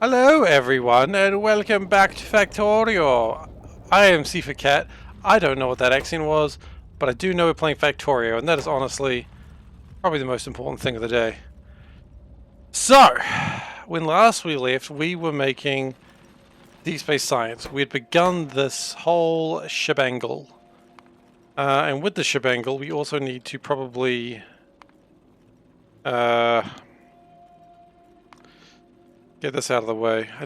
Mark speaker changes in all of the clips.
Speaker 1: Hello everyone and welcome back to Factorio. I am SeiferKatt. I don't know what that accent was, but I do know we're playing Factorio, and that is honestly probably the most important thing of the day. So, when last we left, we were making Deep Space Science. We had begun this whole shebangle. And with the shebangle, we also need to probably get this out of the way. I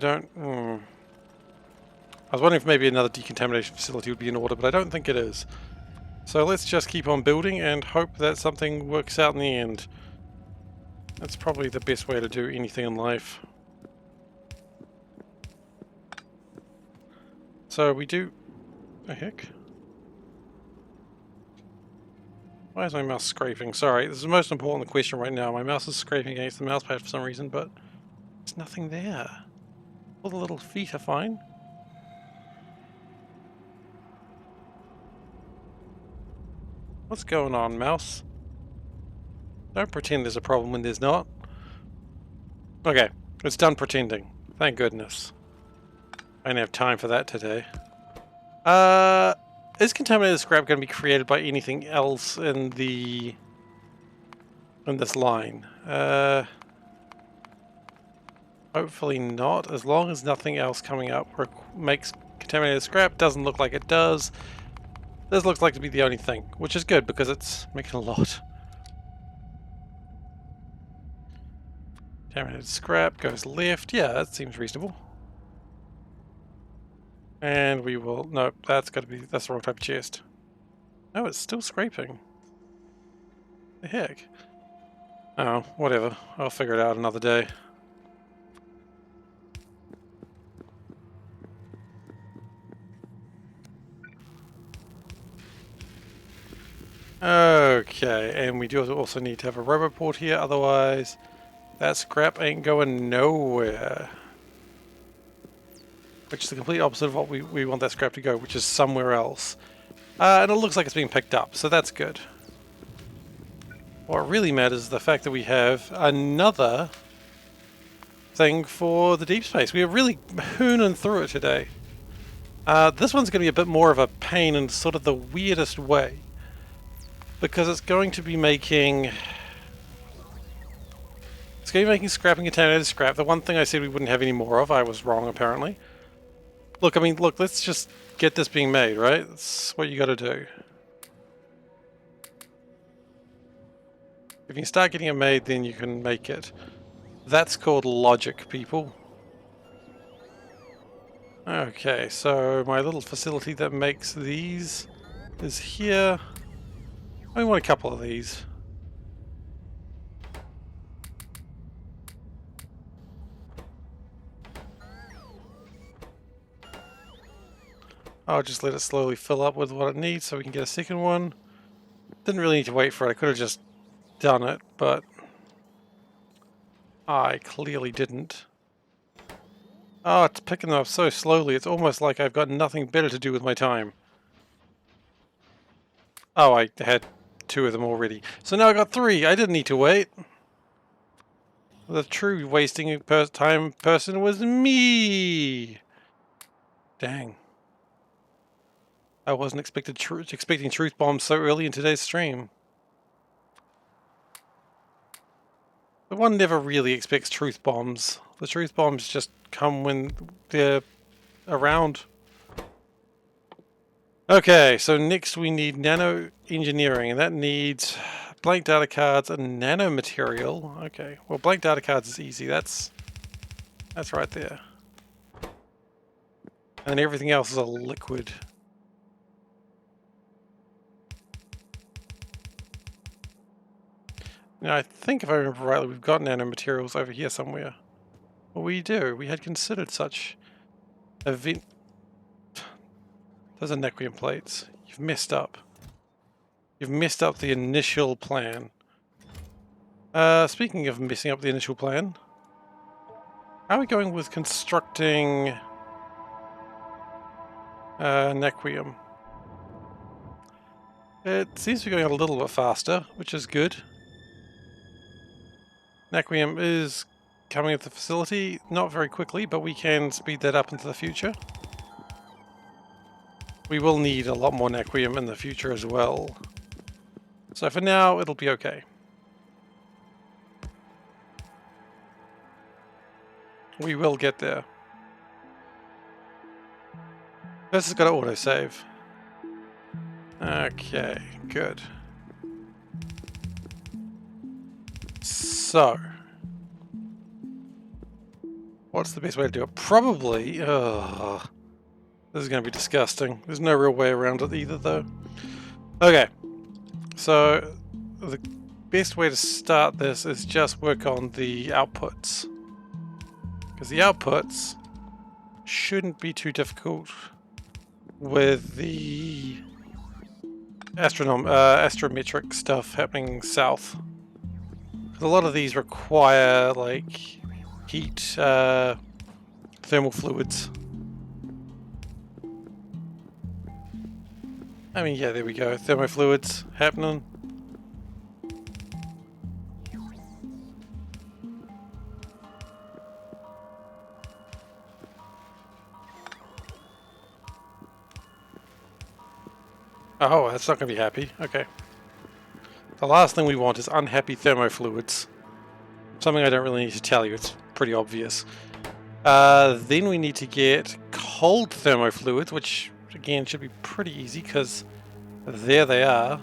Speaker 1: was wondering if maybe another decontamination facility would be in order, but I don't think it is. So let's just keep on building and hope that something works out in the end. That's probably the best way to do anything in life. So we do... the heck? Why is my mouse scraping? Sorry, this is the most important question right now. My mouse is scraping against the mousepad for some reason, but there's nothing there. All the little feet are fine. What's going on, mouse? Don't pretend there's a problem when there's not. Okay, it's done pretending. Thank goodness. I don't have time for that today. Is contaminated scrap going to be created by anything else in this line? Hopefully not, as long as nothing else coming up makes contaminated scrap. Doesn't look like it does. This looks like to be the only thing, which is good because it's making a lot. Contaminated scrap goes left. Yeah, that seems reasonable. And we will... Nope, that's the wrong type of chest. No, it's still scraping. The heck? Oh, whatever. I'll figure it out another day. Okay, and we do also need to have a roboport here, otherwise that scrap ain't going nowhere. Which is the complete opposite of what we want that scrap to go, which is somewhere else. And it looks like it's being picked up, so that's good. What really matters is the fact that we have another thing for the deep space. We are really hooning through it today. This one's going to be a bit more of a pain in sort of the weirdest way. Because it's going to be making... It's going to be making scrap and contaminated scrap. The one thing I said we wouldn't have any more of, I was wrong apparently. Look, I mean, look, let's just get this being made, right? That's what you got to do. If you start getting it made, then you can make it. That's called logic, people. Okay, so my little facility that makes these is here. I want a couple of these. I'll just let it slowly fill up with what it needs so we can get a second one. Didn't really need to wait for it. I could have just done it, but I clearly didn't. Oh, it's picking them up so slowly. It's almost like I've got nothing better to do with my time. Oh, I had 2 of them already. So now I got 3. I didn't need to wait. The true wasting time person was me. Dang. I wasn't expecting truth bombs so early in today's stream. The one never really expects truth bombs. The truth bombs just come when they're around. Okay, so next we need nano engineering, and that needs blank data cards and nanomaterial. Okay, well, blank data cards is easy. That's right there. And everything else is a liquid. Now, I think if I remember rightly, we've got nanomaterials over here somewhere. Well, we do. We had considered such event. Those are Nequium plates. You've messed up. You've messed up the initial plan. Speaking of messing up the initial plan, how are we going with constructing Nequium? It seems to be going a little bit faster, which is good. Nequium is coming at the facility. Not very quickly, but we can speed that up into the future. We will need a lot more Naquium in the future as well. So for now, it'll be okay. We will get there. This has got to autosave. Okay, good. So, what's the best way to do it? Probably, this is going to be disgusting. There's no real way around it either, though. Okay, so the best way to start this is just work on the outputs. Because the outputs shouldn't be too difficult with the astrometric stuff happening south. Because a lot of these require, like, heat, thermal fluids. I mean, yeah, there we go. Thermofluids happening. Oh, that's not going to be happy. Okay. The last thing we want is unhappy thermofluids. Something I don't really need to tell you. It's pretty obvious. Then we need to get cold thermofluids, which again should be pretty easy because there they are.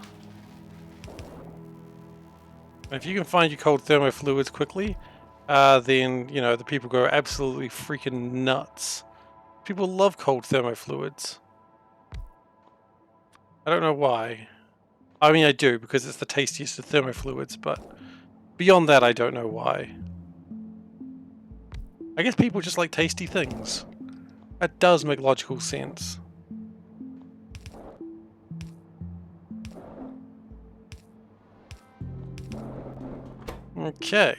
Speaker 1: And if you can find your cold thermofluids quickly, then, you know, the people go absolutely freaking nuts. People love cold thermofluids. I don't know why. I mean, I do, because it's the tastiest of thermofluids, but beyond that, I don't know why. I guess people just like tasty things. That does make logical sense. Okay.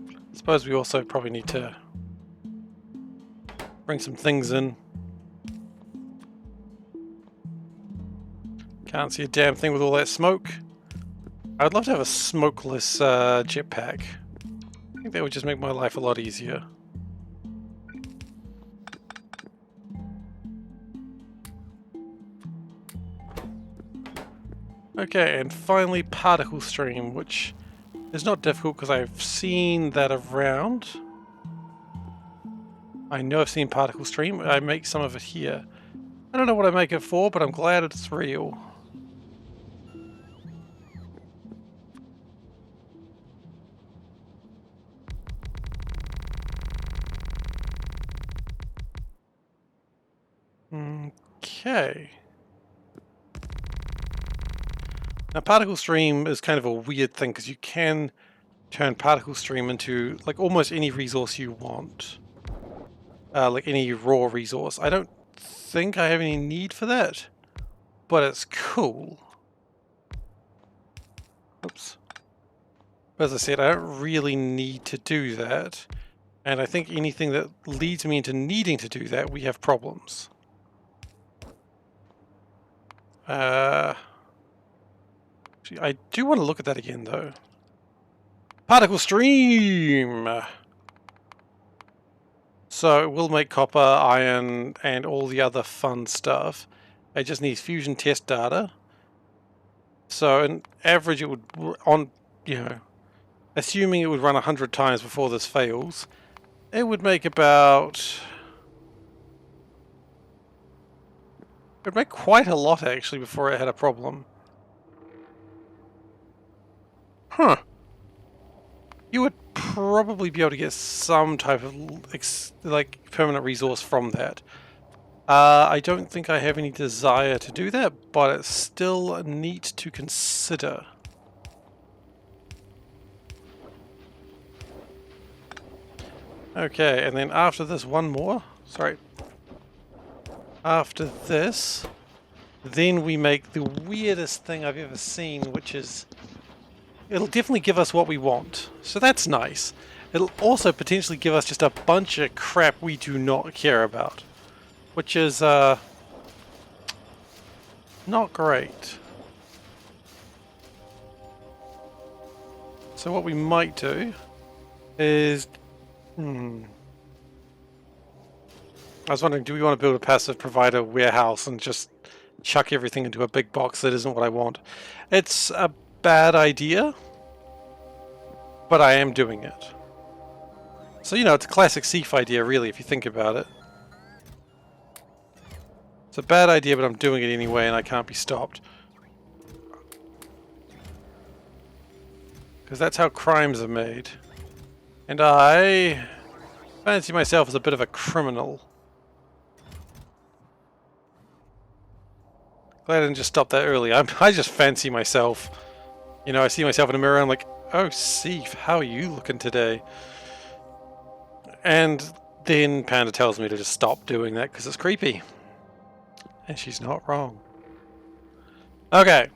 Speaker 1: I suppose we also probably need to bring some things in. Can't see a damn thing with all that smoke. I'd love to have a smokeless jetpack. I think that would just make my life a lot easier. Okay, and finally particle stream, which is not difficult because I've seen that around. I know I've seen particle stream. I make some of it here. I don't know what I make it for, but I'm glad it's real. Okay. Now, particle stream is kind of a weird thing because you can turn particle stream into like almost any resource you want, like any raw resource. I don't think I have any need for that, but it's cool. Oops. As I said, I don't really need to do that, and I think anything that leads me into needing to do that, we have problems. I do want to look at that again, though. Particle stream! So it will make copper, iron, and all the other fun stuff. It just needs fusion test data. So on average it would, assuming it would run 100 times before this fails, it would make about... It would make quite a lot, actually, before it had a problem. Huh. You would probably be able to get some type of, like, permanent resource from that. I don't think I have any desire to do that, but it's still neat to consider. Okay, and then after this one more, sorry. After this, then we make the weirdest thing I've ever seen, which is, it'll definitely give us what we want. So that's nice. It'll also potentially give us just a bunch of crap we do not care about, which is not great. So what we might do is... I was wondering, do we want to build a passive provider warehouse and just chuck everything into a big box? That isn't what I want. It's a bad idea, but I am doing it. So, you know, it's a classic Seif idea, really, if you think about it. It's a bad idea, but I'm doing it anyway, and I can't be stopped. Because that's how crimes are made. And I fancy myself as a bit of a criminal. Glad I didn't just stop that early. I just fancy myself. You know, I see myself in the mirror and I'm like, oh, Seif, how are you looking today? And then Panda tells me to just stop doing that because it's creepy. And she's not wrong. Okay.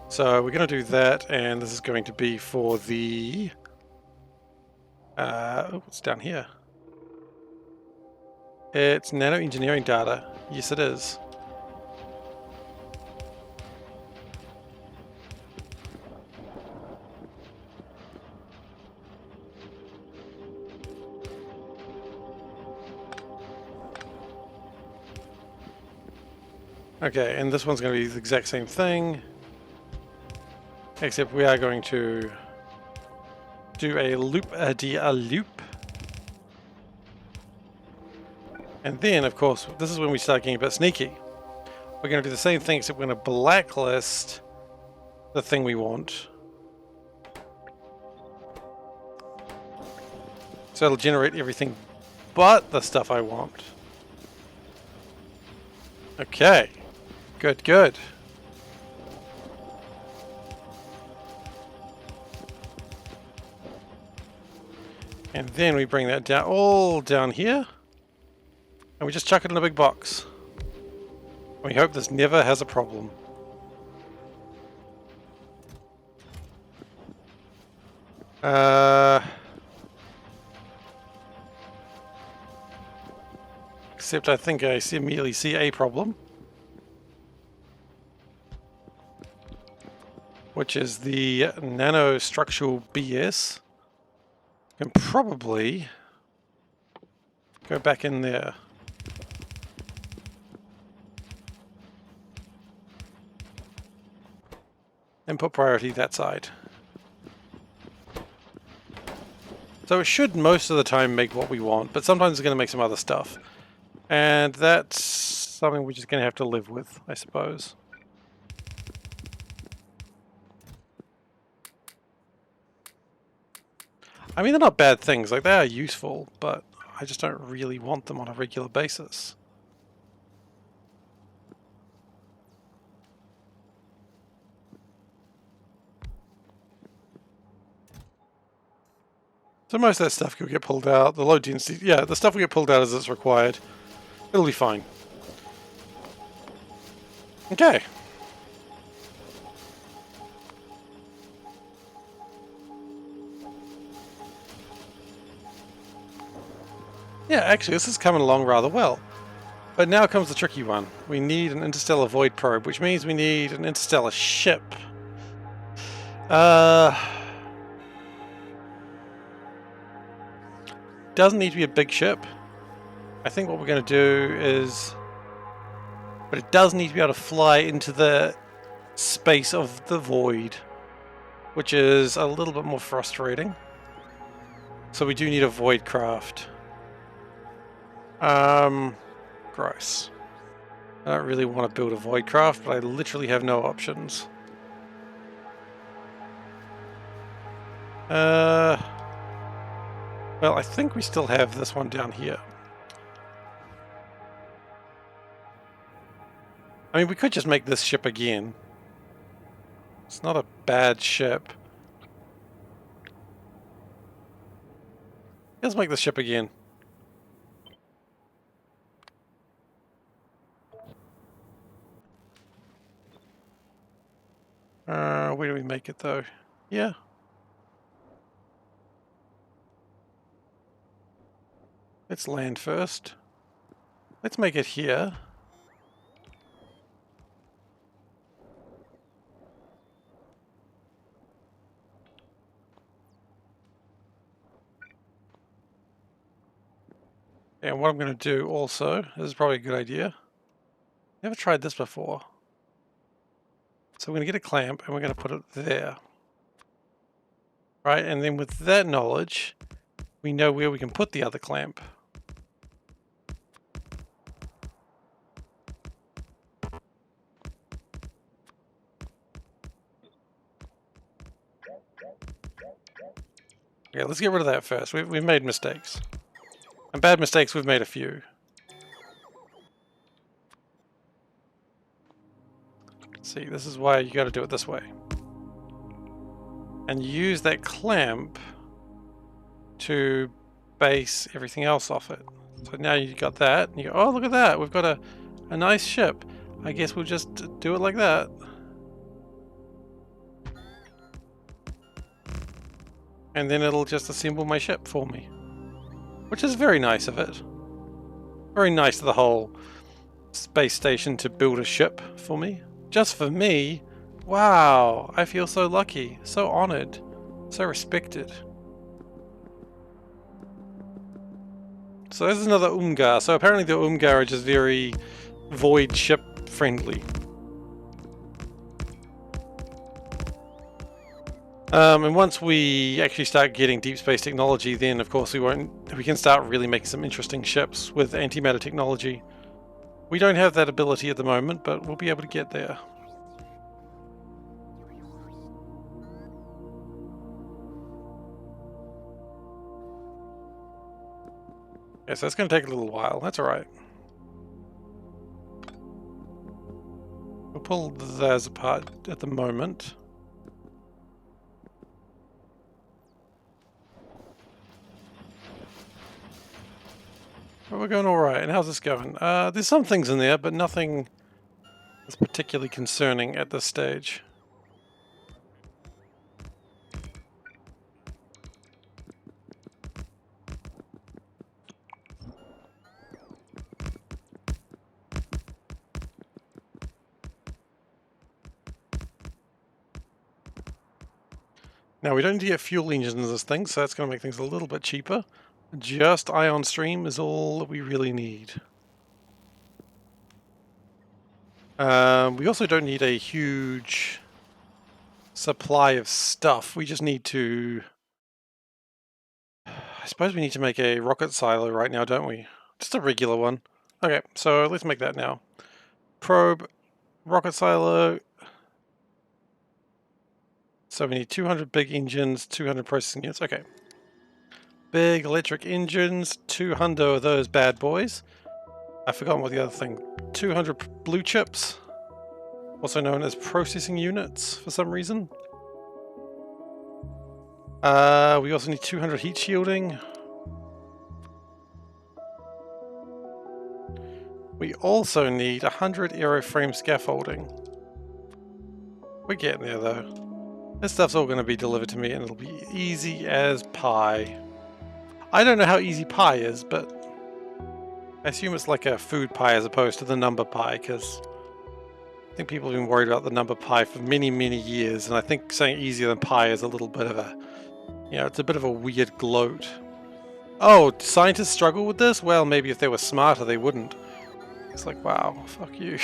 Speaker 1: So we're going to do that, and this is going to be for the... oh, what's down here? It's nano engineering data. Yes, it is. Okay, and this one's going to be the exact same thing, except we are going to do a loop, a loop. And then, of course, this is when we start getting a bit sneaky. We're going to do the same thing, except we're going to blacklist the thing we want. So it'll generate everything but the stuff I want. Okay. Good, good. And then we bring that down, all down here. And we just chuck it in a big box. We hope this never has a problem. Except I think I immediately see a problem. Which is the nanostructural BS. Can probably go back in there. And put priority that side. So it should most of the time make what we want, but sometimes it's going to make some other stuff. And that's something we're just going to have to live with, I suppose. I mean, they're not bad things, like they are useful, but I just don't really want them on a regular basis. So most of that stuff will get pulled out. The low density, yeah, the stuff will get pulled out as it's required. It'll be fine. Okay. Yeah, actually, this is coming along rather well. But now comes the tricky one. We need an interstellar void probe, which means we need an interstellar ship. Doesn't need to be a big ship. I think what we're going to do is... But it does need to be able to fly into the space of the void, which is a little bit more frustrating. So we do need a void craft. Gross. I don't really want to build a void craft, but I literally have no options. Well, I think we still have this one down here. I mean, we could just make this ship again. It's not a bad ship. Let's make this ship again. Where do we make it though? Yeah. Let's land first. Let's make it here. And what I'm going to do also, this is probably a good idea. Never tried this before. So we're going to get a clamp and we're going to put it there. Right, and then with that knowledge, we know where we can put the other clamp. Okay, let's get rid of that first. We've made mistakes. And bad mistakes, we've made a few. See, this is why you got to do it this way. And use that clamp to base everything else off it. So now you got that, and you go, oh, look at that, we've got a nice ship. I guess we'll just do it like that. And then it'll just assemble my ship for me. Which is very nice of it. Very nice of the whole space station to build a ship for me. Just for me? Wow, I feel so lucky, so honored, so respected. So there's another Umgar. So apparently the Umgar are just very void ship friendly. And once we actually start getting deep space technology, then of course we can start really making some interesting ships with antimatter technology. We don't have that ability at the moment, but we'll be able to get there. Yes, that's going to take a little while. That's alright. We'll pull those apart at the moment. But we're going alright. And how's this going? There's some things in there, but nothing that's particularly concerning at this stage. Now we don't need to get fuel engines in this thing, so that's going to make things a little bit cheaper. Just ion stream is all that we really need. We also don't need a huge supply of stuff. We just need to... I suppose we need to make a rocket silo right now, don't we? Just a regular one. Okay, so let's make that now. Probe, rocket silo. So we need 200 big engines, 200 processing units. Okay. Big electric engines, 200 of those bad boys. I've forgotten what the other thing. 200 blue chips, also known as processing units for some reason. We also need 200 heat shielding. We also need 100 aeroframe scaffolding. We're getting there though. This stuff's all going to be delivered to me and it'll be easy as pie. I don't know how easy pie is, but I assume it's like a food pie as opposed to the number pie, because I think people have been worried about the number pie for many, many years, and I think saying easier than pie is a little bit of a, you know, it's a bit of a weird gloat. Oh, scientists struggle with this? Well, maybe if they were smarter they wouldn't. It's like, wow, fuck you.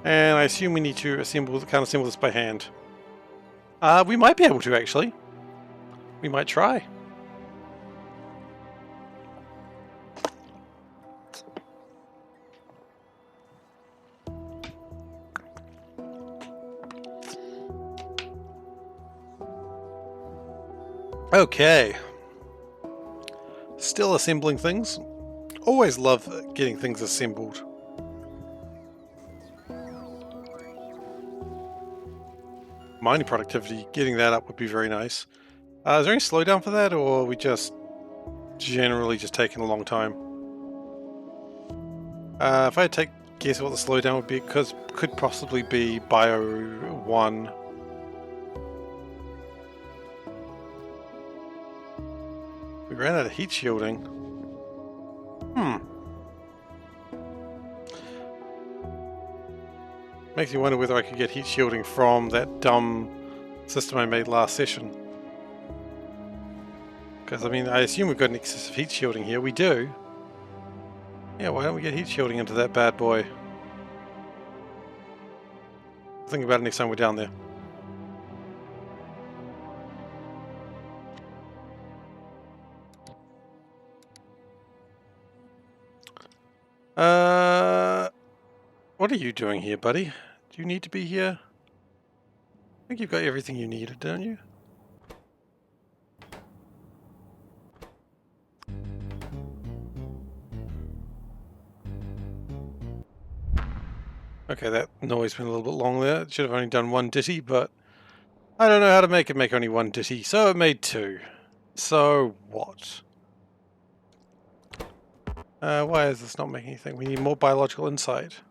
Speaker 1: And I assume we need to assemble this by hand. We might be able to, actually. We might try. Okay. Still assembling things. Always love getting things assembled. Mining productivity, getting that up would be very nice. Is there any slowdown for that, or are we just generally just taking a long time? If I had to guess what the slowdown would be, because could possibly be Bio 1. We ran out of heat shielding. Makes me wonder whether I could get heat shielding from that dumb system I made last session. Because, I mean, I assume we've got an excess of heat shielding here. We do. Yeah, why don't we get heat shielding into that bad boy? Think about it next time we're down there. What are you doing here, buddy? Do you need to be here? I think you've got everything you needed, don't you? Okay, that noise went a little bit long there. It should have only done one ditty, but I don't know how to make it make only one ditty, so it made two. So what? Why is this not making anything? We need more biological insight.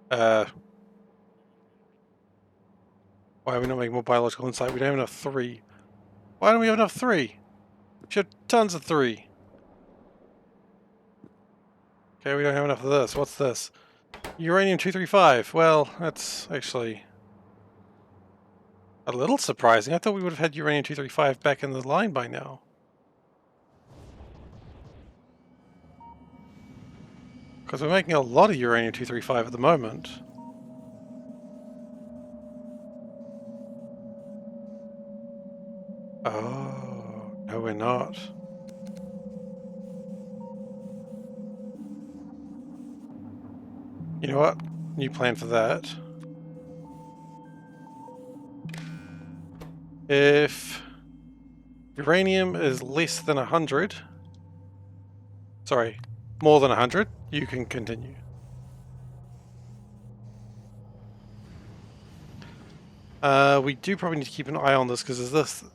Speaker 1: Why are we not making more biological insight? We don't have enough 3. Why don't we have enough 3? We should have tons of 3. Okay, we don't have enough of this. What's this? Uranium-235. Well, that's actually a little surprising. I thought we would have had uranium-235 back in the line by now. Because we're making a lot of uranium-235 at the moment. Oh, no we're not. You know what? New plan for that. If uranium is less than 100... Sorry, more than 100, you can continue. We do probably need to keep an eye on this, because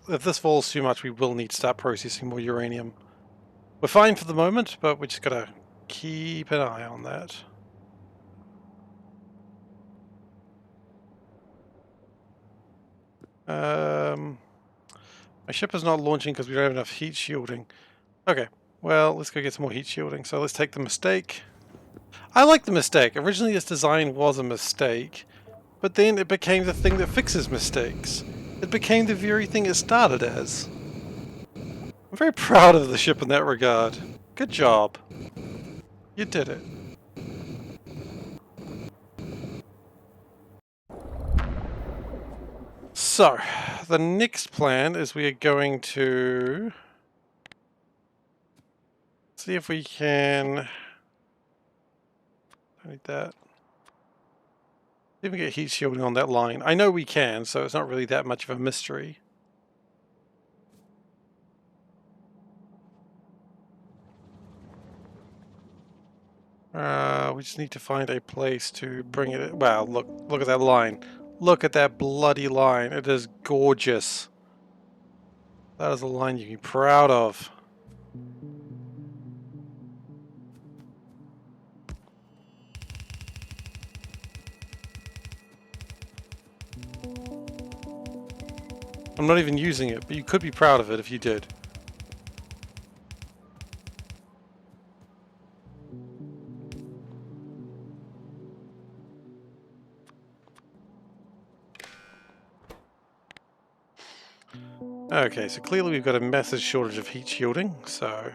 Speaker 1: if this falls too much, we will need to start processing more uranium. We're fine for the moment, but we just gotta keep an eye on that. My ship is not launching because we don't have enough heat shielding. Okay, well, let's go get some more heat shielding. So let's take the mistake. I like the mistake. Originally its design was a mistake, but then it became the thing that fixes mistakes. It became the very thing it started as. I'm very proud of the ship in that regard. Good job. You did it. So, the next plan is we are going to see if we can... I need that. See if we can get heat shielding on that line. I know we can, so it's not really that much of a mystery. We just need to find a place to bring it... Wow, look at that line. Look at that bloody line. It is gorgeous. That is a line you can be proud of. I'm not even using it, but you could be proud of it if you did. Okay, so clearly we've got a massive shortage of heat shielding, so...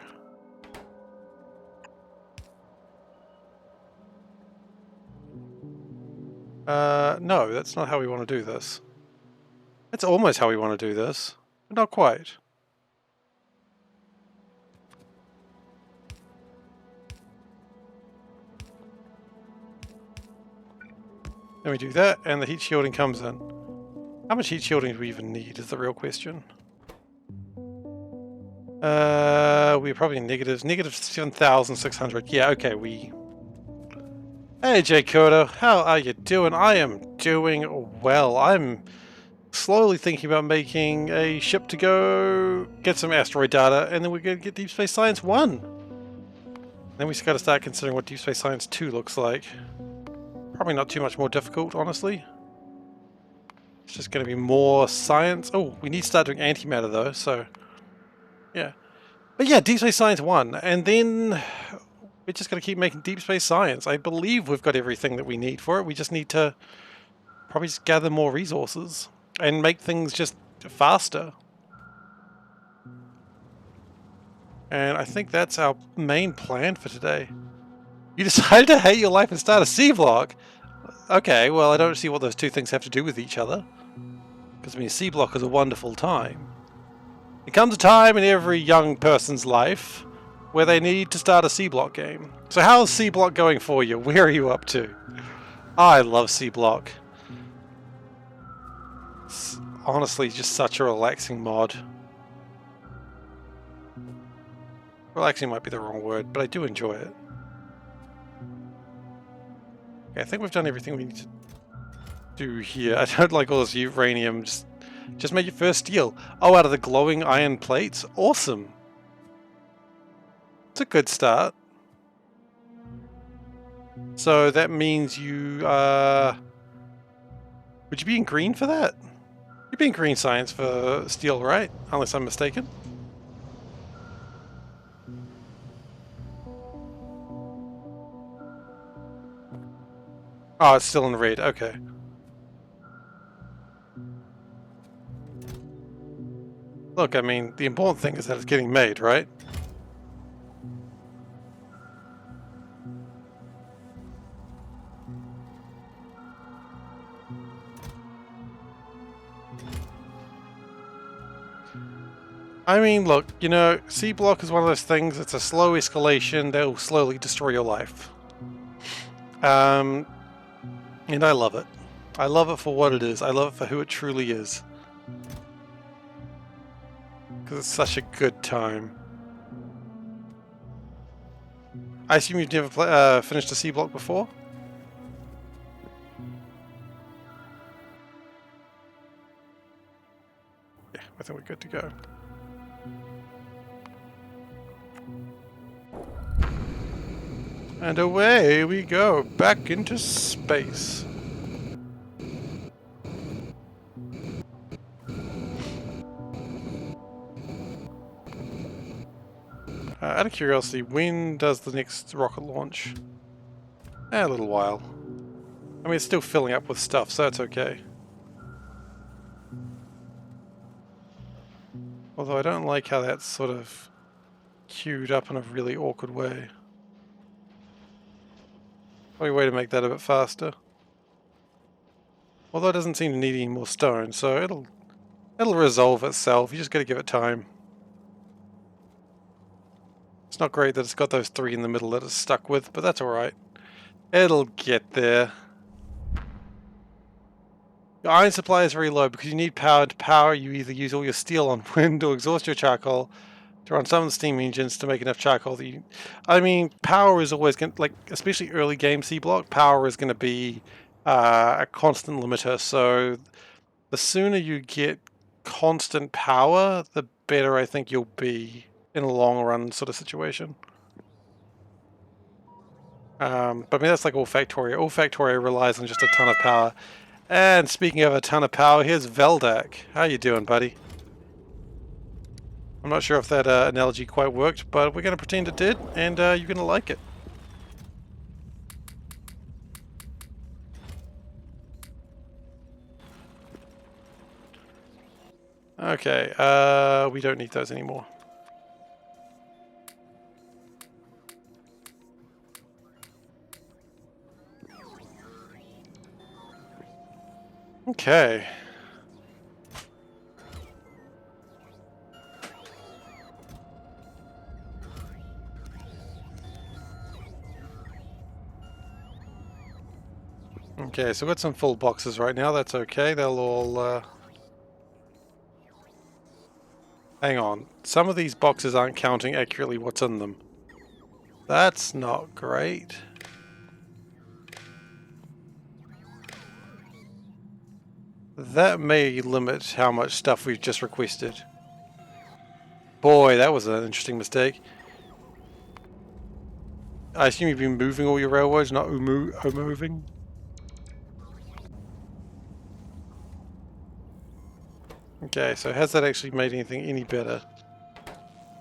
Speaker 1: no, that's not how we want to do this. That's almost how we want to do this, but not quite. Then we do that, and the heat shielding comes in. How much heat shielding do we even need is the real question. We're probably negatives. Negative 7,600. Yeah, okay, we... Hey, Jay Kodo, how are you doing? I am doing well. I'm slowly thinking about making a ship to go get some asteroid data, and then we're going to get Deep Space Science 1. Then we just got to start considering what Deep Space Science 2 looks like. Probably not too much more difficult, honestly. It's just going to be more science. Oh, we need to start doing antimatter though, so... Yeah. But yeah, Deep Space Science 1, and then we're just going to keep making deep space science. I believe we've got everything that we need for it. We just need to probably just gather more resources and make things just faster. And I think that's our main plan for today. You decided to hate your life and start a C block? Okay, well I don't see what those two things have to do with each other. Because I mean, C block is a wonderful time. There comes a time in every young person's life where they need to start a C block game. So how's C block going for you? Where are you up to? I love C block. It's honestly just such a relaxing mod. Relaxing might be the wrong word, but I do enjoy it. Okay, I think we've done everything we need to do here. I don't like all this uranium. Just make your first steel. Oh, out of the glowing iron plates? Awesome. It's a good start. So that means you, would you be in green for that? You'd be in green science for steel, right? Unless I'm mistaken. Oh, it's still in red. Okay. Look, I mean, the important thing is that it's getting made, right? I mean, look, you know, C block is one of those things, it's a slow escalation that will slowly destroy your life. And I love it. I love it for what it is. I love it for who it truly is. Because it's such a good time. I assume you've never finished a C block before? Yeah, I think we're good to go. And away we go, back into space. Out of curiosity, when does the next rocket launch? A little while. I mean, it's still filling up with stuff, so that's okay. Although I don't like how that's sort of queued up in a really awkward way. Probably a way to make that a bit faster. Although it doesn't seem to need any more stone, so it'll resolve itself. You just gotta give it time. It's not great that it's got those three in the middle that it's stuck with, but that's alright. It'll get there. Your iron supply is very low because you need power. To power, you either use all your steel on wind or exhaust your charcoal to run some of the steam engines to make enough charcoal that you... I mean, power is always going to, like, especially early game C block, power is going to be a constant limiter, so the sooner you get constant power, the better I think you'll be in a long run sort of situation. But I mean, that's like all Factorio. All Factorio relies on just a ton of power. And speaking of a ton of power, here's Veldak. How you doing, buddy? I'm not sure if that analogy quite worked, but we're going to pretend it did, and you're going to like it. Okay, we don't need those anymore. Okay. Okay, so we've got some full boxes right now, that's okay, they'll all... Hang on, some of these boxes aren't counting accurately what's in them. That's not great. That may limit how much stuff we've just requested. Boy, that was an interesting mistake. I assume you've been moving all your railroads, not moving? Okay, so has that actually made anything any better?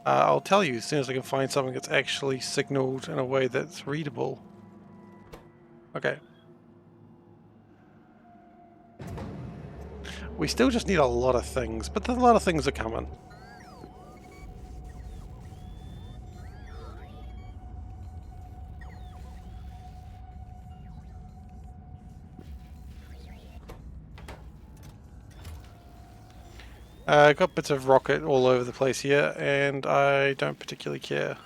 Speaker 1: I'll tell you as soon as I can find something that's actually signaled in a way that's readable. Okay. We still just need a lot of things, but a lot of things are coming. I've got bits of rocket all over the place here, and I don't particularly care.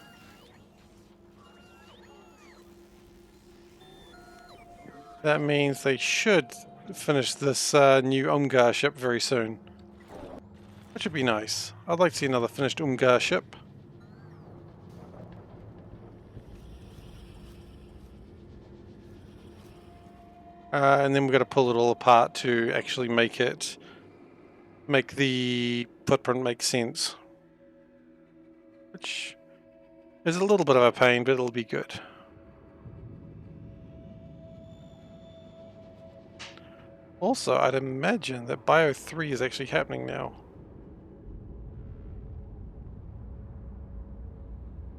Speaker 1: That means they should finish this new Umgar ship very soon. That should be nice. I'd like to see another finished Umgar ship. And then we've got to pull it all apart to actually make the footprint make sense. Which is a little bit of a pain, but it'll be good. Also, I'd imagine that Bio 3 is actually happening now.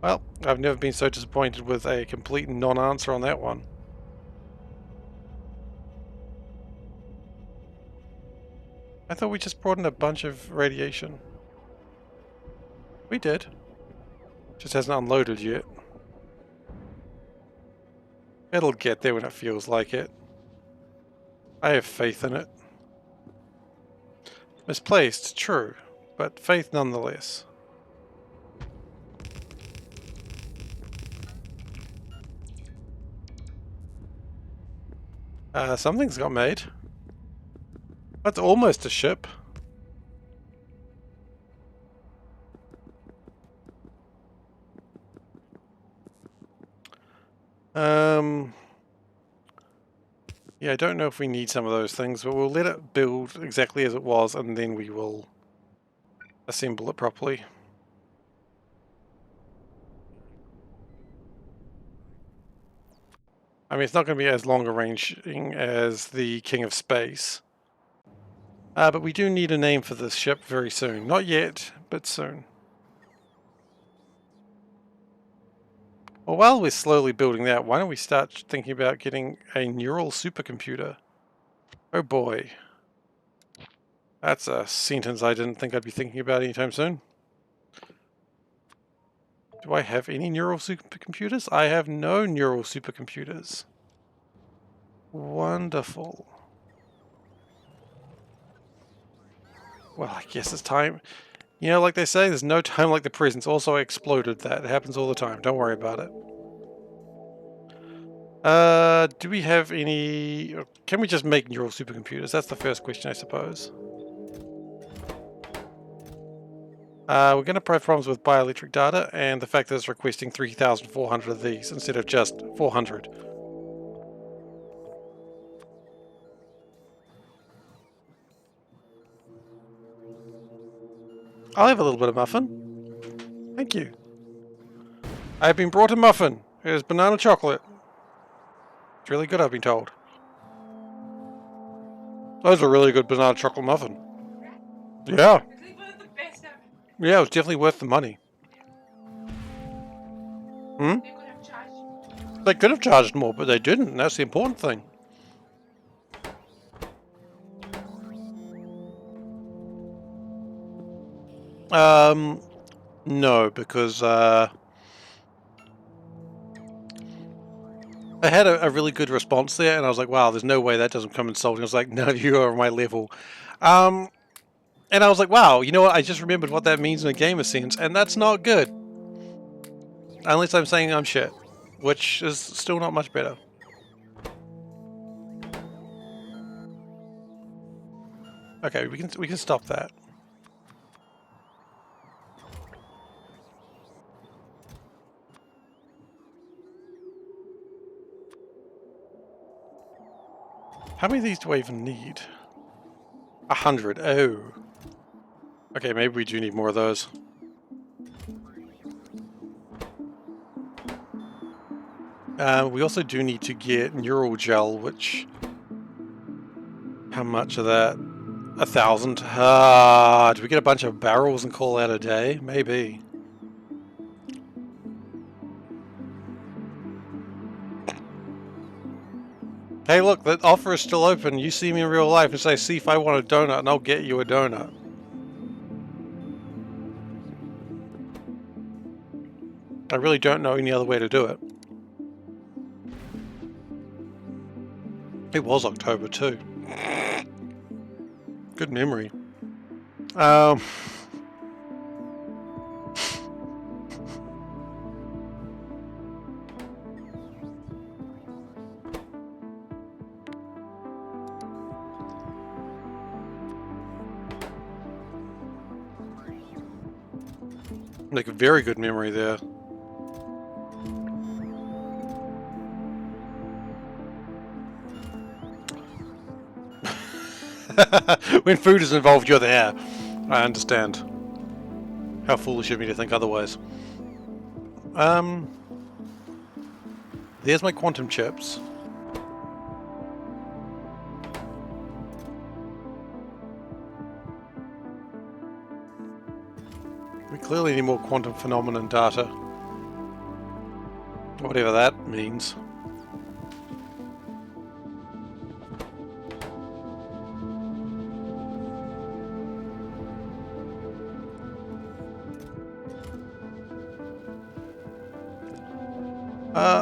Speaker 1: Well, I've never been so disappointed with a complete non-answer on that one. I thought we just brought in a bunch of radiation. We did. Just hasn't unloaded yet. It'll get there when it feels like it. I have faith in it. Misplaced, true, but faith nonetheless. Something's got made. That's almost a ship. Yeah, I don't know if we need some of those things, but we'll let it build exactly as it was, and then we will assemble it properly. I mean, it's not going to be as long a ranging as the King of Space. But we do need a name for this ship very soon. Not yet, but soon. Well, while we're slowly building that, why don't we start thinking about getting a neural supercomputer? Oh boy. That's a sentence I didn't think I'd be thinking about anytime soon. Do I have any neural supercomputers? I have no neural supercomputers. Wonderful. Well, I guess it's time. You know, like they say, there's no time like the present. Also, I exploded that. It happens all the time. Don't worry about it. Do we have any... Can we just make neural supercomputers? That's the first question, I suppose. We're going to have problems with bioelectric data and the fact that it's requesting 3,400 of these instead of just 400. I'll have a little bit of muffin. Thank you. I have been brought a muffin. It is banana chocolate. It's really good, I've been told. Those are really good banana chocolate muffin. Yeah. Yeah, it was definitely worth the money. Hmm? They could have charged more, but they didn't, and that's the important thing. No, because, I had a really good response there, and I was like, wow, there's no way that doesn't come insulting. I was like, none of you are on my level. And I was like, wow, you know what? I just remembered what that means in a gamer sense, and that's not good. Unless I'm saying I'm shit, which is still not much better. Okay, we can stop that. How many of these do I even need? 100. Oh. Okay, maybe we do need more of those. We also do need to get neural gel, which... How much of that? 1,000. Do we get a bunch of barrels and call that a day? Maybe. Hey look, that offer is still open. You see me in real life and say, see if I want a donut, and I'll get you a donut. I really don't know any other way to do it. It was October too. Good memory. Like a very good memory there. When food is involved, you're there. I understand. How foolish of me to think otherwise. There's my quantum chips. We clearly need more quantum phenomenon data. Whatever that means.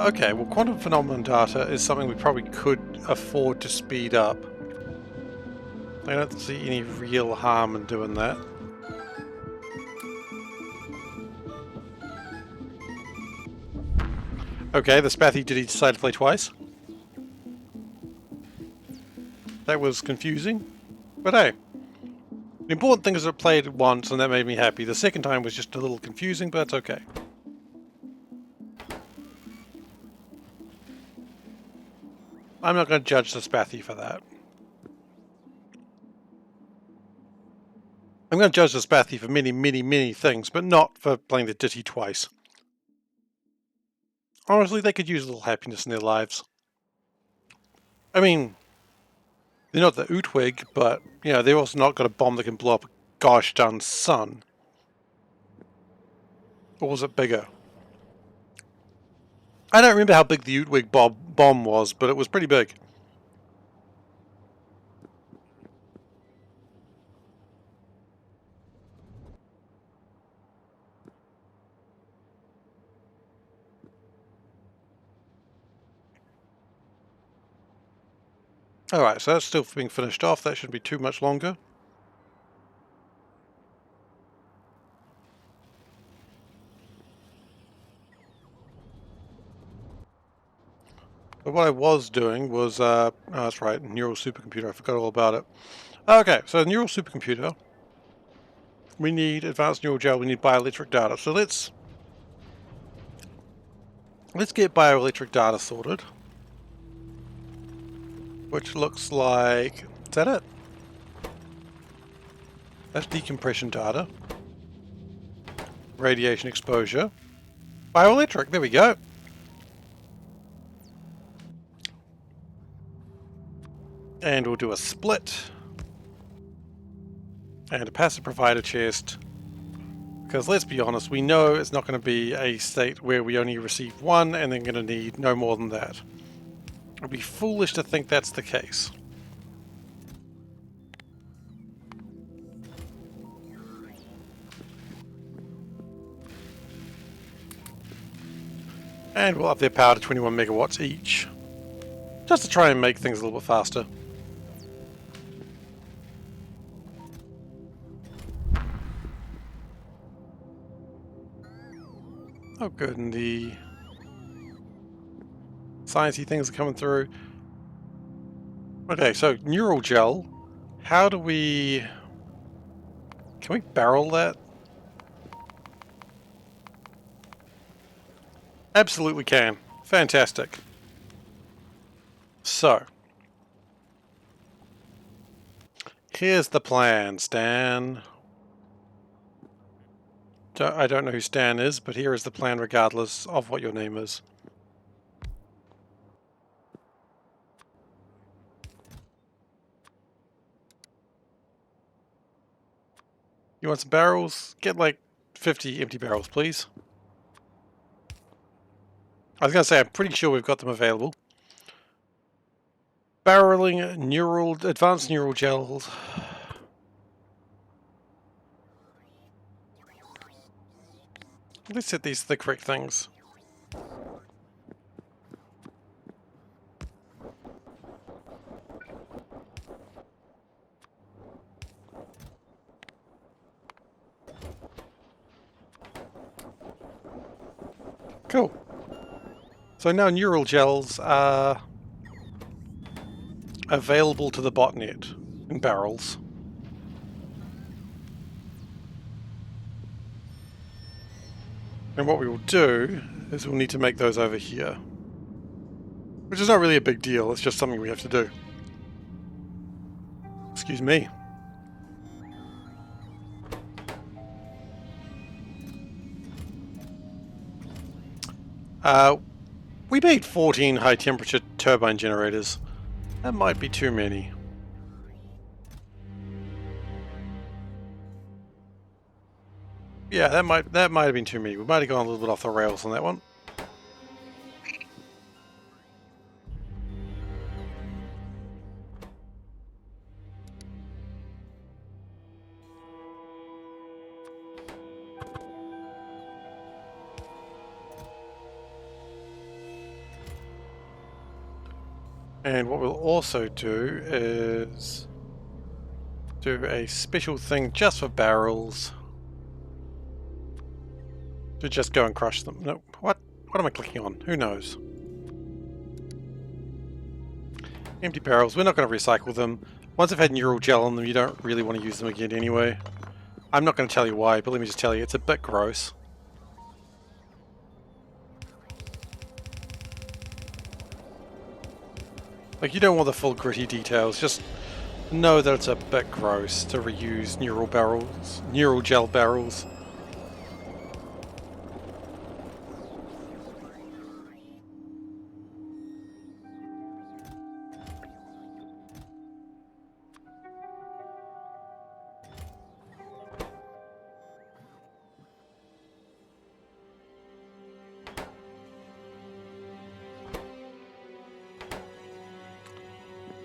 Speaker 1: Okay, well, quantum phenomenon data is something we probably could afford to speed up. I don't see any real harm in doing that. Okay, the Spathy did he decide to play twice? That was confusing, but hey. The important thing is it played once and that made me happy. The second time was just a little confusing, but that's okay. I'm not going to judge the Spathy for that. I'm going to judge the Spathy for many, many, many things, but not for playing the ditty twice. Honestly, they could use a little happiness in their lives. I mean, they're not the Ootwig, but, you know, they've also not got a bomb that can blow up a gosh darn sun. Or was it bigger? I don't remember how big the Ootwig bomb was, but it was pretty big. Alright, so that's still being finished off. That shouldn't be too much longer. But what I was doing was, oh, that's right, neural supercomputer. I forgot all about it. Okay, so neural supercomputer. We need advanced neural gel. We need bioelectric data. So let's get bioelectric data sorted. Which looks like... Is that it? That's decompression data. Radiation exposure. Bioelectric, there we go. And we'll do a split. And a passive provider chest. Because let's be honest, we know it's not going to be a state where we only receive one and then going to need no more than that. It would be foolish to think that's the case. And we'll up their power to 21 megawatts each. Just to try and make things a little bit faster. Oh good, and the sciencey things are coming through. Okay, so neural gel. How do we... Can we barrel that? Absolutely can. Fantastic. So. Here's the plan, Stan. I don't know who Stan is, but here is the plan regardless of what your name is. You want some barrels? Get like 50 empty barrels, please. I was going to say, I'm pretty sure we've got them available. Barreling advanced neural gels. Let's set these to the correct things. Cool. So now neural gels are available to the botnet in barrels. And what we will do is we'll need to make those over here. Which is not really a big deal, it's just something we have to do. Excuse me. We made 14 high temperature turbine generators. That might be too many. Yeah, that might have been too many. We might have gone a little bit off the rails on that one. And what we'll also do is do a special thing just for barrels to just go and crush them. No, what am I clicking on? Who knows? Empty barrels, we're not going to recycle them. Once I've had neural gel on them, you don't really want to use them again anyway. I'm not going to tell you why, but let me just tell you, it's a bit gross. Like, you don't want the full gritty details, just know that it's a bit gross to reuse neural gel barrels.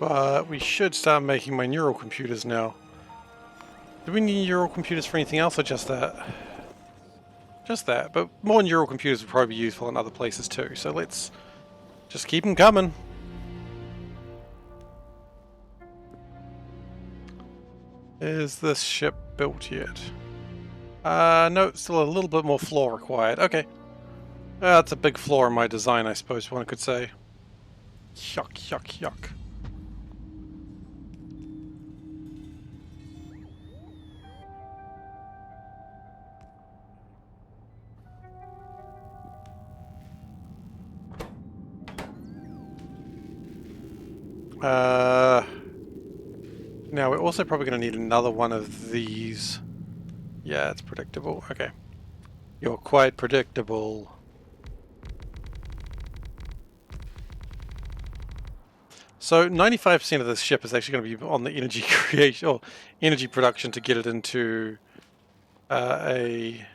Speaker 1: But we should start making my neural computers now. Do we need neural computers for anything else or just that? Just that, but more neural computers would probably be useful in other places too, so let's just keep them coming. Is this ship built yet? No, still a little bit more floor required. Okay. That's a big flaw in my design, I suppose one could say. Yuck, yuck, yuck. Now we're also probably going to need another one of these. Yeah, it's predictable. Okay. You're quite predictable. So 95% of this ship is actually going to be on the energy creation or energy production to get it into a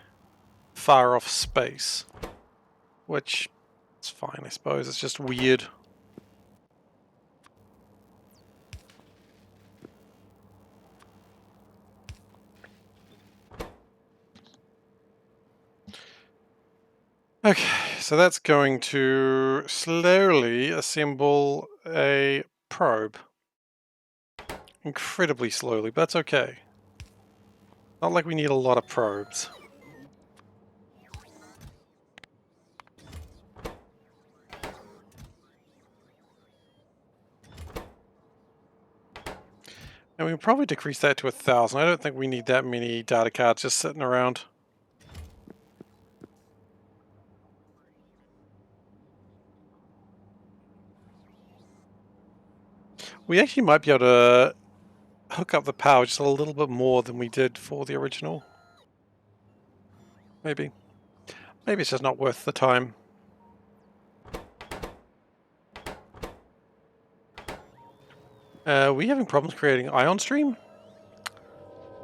Speaker 1: far off space, which is fine, I suppose. It's just weird. Okay, so that's going to slowly assemble a probe. Incredibly slowly, but that's okay. Not like we need a lot of probes. And we can probably decrease that to 1,000. I don't think we need that many data cards just sitting around. We actually might be able to hook up the power just a little bit more than we did for the original. Maybe. Maybe it's just not worth the time. We having problems creating ion stream?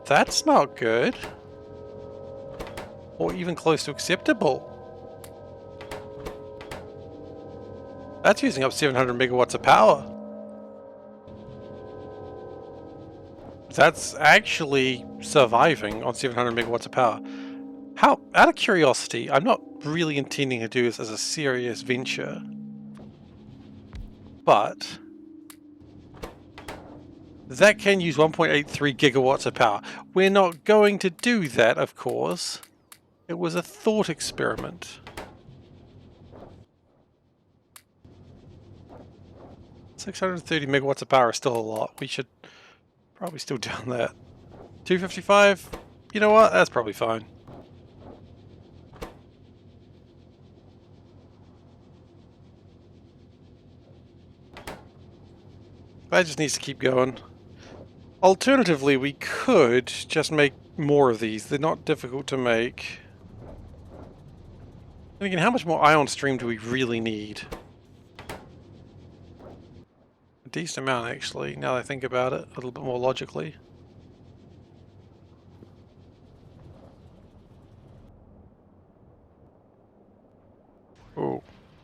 Speaker 1: That's not good. Or even close to acceptable. That's using up 700 megawatts of power. That's actually surviving on 700 megawatts of power. How, out of curiosity, I'm not really intending to do this as a serious venture, but that can use 1.83 gigawatts of power. We're not going to do that, of course. It was a thought experiment. 630 megawatts of power is still a lot. We should probably still down that. 255? You know what? That's probably fine. That just needs to keep going. Alternatively, we could just make more of these. They're not difficult to make. And again, how much more ion stream do we really need? A decent amount, actually, now that I think about it a little bit more logically. Oh,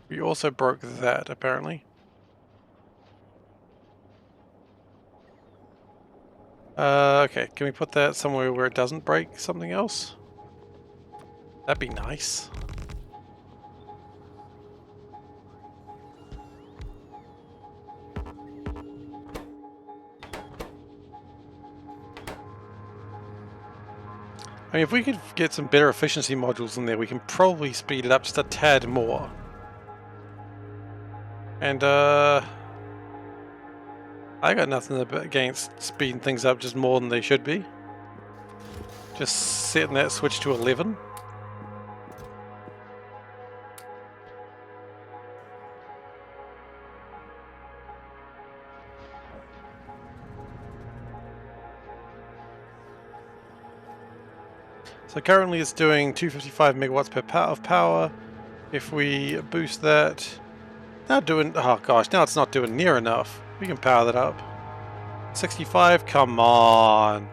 Speaker 1: we also broke that, apparently. Okay, can we put that somewhere where it doesn't break something else? That'd be nice. I mean, if we could get some better efficiency modules in there, we can probably speed it up just a tad more. And, I got nothing against speeding things up just more than they should be. Just setting that switch to 11. So currently it's doing 255 megawatts per of power. If we boost that, now doing, oh gosh, now it's not doing near enough. We can power that up. 65, come on.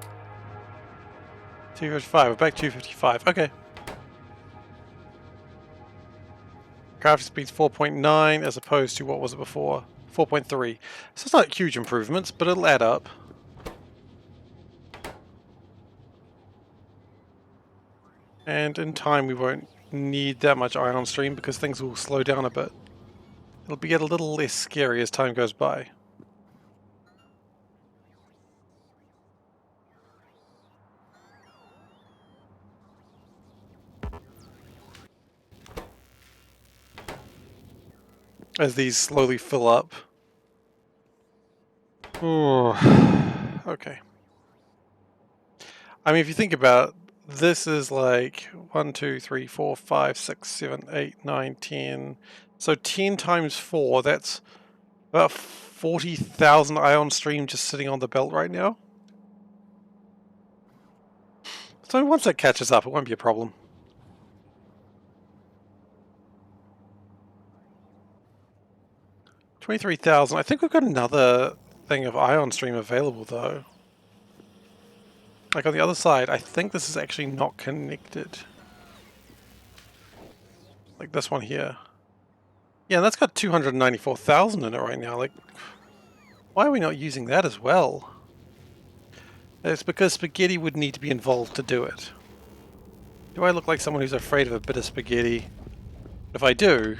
Speaker 1: 255, we're back 255, okay. Crafting speed's 4.9 as opposed to, what was it before? 4.3. So it's not huge improvements, but it'll add up. And in time we won't need that much ion stream because things will slow down a bit. It'll get a little less scary as time goes by. As these slowly fill up. Ooh. Okay. I mean, if you think about it, this is like 1, 2, 3, 4, 5, 6, 7, 8, 9, 10. So 10 times 4, that's about 40,000 ion stream just sitting on the belt right now. So once that catches up, it won't be a problem. $23,000. I think we've got another thing of ion stream available though. Like on the other side, I think this is actually not connected. Like this one here. Yeah, that's got 294,000 in it right now. Like, why are we not using that as well? It's because spaghetti would need to be involved to do it. Do I look like someone who's afraid of a bit of spaghetti? If I do,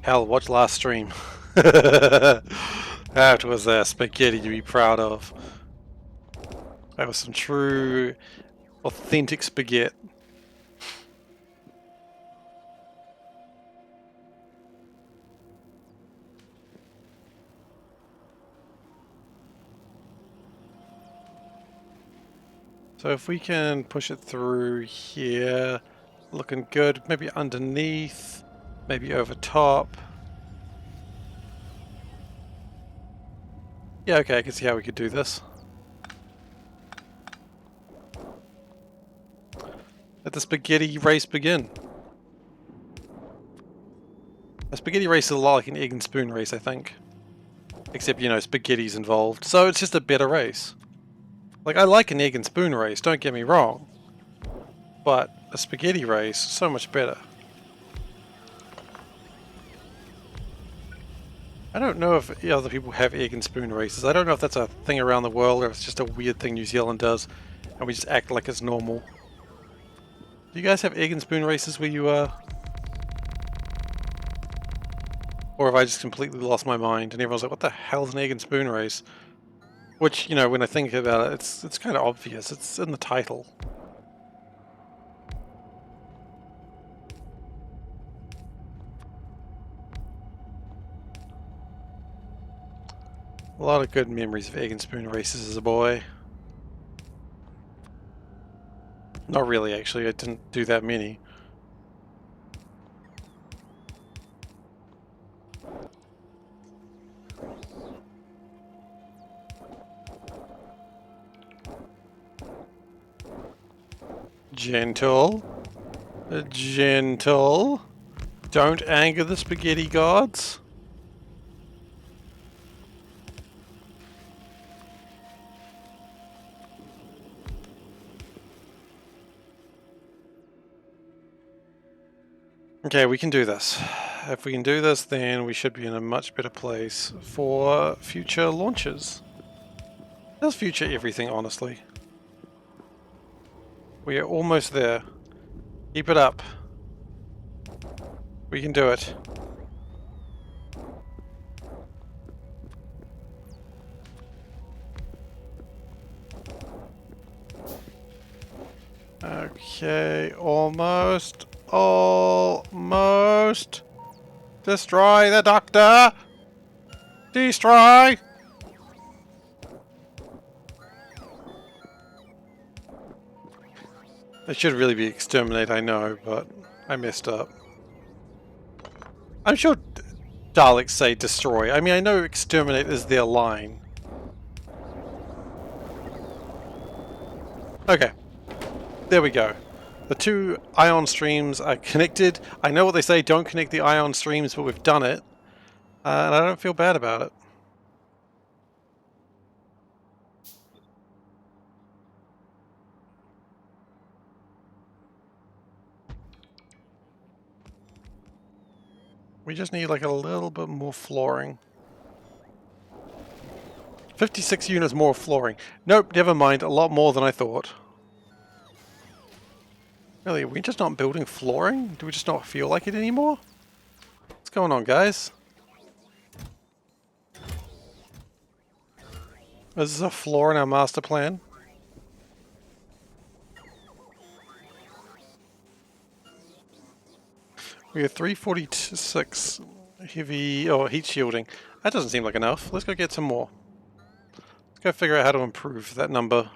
Speaker 1: hell, watch last stream. That was spaghetti to be proud of. That was some true, authentic spaghetti. So if we can push it through here, looking good, maybe underneath, maybe over top. Yeah, okay, I can see how we could do this. Let the spaghetti race begin. A spaghetti race is a lot like an egg and spoon race, I think. Except, you know, spaghetti's involved. So it's just a better race. Like, I like an egg and spoon race, don't get me wrong. But a spaghetti race, so much better. I don't know if other people have egg and spoon races. I don't know if that's a thing around the world or if it's just a weird thing New Zealand does and we just act like it's normal. Do you guys have egg and spoon races where you are? Or have I just completely lost my mind and everyone's like, what the hell's an egg and spoon race? Which, you know, when I think about it, it's kind of obvious. It's in the title. A lot of good memories of egg and spoon races as a boy. Not really, actually. I didn't do that many. Gentle. Gentle. Don't anger the spaghetti gods. Okay, we can do this. If we can do this, then we should be in a much better place for future launches. Does future everything, honestly. We are almost there. Keep it up. We can do it. Okay, almost. Almost. Destroy the doctor! Destroy! It should really be exterminate, I know, but I messed up. I'm sure Daleks say destroy. I mean, I know exterminate is their line. Okay. There we go. The two ion streams are connected. I know what they say, don't connect the ion streams, but we've done it. And I don't feel bad about it. We just need like a little bit more flooring. 56 units more flooring. Nope, never mind. A lot more than I thought. Really, are we just not building flooring? Do we just not feel like it anymore? What's going on, guys? Is this a flaw in our master plan? We have 346 heavy or heat shielding. That doesn't seem like enough. Let's go get some more. Let's go figure out how to improve that number.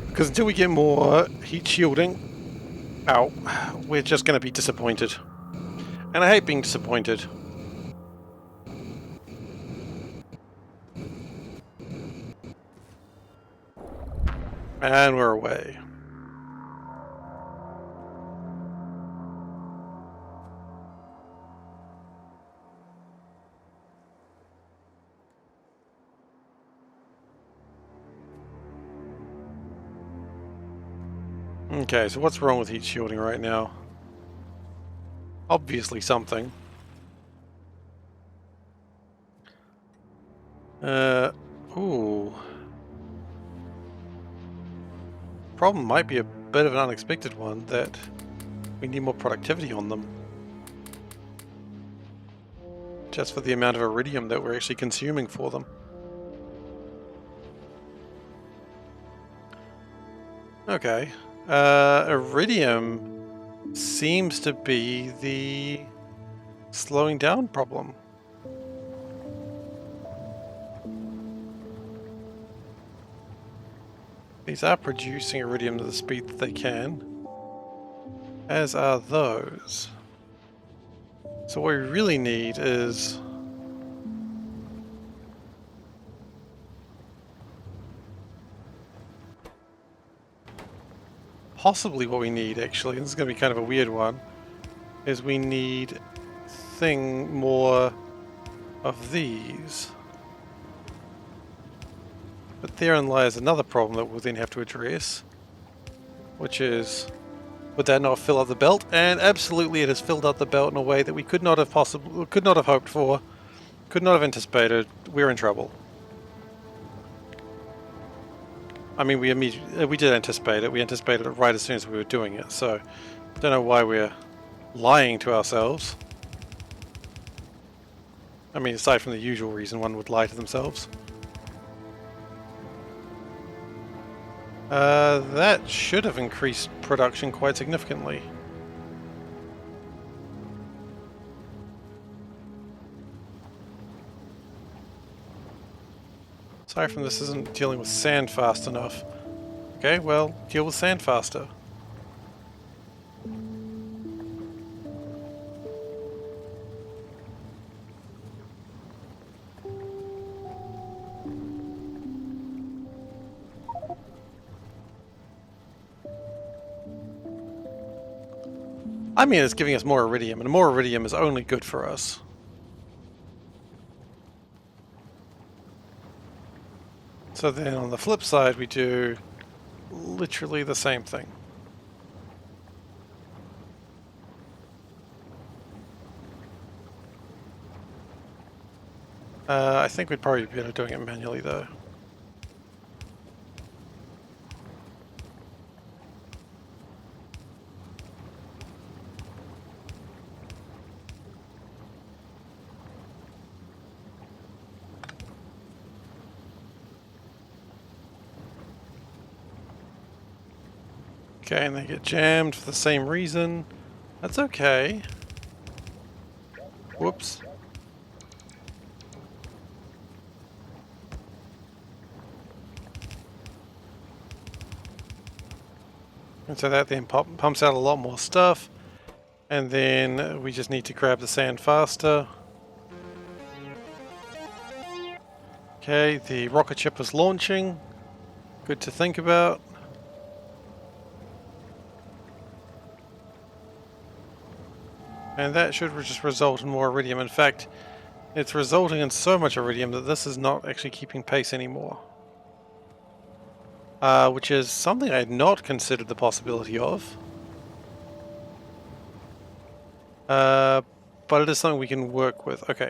Speaker 1: Because until we get more heat shielding, ow, we're just going to be disappointed. And I hate being disappointed. And we're away. Okay, so what's wrong with heat shielding right now? Obviously something. Ooh. Problem might be a bit of an unexpected one, that we need more productivity on them. Just for the amount of iridium that we're actually consuming for them. Okay. Iridium seems to be the slowing down problem. These are producing iridium at the speed that they can, as are those. So what we really need is possibly what we need, actually, this is going to be kind of a weird one, is we need more of these. But therein lies another problem that we'll then have to address, which is Would that not fill up the belt? And absolutely, it has filled up the belt in a way that we could not have hoped for, could not have anticipated. We're in trouble. I mean, we did anticipate it. We anticipated it right as soon as we were doing it. So, don't know why we're lying to ourselves. I mean, aside from the usual reason one would lie to themselves. That should have increased production quite significantly. Aside from this isn't dealing with sand fast enough. Okay, well, deal with sand faster. I mean, it's giving us more iridium, and more iridium is only good for us. So then on the flip side, we do literally the same thing. I think we'd probably be better doing it manually though. Okay, and they get jammed for the same reason. That's okay. Whoops. And so that then pumps out a lot more stuff. And then we just need to grab the sand faster. Okay, the rocket ship is launching. Good to think about. And that should just result in more iridium. In fact, it's resulting in so much iridium that this is not actually keeping pace anymore. Which is something I had not considered the possibility of. But it is something we can work with. Okay.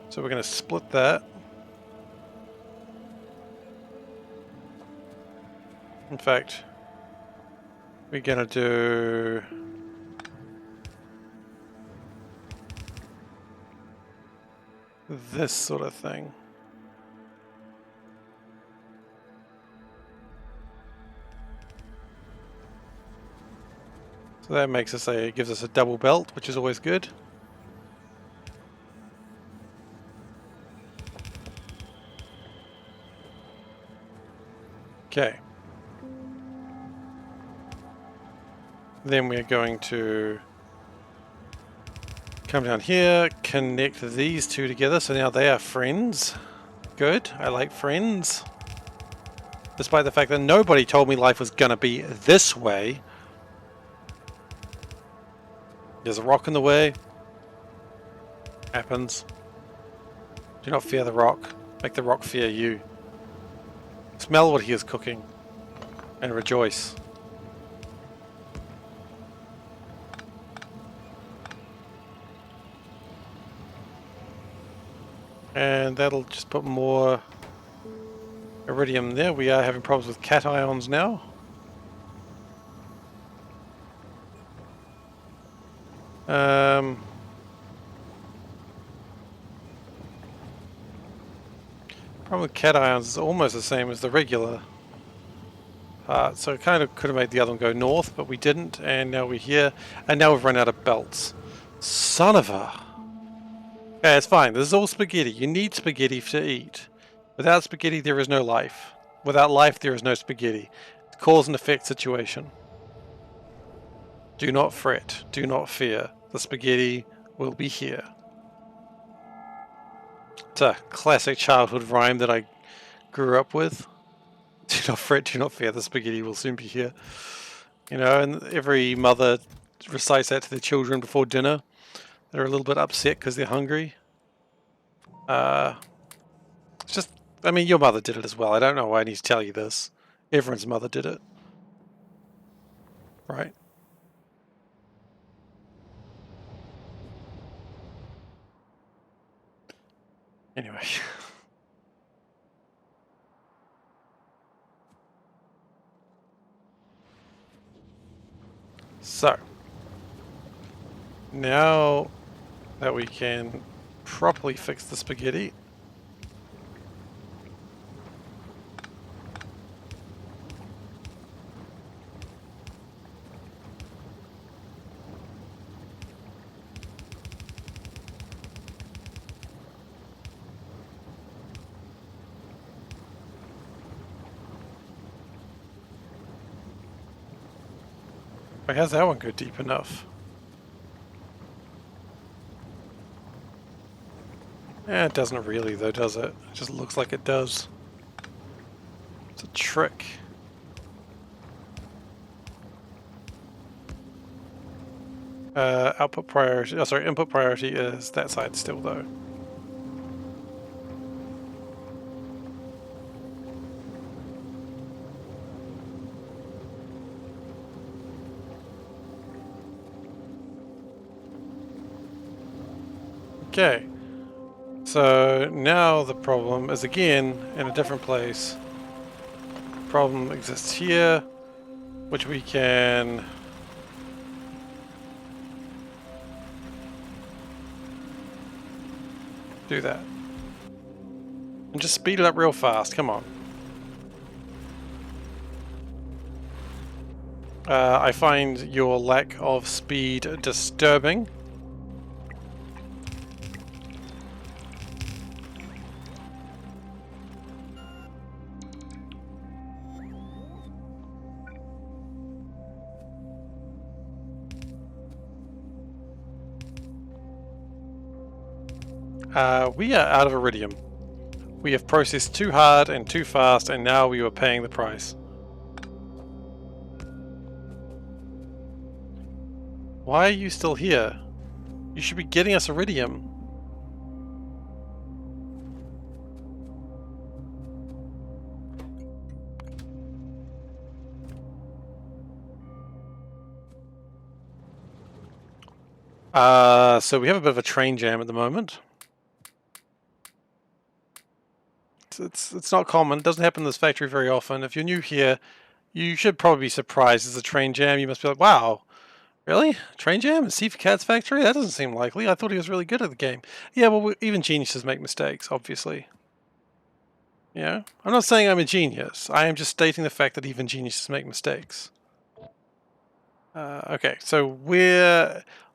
Speaker 1: So we're going to split that. In fact, we're going to do this sort of thing. So that makes us gives us a double belt, which is always good. Okay. Then we're going to come down here, connect these two together, so now they are friends. Good, I like friends. Despite the fact that nobody told me life was gonna be this way. There's a rock in the way. Happens. Do not fear the rock. Make the rock fear you. Smell what he is cooking. And rejoice. And that'll just put more iridium there. We are having problems with cations now. Problem with cations is almost the same as the regular part, so it kind of could have made the other one go north, but we didn't, and now we're here, and now we've run out of belts. Son of a... Yeah, it's fine. This is all spaghetti. You need spaghetti to eat. Without spaghetti, there is no life. Without life, there is no spaghetti. It's a cause and effect situation. Do not fret. Do not fear. The spaghetti will be here. It's a classic childhood rhyme that I grew up with. Do not fret, do not fear. The spaghetti will soon be here. You know, and every mother recites that to their children before dinner. They're a little bit upset because they're hungry. It's just I mean, your mother did it as well. I don't know why I need to tell you this. Everyone's mother did it. Right? Anyway. So. Now that we can properly fix the spaghetti. Wait, how's that one go deep enough? Eh, it doesn't really though, does it? It just looks like it does. It's a trick. Output priority, oh sorry, input priority is that side still though. Okay. So now the problem is again in a different place. The problem exists here, which we can do that. And just speed it up real fast, come on. I find your lack of speed disturbing. We are out of iridium. We have processed too hard and too fast, and now we are paying the price. Why are you still here? You should be getting us iridium. So we have a bit of a train jam at the moment. It's not common. It doesn't happen in this factory very often. If you're new here, you should probably be surprised as a train jam. You must be like, wow, really? Train jam in SeiferKatt's factory? That doesn't seem likely. I thought he was really good at the game. Yeah, well, even geniuses make mistakes, obviously. Yeah? I'm not saying I'm a genius. I am just stating the fact that even geniuses make mistakes. Okay, so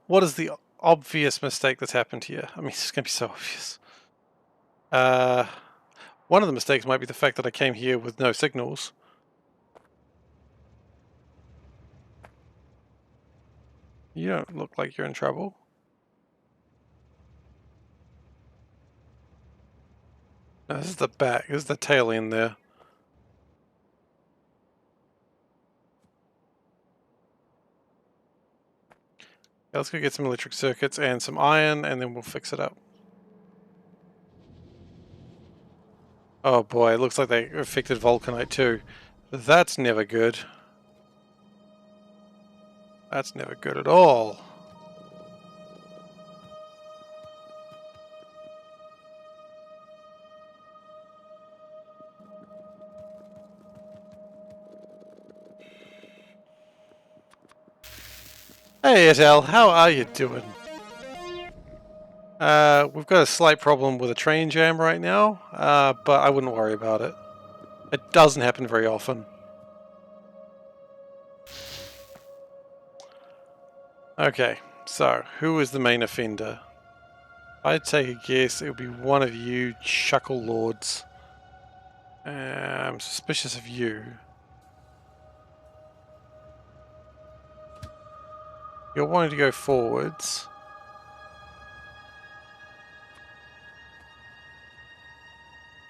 Speaker 1: what is the obvious mistake that's happened here? I mean, it's going to be so obvious. One of the mistakes might be the fact that I came here with no signals. You don't look like you're in trouble. No, this is the back. This is the tail end there. Yeah, let's go get some electric circuits and some iron, and then we'll fix it up. Oh boy, it looks like they affected vulcanite too. That's never good. That's never good at all. Hey Adele, how are you doing? We've got a slight problem with a train jam right now, but I wouldn't worry about it. It doesn't happen very often. Okay, so who is the main offender? I'd take a guess it would be one of you chuckle lords. I'm suspicious of you. You're wanting to go forwards.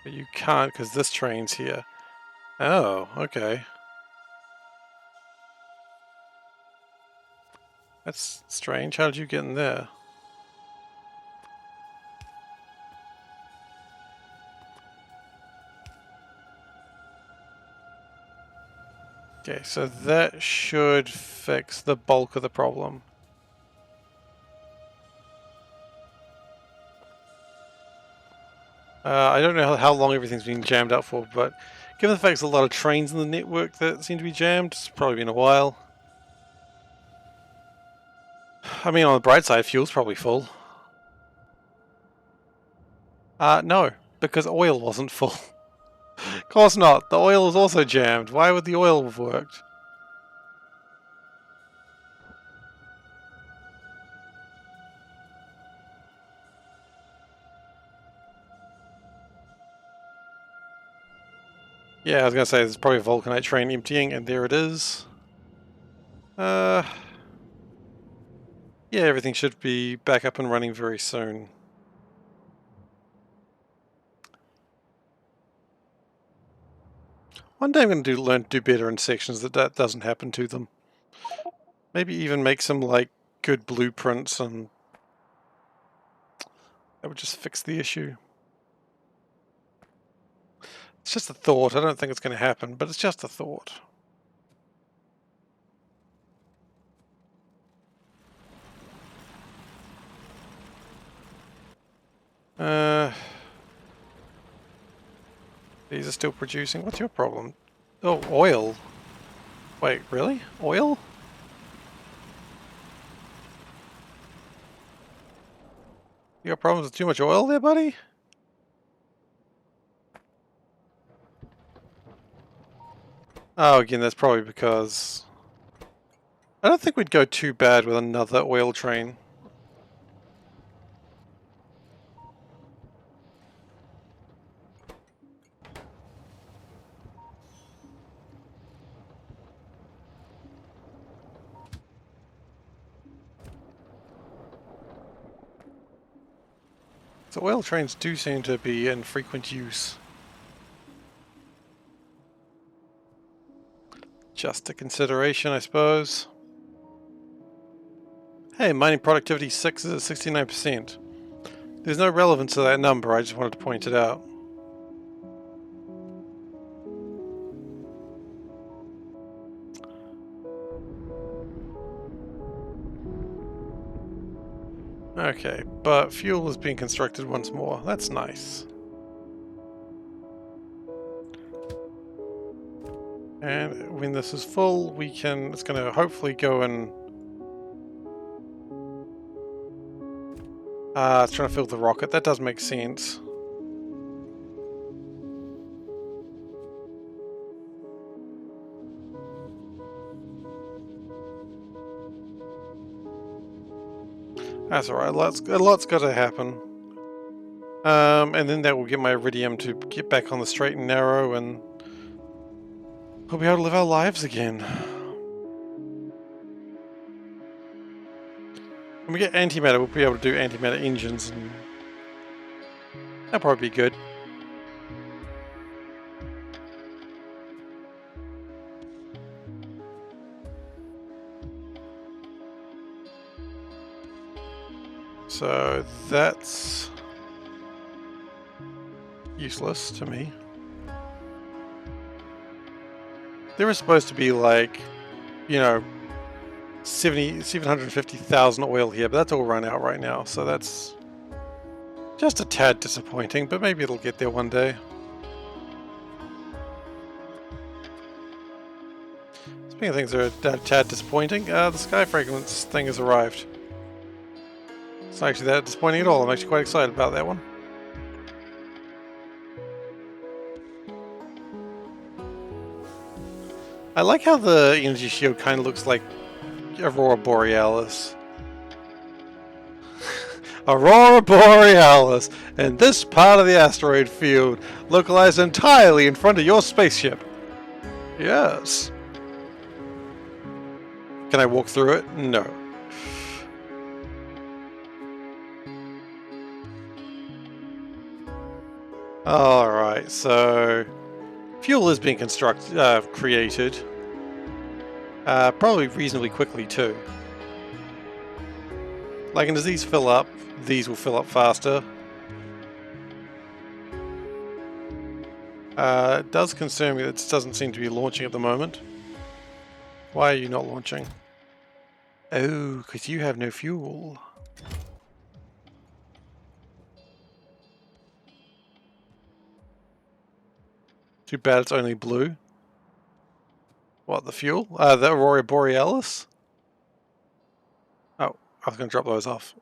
Speaker 1: But you can't because this train's here. Oh, okay. That's strange. How did you get in there? Okay, so that should fix the bulk of the problem. I don't know how long everything's been jammed up for, but given the fact there's a lot of trains in the network that seem to be jammed, it's probably been a while. I mean, on the bright side, fuel's probably full. No, because oil wasn't full. Of course not, the oil was also jammed. Why would the oil have worked? Yeah, I was gonna say there's probably a Vulcanite train emptying, and there it is. Yeah, everything should be back up and running very soon. One day I'm going to learn to do better in sections that doesn't happen to them. Maybe even make some, like, good blueprints, and that would just fix the issue. It's just a thought. I don't think it's going to happen, but it's just a thought. These are still producing. What's your problem? Oh, oil. Wait, really? Oil? You got problems with too much oil there, buddy? Oh, again, that's probably because... I don't think we'd go too bad with another oil train. So oil trains do seem to be in frequent use. Just a consideration, I suppose. Hey, mining productivity 6 is at 69%. There's no relevance to that number, I just wanted to point it out. Okay, but fuel is being constructed once more. That's nice. And when this is full, it's going to hopefully go and... it's trying to fill the rocket. That does make sense. That's alright, a lot's got to happen. And then that will get my iridium to get back on the straight and narrow, and we'll be able to live our lives again. When we get antimatter, we'll be able to do antimatter engines, and that'll probably be good. So that's useless to me. There is supposed to be, like, you know, 750,000 oil here, but that's all run out right now, so that's just a tad disappointing, but maybe it'll get there one day. Speaking of things that are a tad disappointing, the Sky Fragments thing has arrived. It's not actually that disappointing at all. I'm actually quite excited about that one. I like how the energy shield kind of looks like Aurora Borealis. Aurora Borealis, in this part of the asteroid field, localized entirely in front of your spaceship. Yes. Can I walk through it? No. Alright, so fuel is being created. Probably reasonably quickly too. Like, and as these fill up, these will fill up faster. It does concern me that it doesn't seem to be launching at the moment. Why are you not launching? Oh, because you have no fuel. Too bad it's only blue. What, the fuel? The Aurora Borealis? Oh, I was going to drop those off.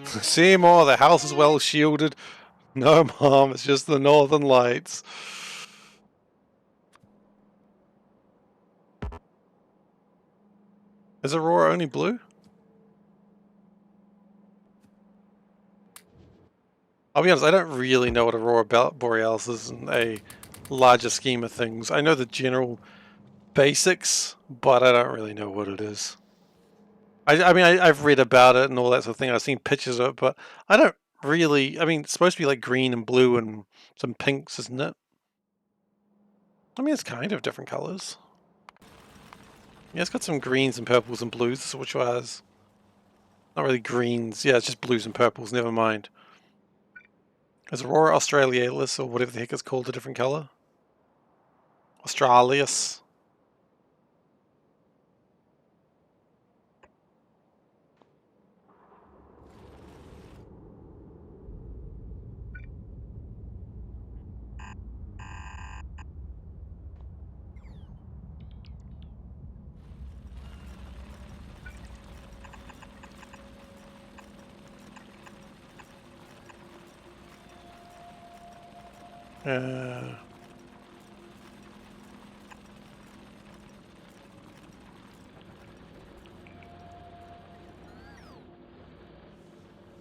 Speaker 1: Seymour, the house is well shielded. No, Mom, it's just the Northern Lights. Is Aurora only blue? I'll be honest, I don't really know what Aurora Borealis is in a larger scheme of things. I know the general basics, but I don't really know what it is. I mean, I've read about it and all that sort of thing. I've seen pictures of it, but I don't really... I mean, it's supposed to be like green and blue and some pinks, isn't it? I mean, it's kind of different colors. Yeah, it's got some greens and purples and blues, which was... Not really greens. Yeah, it's just blues and purples, never mind. Is Aurora Australis, or whatever the heck it's called, a different color? Australis.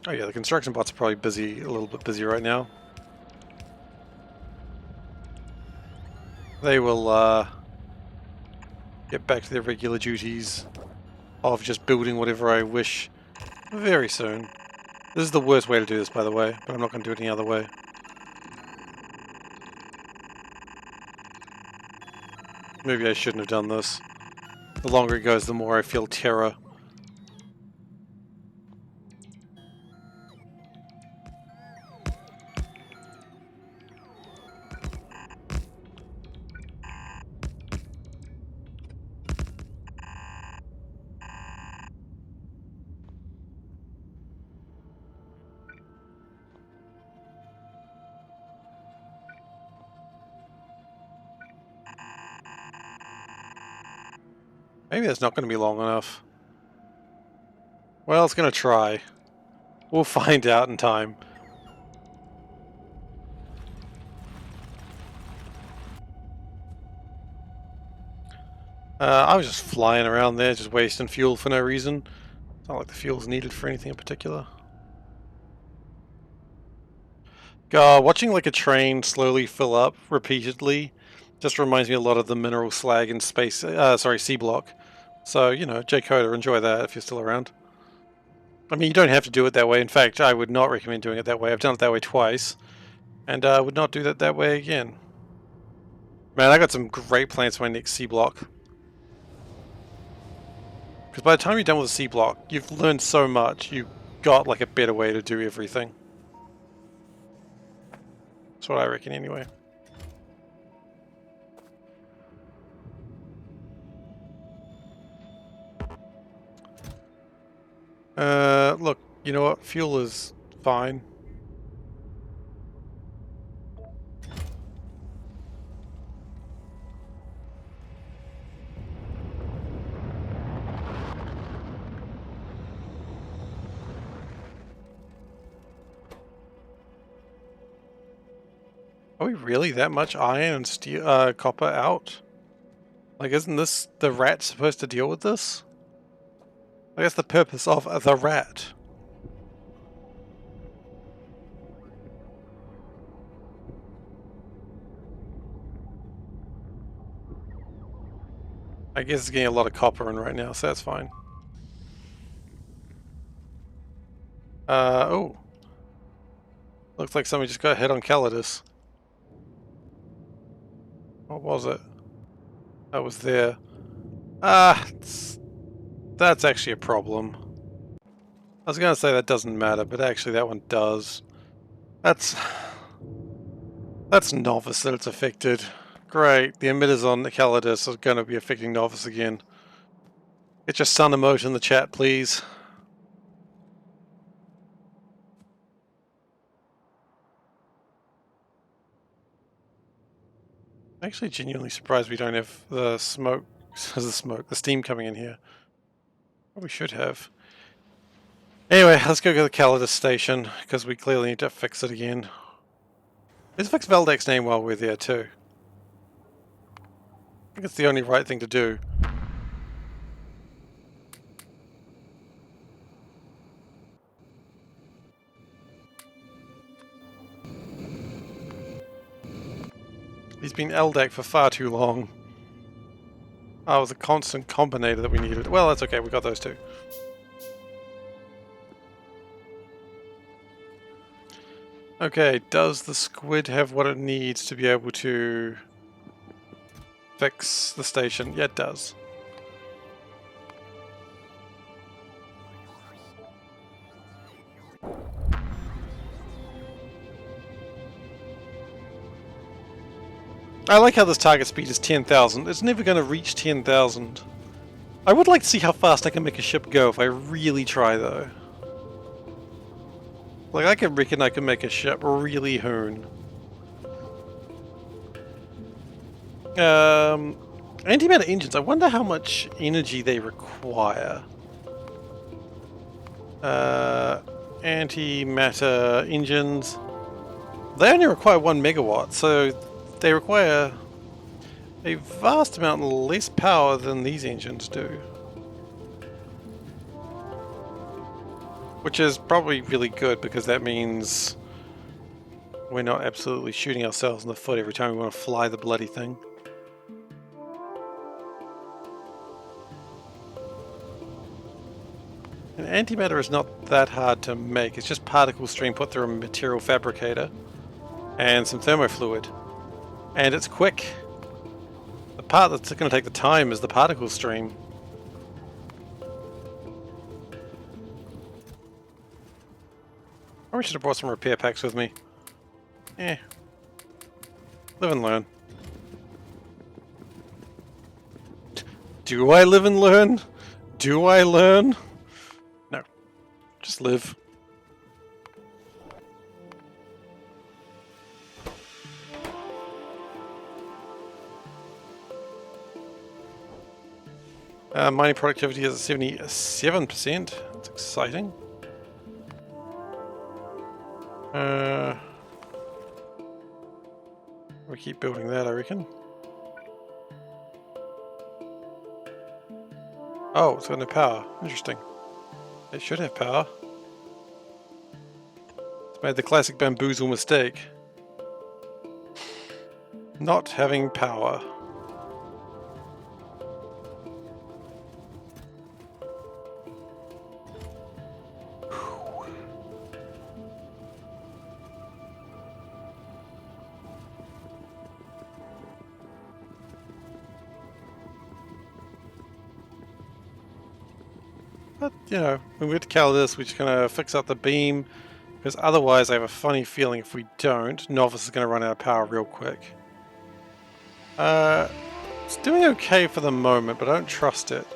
Speaker 1: Oh yeah, the construction bots are probably busy, a little bit busy right now. They will get back to their regular duties of just building whatever I wish very soon. This is the worst way to do this, by the way, but I'm not going to do it any other way. Maybe I shouldn't have done this. The longer it goes, the more I feel terror. Maybe that's not going to be long enough. Well, it's going to try. We'll find out in time. I was just flying around there, just wasting fuel for no reason. It's not like the fuel's needed for anything in particular. God, watching like a train slowly fill up repeatedly just reminds me a lot of the mineral slag in space, C block. So, you know, J Coda, enjoy that if you're still around. I mean, you don't have to do it that way. In fact, I would not recommend doing it that way. I've done it that way twice, and I would not do that way again. Man, I got some great plans for my next C block. Because by the time you're done with the C block, you've learned so much, you've got like a better way to do everything. That's what I reckon anyway. Look, you know what? Fuel is fine. Are we really that much iron and steel, copper out? Like, isn't this the rat supposed to deal with this? I guess the purpose of the rat. I guess it's getting a lot of copper in right now, so that's fine. Oh. Looks like somebody just got hit on Calidus. What was it? That was there. That's actually a problem. I was gonna say that doesn't matter, but actually that one does. That's... That's Novice that it's affected. Great, the emitters on the Calidus are going to be affecting Novice again. Get your sun emote in the chat, please. I'm actually genuinely surprised we don't have the smoke, the steam coming in here. Probably should have. Anyway, let's go to the Calidus station, because we clearly need to fix it again. Let's fix Veldek's name while we're there too. I think it's the only right thing to do. He's been LDAC for far too long. Oh, it was a constant combinator that we needed. Well, that's okay, we got those two. Okay, does the squid have what it needs to be able to fix the station? Yeah, it does. I like how this target speed is 10,000. It's never going to reach 10,000. I would like to see how fast I can make a ship go if I really try, though. Like, I can reckon I can make a ship really hoon. Antimatter engines. I wonder how much energy they require. Antimatter engines. They only require 1 megawatt, so they require a vast amount less power than these engines do. Which is probably really good, because that means we're not absolutely shooting ourselves in the foot every time we want to fly the bloody thing. And antimatter is not that hard to make. It's just particle stream put through a material fabricator and some thermofluid. And it's quick. The part that's going to take the time is the particle stream. Probably should have brought some repair packs with me. Eh. Live and learn. Do I live and learn? Do I learn? No. Just live. Mining productivity is at 77%. That's exciting. We keep building that, I reckon. Oh, it's got no power. Interesting. It should have power. It's made the classic bamboozle mistake. Not having power. But, you know, when we get to Calidus, we're just going to fix up the beam, because otherwise I have a funny feeling if we don't, Novice is going to run out of power real quick. It's doing okay for the moment, but I don't trust it.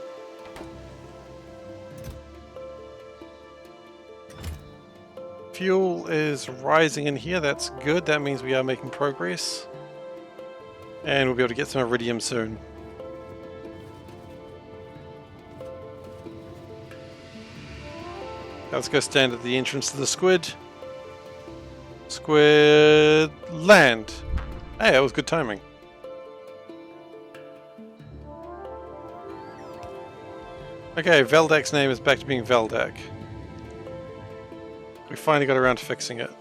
Speaker 1: Fuel is rising in here, that's good, that means we are making progress. And we'll be able to get some iridium soon. Let's go stand at the entrance to the squid. Squid land. Hey, that was good timing. Okay, Veldek's name is back to being Veldek. We finally got around to fixing it.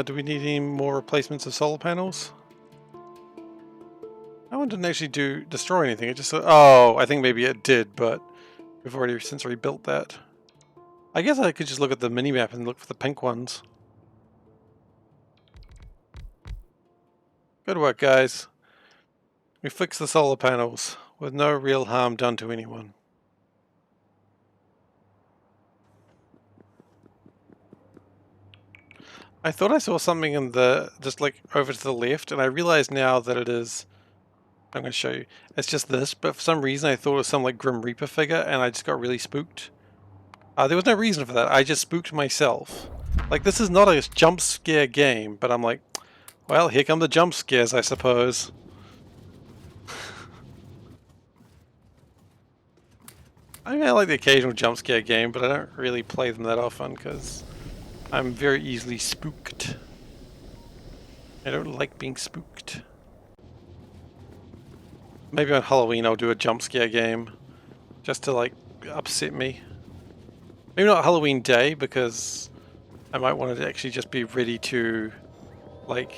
Speaker 1: Do we need any more replacements of solar panels? That one didn't actually destroy anything. It just... Oh, I think maybe it did, but we've already since rebuilt that. I guess I could just look at the minimap and look for the pink ones. Good work, guys. We fixed the solar panels with no real harm done to anyone. I thought I saw something in the, just like over to the left, and I realize now that it is, I'm going to show you, it's just this, but for some reason I thought it was some like Grim Reaper figure, and I just got really spooked. There was no reason for that, I just spooked myself. Like, this is not a jump scare game, but I'm like, well, here come the jump scares, I suppose. I mean, I like the occasional jump scare game, but I don't really play them that often, because I'm very easily spooked. I don't like being spooked. Maybe on Halloween I'll do a jump scare game, just to like upset me. Maybe not Halloween Day, because I might want to actually just be ready to like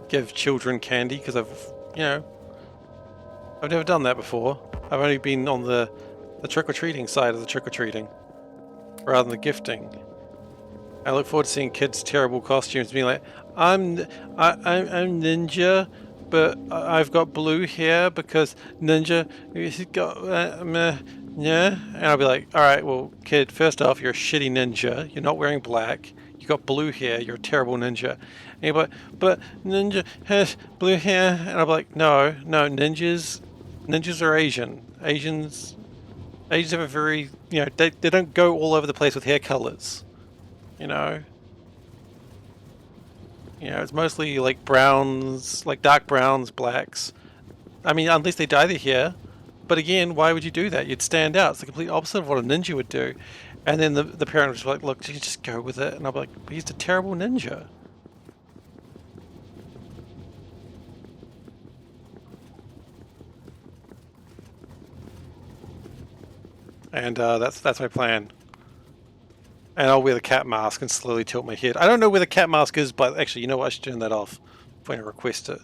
Speaker 1: give children candy, because I've never done that before. I've only been on the trick-or-treating side of the trick-or-treating, rather than the gifting. I look forward to seeing kids' terrible costumes, being like, I'm Ninja, but I've got blue hair because Ninja he's got yeah. And I'll be like, all right, well, kid, first off, you're a shitty ninja. You're not wearing black. You got blue hair. You're a terrible ninja. And you're like, but Ninja has blue hair, and I'll be like, no, ninjas are Asian. Asians have a very, they don't go all over the place with hair colors. You know, it's mostly like browns, like dark browns, blacks. I mean, unless they dye their hair. But again, why would you do that? You'd stand out. It's the complete opposite of what a ninja would do. And then the parent was like, look, you just go with it. And I'll be like, but he's a terrible ninja. And that's my plan. And I'll wear the cat mask and slowly tilt my head. I don't know where the cat mask is, but actually, you know what? I should turn that off when I request it.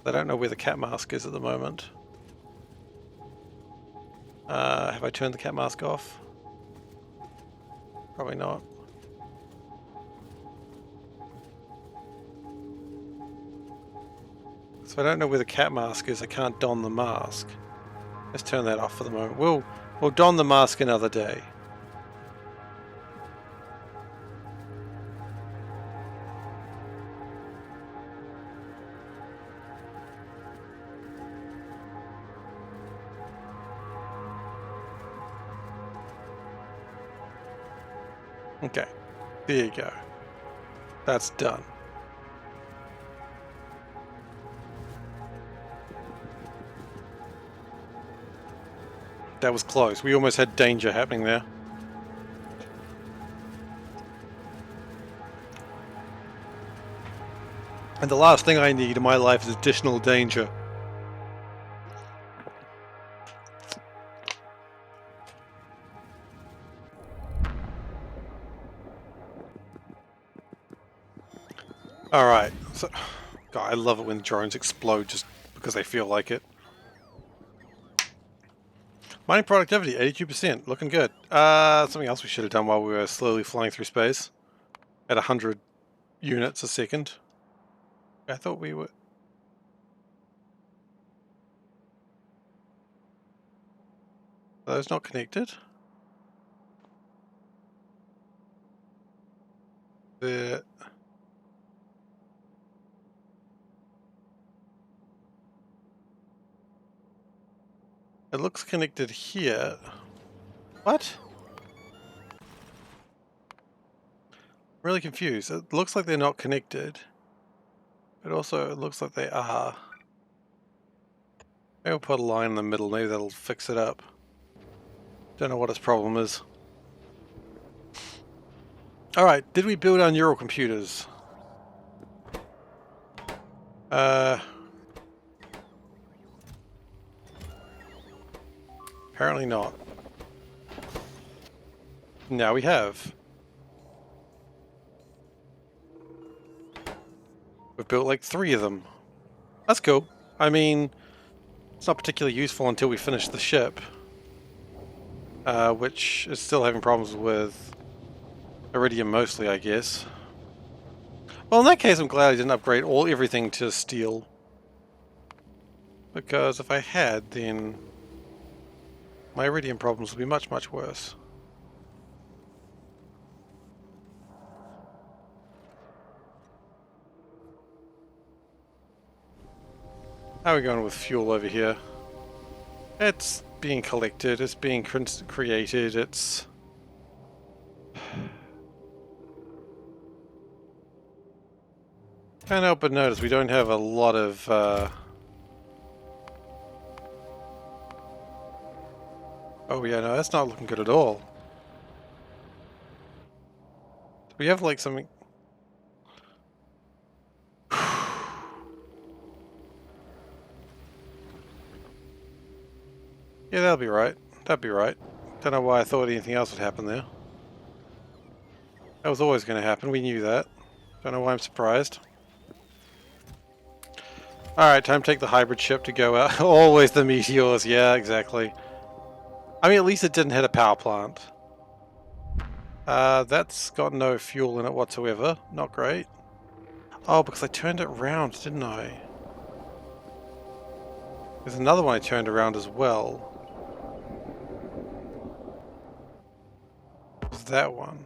Speaker 1: I don't know where the cat mask is at the moment. Have I turned the cat mask off? Probably not. So I don't know where the cat mask is. I can't don the mask. Let's turn that off for the moment. We'll don the mask another day. Okay, there you go. That's done. That was close. We almost had danger happening there. And the last thing I need in my life is additional danger. Alright, so, God, I love it when drones explode just because they feel like it. Mining productivity, 82%, looking good. Something else we should have done while we were slowly flying through space. At 100 units a second. I thought we were... Are those not connected? They're... It looks connected here. What? I'm really confused. It looks like they're not connected. But also it looks like they are. Maybe we'll put a line in the middle, maybe that'll fix it up. Don't know what its problem is. Alright, did we build our neural computers? Apparently not. Now we have. We've built like 3 of them. That's cool. I mean, it's not particularly useful until we finish the ship. Which is still having problems with Iridium mostly, I guess. Well, in that case, I'm glad I didn't upgrade everything to steel. Because if I had, then my Iridium problems would be much, much worse. How are we going with fuel over here? It's being collected, it's being created, it's... Can't help but notice we don't have a lot of... Oh yeah, no, that's not looking good at all. Do we have like something... Yeah, that'll be right. That'd be right. Don't know why I thought anything else would happen there. That was always going to happen, we knew that. Don't know why I'm surprised. Alright, time to take the hybrid ship to go out. Always the meteors, yeah, exactly. I mean, at least it didn't hit a power plant. That's got no fuel in it whatsoever. Not great. Oh, because I turned it round, didn't I? There's another one I turned around as well. It's that one.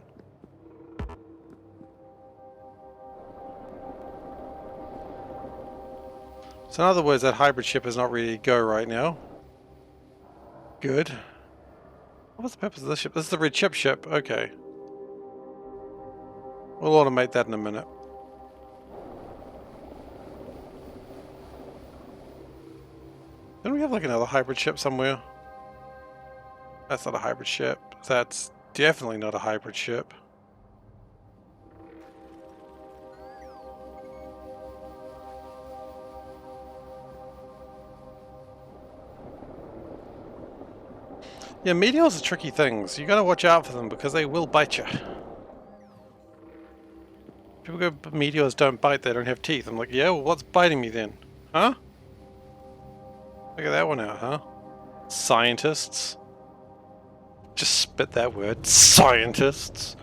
Speaker 1: So in other words, that hybrid ship is not ready to go right now. Good. What's the purpose of this ship? This is the red chip ship. Okay. We'll automate that in a minute. Don't we have like another hybrid ship somewhere? That's not a hybrid ship. That's definitely not a hybrid ship. Yeah, meteors are tricky things. You gotta watch out for them because they will bite you. People go, meteors don't bite, they don't have teeth. I'm like, yeah, well, what's biting me then? Huh? Figure that one out, huh? Scientists. Just spit that word. Scientists.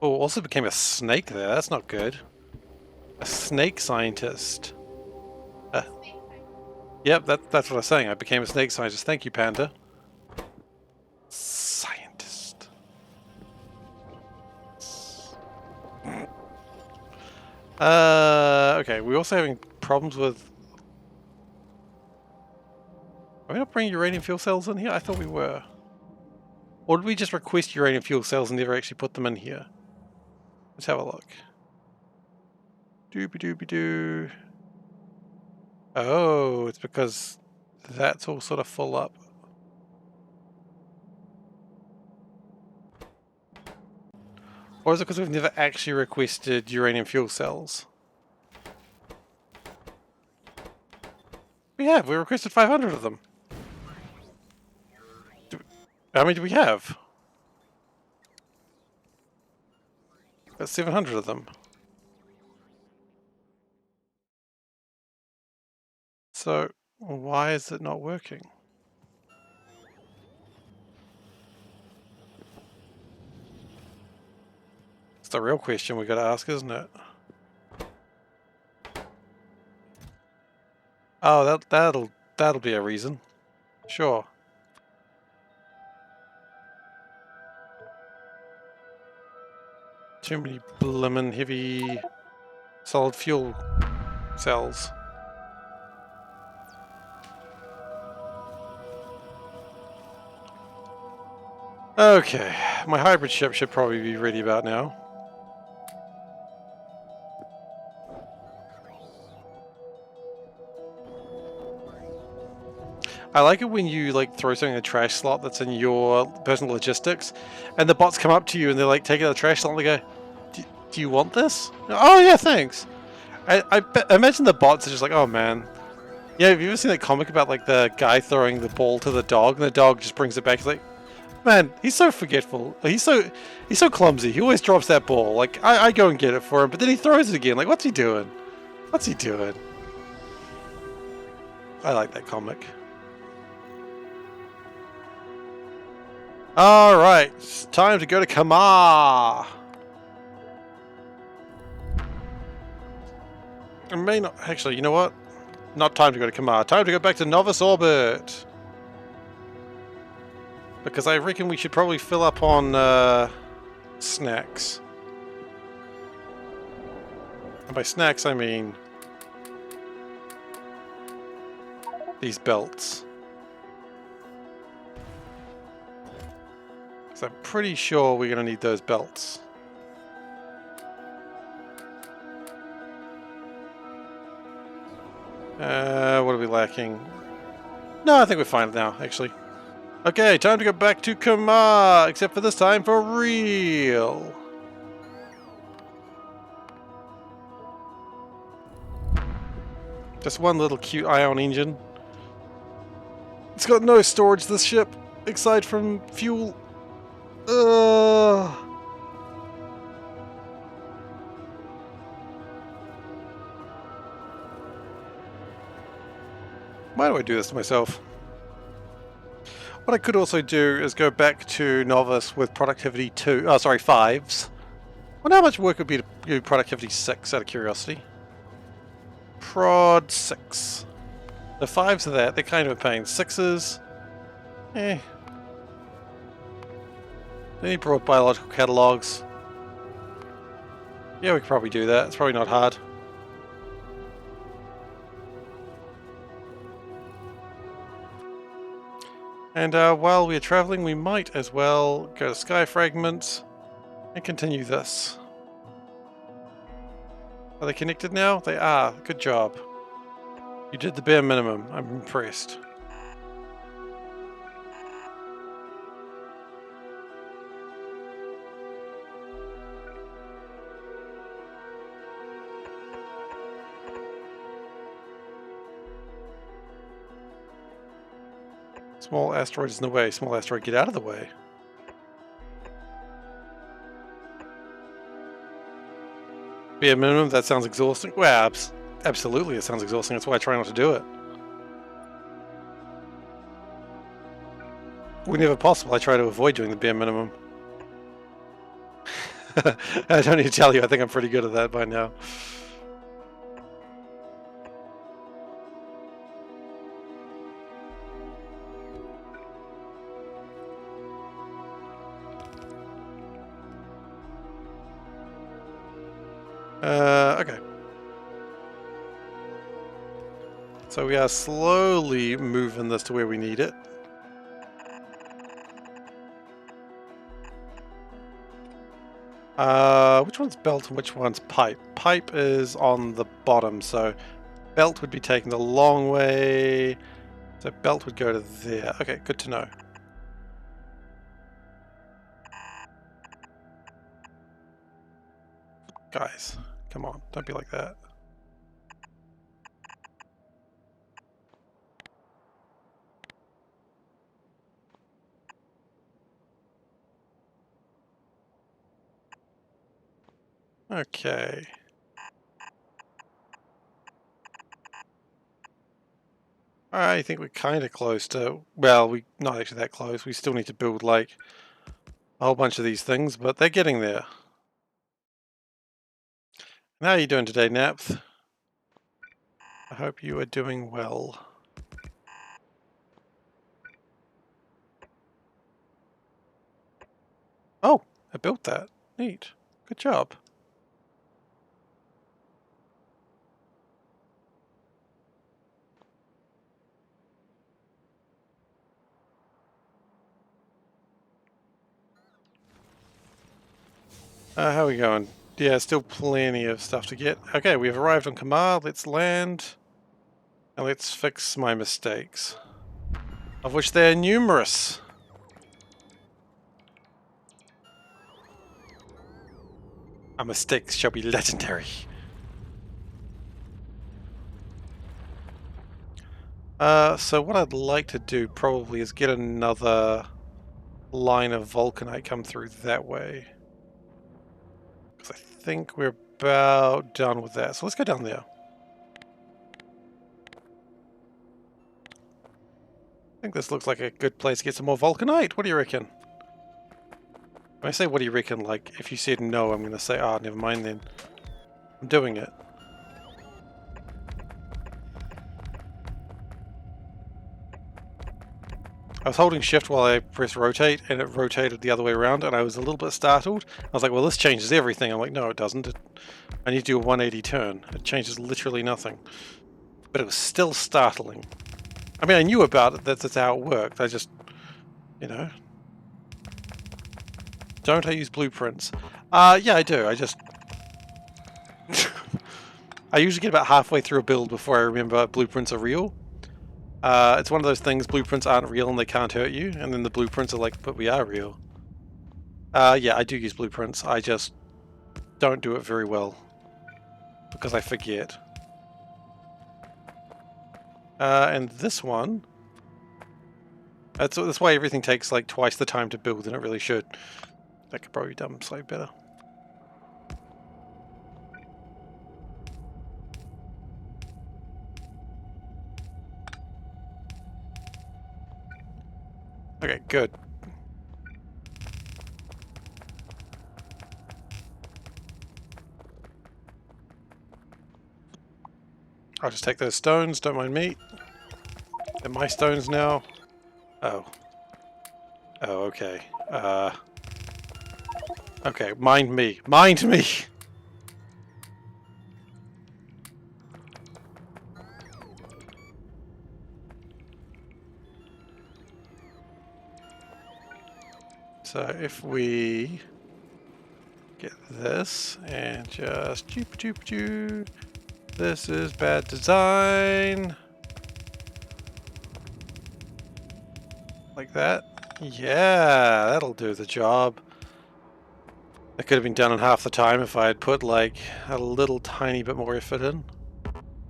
Speaker 1: Oh, also became a snake there. That's not good. A snake scientist. Yep, that's what I was saying. I became a snake scientist. Thank you, Panda. Scientist. Okay, we're also having problems with... Are we not bringing uranium fuel cells in here? I thought we were. Or did we just request uranium fuel cells and never actually put them in here? Let's have a look. Doobie-doobie-doo. Oh, it's because that's all sort of full up. Or is it because we've never actually requested uranium fuel cells? We have. We requested 500 of them. How many do we have? That's 700 of them. So, why is it not working? It's the real question we gotta ask, isn't it? Oh, that'll be a reason. Sure. Too many blimmin' heavy solid fuel cells. Okay, my hybrid ship should probably be ready about now. I like it when you like throw something in a trash slot that's in your personal logistics, and the bots come up to you and they're like taking the trash slot and they go, "Do you want this?" Oh yeah, thanks. I imagine the bots are just like, oh man. Yeah, have you ever seen that comic about like the guy throwing the ball to the dog and the dog just brings it back? He's like, man, he's so forgetful. He's so clumsy. He always drops that ball. Like I go and get it for him, but then he throws it again. Like, what's he doing? What's he doing? I like that comic. Alright, it's time to go to Kamar. I may not... Actually, you know what? Not time to go to Kamar. Time to go back to Novice Orbit. Because I reckon we should probably fill up on snacks. And by snacks, I mean... these belts. So I'm pretty sure we're going to need those belts. What are we lacking? No, I think we're fine now, actually. Okay, time to go back to Kamar, except for this time for real. Just one little cute ion engine. It's got no storage, this ship, aside from fuel. Why do I do this to myself? What I could also do is go back to Novice with productivity 2, oh sorry, 5s. I wonder how much work would be to do productivity 6 out of curiosity. Prod 6. The 5s are that, they're kind of a pain. 6s, Any broad biological catalogs? Yeah, we could probably do that. It's probably not hard. And while we're traveling, we might as well go to Sky Fragments and continue this. Are they connected now? They are. Good job. You did the bare minimum. I'm impressed. Small asteroid is in the way. Small asteroid, get out of the way. Bare minimum, that sounds exhausting. Well, absolutely it sounds exhausting. That's why I try not to do it. Whenever possible, I try to avoid doing the bare minimum. I don't need to tell you, I think I'm pretty good at that by now. Okay. So we are slowly moving this to where we need it. Which one's belt and which one's pipe? Pipe is on the bottom, so belt would be taking the long way. So belt would go to there. Okay, good to know. Guys, come on, don't be like that. Okay. I think we're kind of close to, well, we're not actually that close. We still need to build like a whole bunch of these things, but they're getting there. How are you doing today, Napth? I hope you are doing well. Oh, I built that. Neat. Good job. How are we going? Yeah, still plenty of stuff to get. Okay, we've arrived on Kamar. Let's land. And let's fix my mistakes. Of which there are numerous. Our mistakes shall be legendary. So what I'd like to do probably is get another line of vulcanite come through that way. Because I think we're about done with that. So let's go down there. I think this looks like a good place to get some more vulcanite. What do you reckon? When I say what do you reckon, like, if you said no, I'm going to say, ah, never mind then. I'm doing it. I was holding shift while I pressed rotate, and it rotated the other way around, and I was a little bit startled. I was like, well, this changes everything. I'm like, no, it doesn't. I need to do a 180 turn. It changes literally nothing. But it was still startling. I mean, I knew about it, that's how it worked. I just, you know. Don't I use blueprints? Yeah, I do. I just... I usually get about halfway through a build before I remember blueprints are real. It's one of those things, blueprints aren't real and they can't hurt you, and then the blueprints are like, but we are real. Yeah, I do use blueprints. I just don't do it very well. Because I forget. And this one... That's why everything takes like twice the time to build than it really should. That could probably be done slightly better. Okay, good. I'll just take those stones, don't mind me. They're my stones now. Oh. Oh, okay. Okay, mind me. Mind me! So if we get this and just choop. This is bad design. Like that. Yeah, that'll do the job. That could have been done in half the time if I had put like a little tiny bit more effort in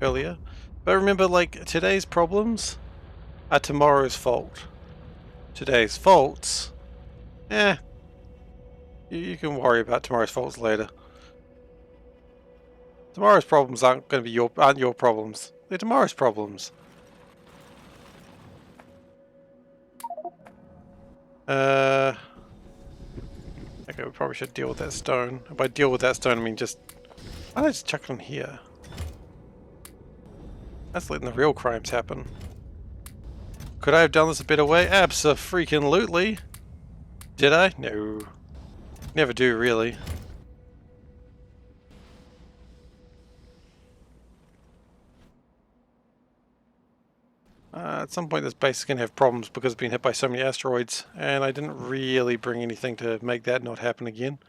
Speaker 1: earlier. But remember, like, today's problems are tomorrow's fault. Today's faults, you can worry about tomorrow's faults later. Tomorrow's problems aren't going to be aren't your problems. They're tomorrow's problems. Okay, we probably should deal with that stone. By deal with that stone, I mean just... Why don't I just chuck it on here? That's letting the real crimes happen. Could I have done this a better way? Abso-freaking-lutely. Did I? No. Never do, really. At some point this base is going to have problems because it's been hit by so many asteroids, and I didn't really bring anything to make that not happen again.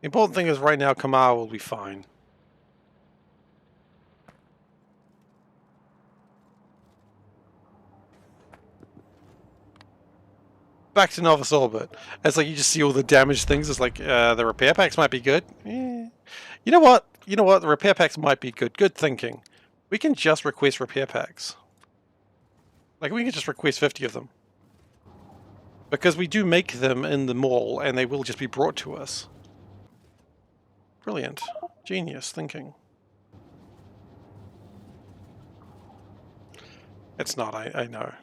Speaker 1: The important thing is right now Kamar will be fine. Back to Novice Orbit. It's like you just see all the damaged things. It's like, the repair packs might be good. You know what? You know what? The repair packs might be good. Good thinking. We can just request repair packs. Like, we can just request 50 of them. Because we do make them in the mall, and they will just be brought to us. Brilliant. Genius thinking. It's not, I know.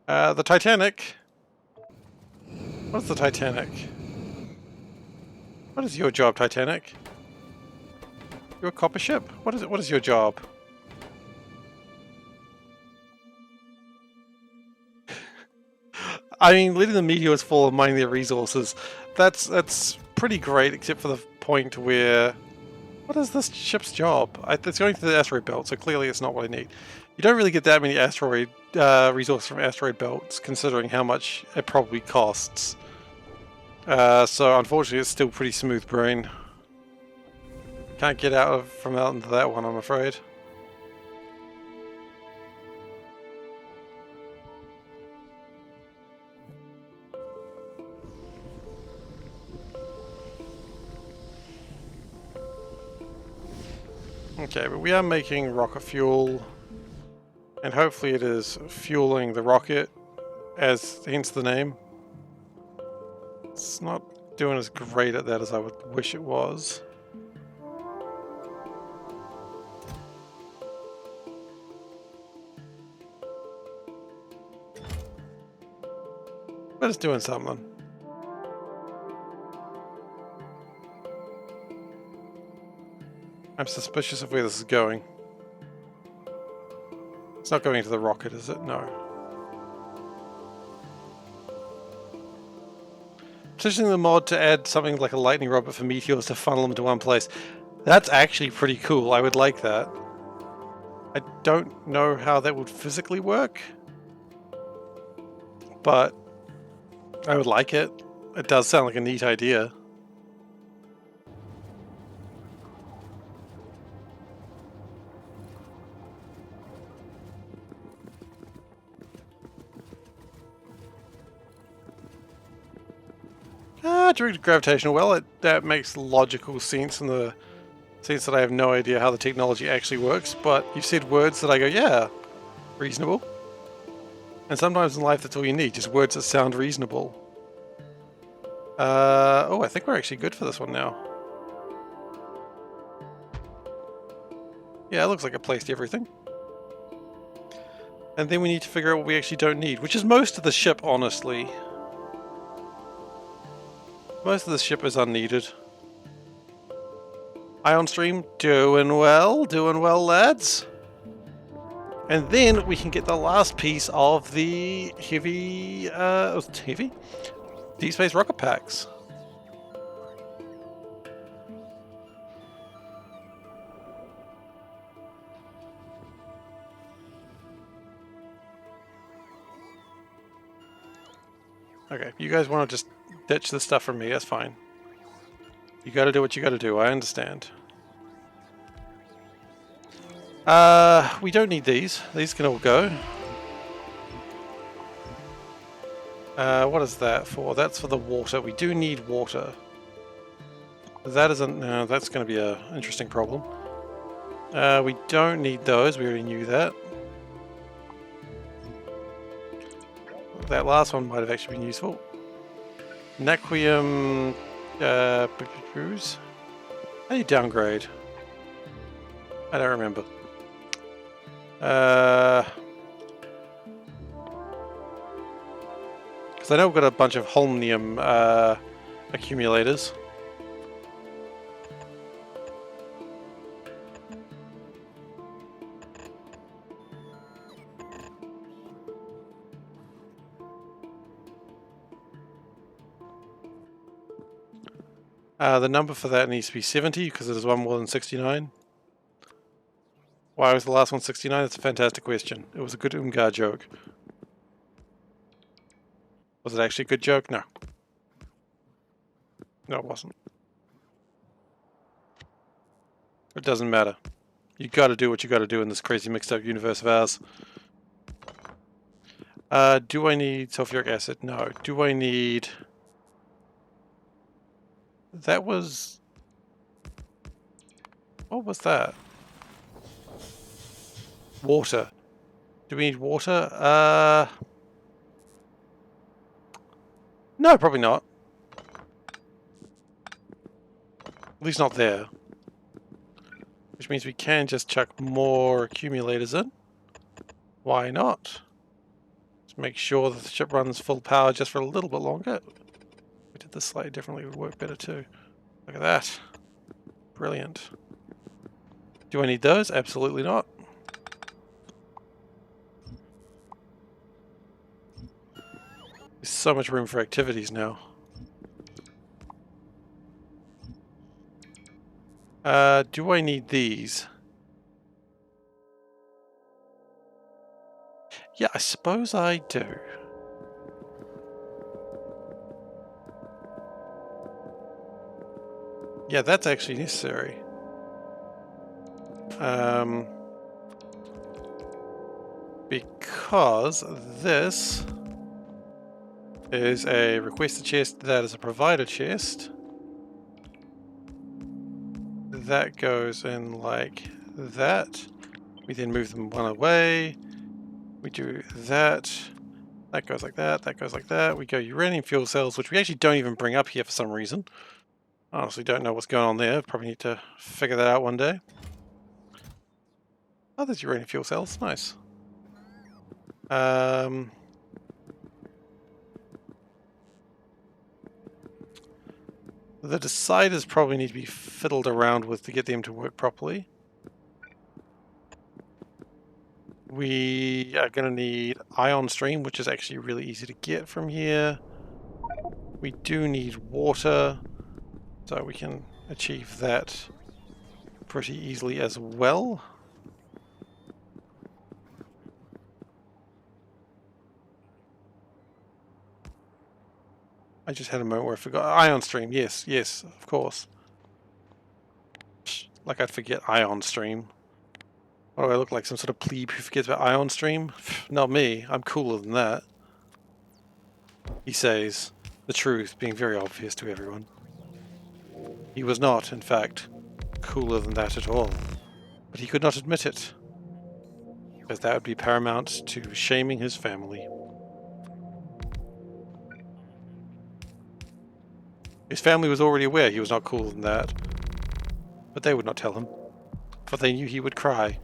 Speaker 1: The Titanic. What's the Titanic? What is your job, Titanic? You're a copper ship? What is it? What is your job? I mean, letting the meteors fall and mining their resources, that's pretty great, except for the point where... What is this ship's job? It's going through the asteroid belt, so clearly it's not what I need. You don't really get that many asteroid resources from asteroid belts, considering how much it probably costs. So unfortunately it's still pretty smooth brain. Can't get out into that one, I'm afraid. Okay, but we are making rocket fuel, and hopefully it is fueling the rocket, hence the name. It's not doing as great at that as I would wish it was. But it's doing something. I'm suspicious of where this is going. It's not going into the rocket, is it? No. Petitioning the mod to add something like a lightning rod but for meteors to funnel them into one place. That's actually pretty cool. I would like that. I don't know how that would physically work, but I would like it. It does sound like a neat idea. Directed gravitational well, that makes logical sense in the sense that I have no idea how the technology actually works, but you've said words that I go, yeah, reasonable. And sometimes in life that's all you need, just words that sound reasonable. Oh, I think we're actually good for this one now. Yeah, it looks like I placed everything. And then we need to figure out what we actually don't need, which is most of the ship, honestly. Most of the ship is unneeded. Ion stream, doing well, lads. And then we can get the last piece of the heavy, deep space rocket packs. Okay, you guys want to just ditch the stuff from me, that's fine. You gotta do what you gotta do, I understand. We don't need these. These can all go. What is that for? That's for the water. We do need water. That isn't... No, that's going to be an interesting problem. We don't need those. We already knew that. That last one might have actually been useful. Naquium... Bruise? How do you downgrade? I don't remember. Because I know we've got a bunch of holmium accumulators. The number for that needs to be 70 because there's one more than 69. Why was the last one 69? That's a fantastic question. It was a good Umgar joke. Was it actually a good joke? No. No, it wasn't. It doesn't matter. You gotta do what you gotta do in this crazy mixed up universe of ours. Do I need sulfuric acid? No. Do I need... That was... What was that? Water. Do we need water? No, probably not. At least not there. Which means we can just chuck more accumulators in. Why not? Just make sure that the ship runs full power just for a little bit longer. We did this slightly differently, it would work better too. Look at that. Brilliant. Do I need those? Absolutely not. There's so much room for activities now. Do I need these? Yeah, I suppose I do. Yeah, that's actually necessary. Because this is a requested chest, that is a provider chest. That goes in like that. We then move them one away. We do that. That goes like that. That goes like that. We go uranium fuel cells, which we actually don't even bring up here for some reason. Honestly, don't know what's going on there. Probably need to figure that out one day. Oh, there's uranium fuel cells. Nice. The deciders probably need to be fiddled around with to get them to work properly. We are going to need ion stream, which is actually really easy to get from here. We do need water, so we can achieve that pretty easily as well. I just had a moment where I forgot. Ion stream, yes, yes, of course. Like I'd forget ion stream. What do I look like, some sort of plebe who forgets about ion stream? Not me, I'm cooler than that. He says, the truth being very obvious to everyone. He was not, in fact, cooler than that at all. But he could not admit it, because that would be paramount to shaming his family. His family was already aware he was not cooler than that, but they would not tell him, for they knew he would cry.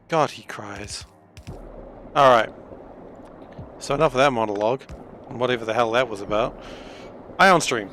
Speaker 1: God, he cries. Alright. So enough of that monologue, and whatever the hell that was about. Ion stream.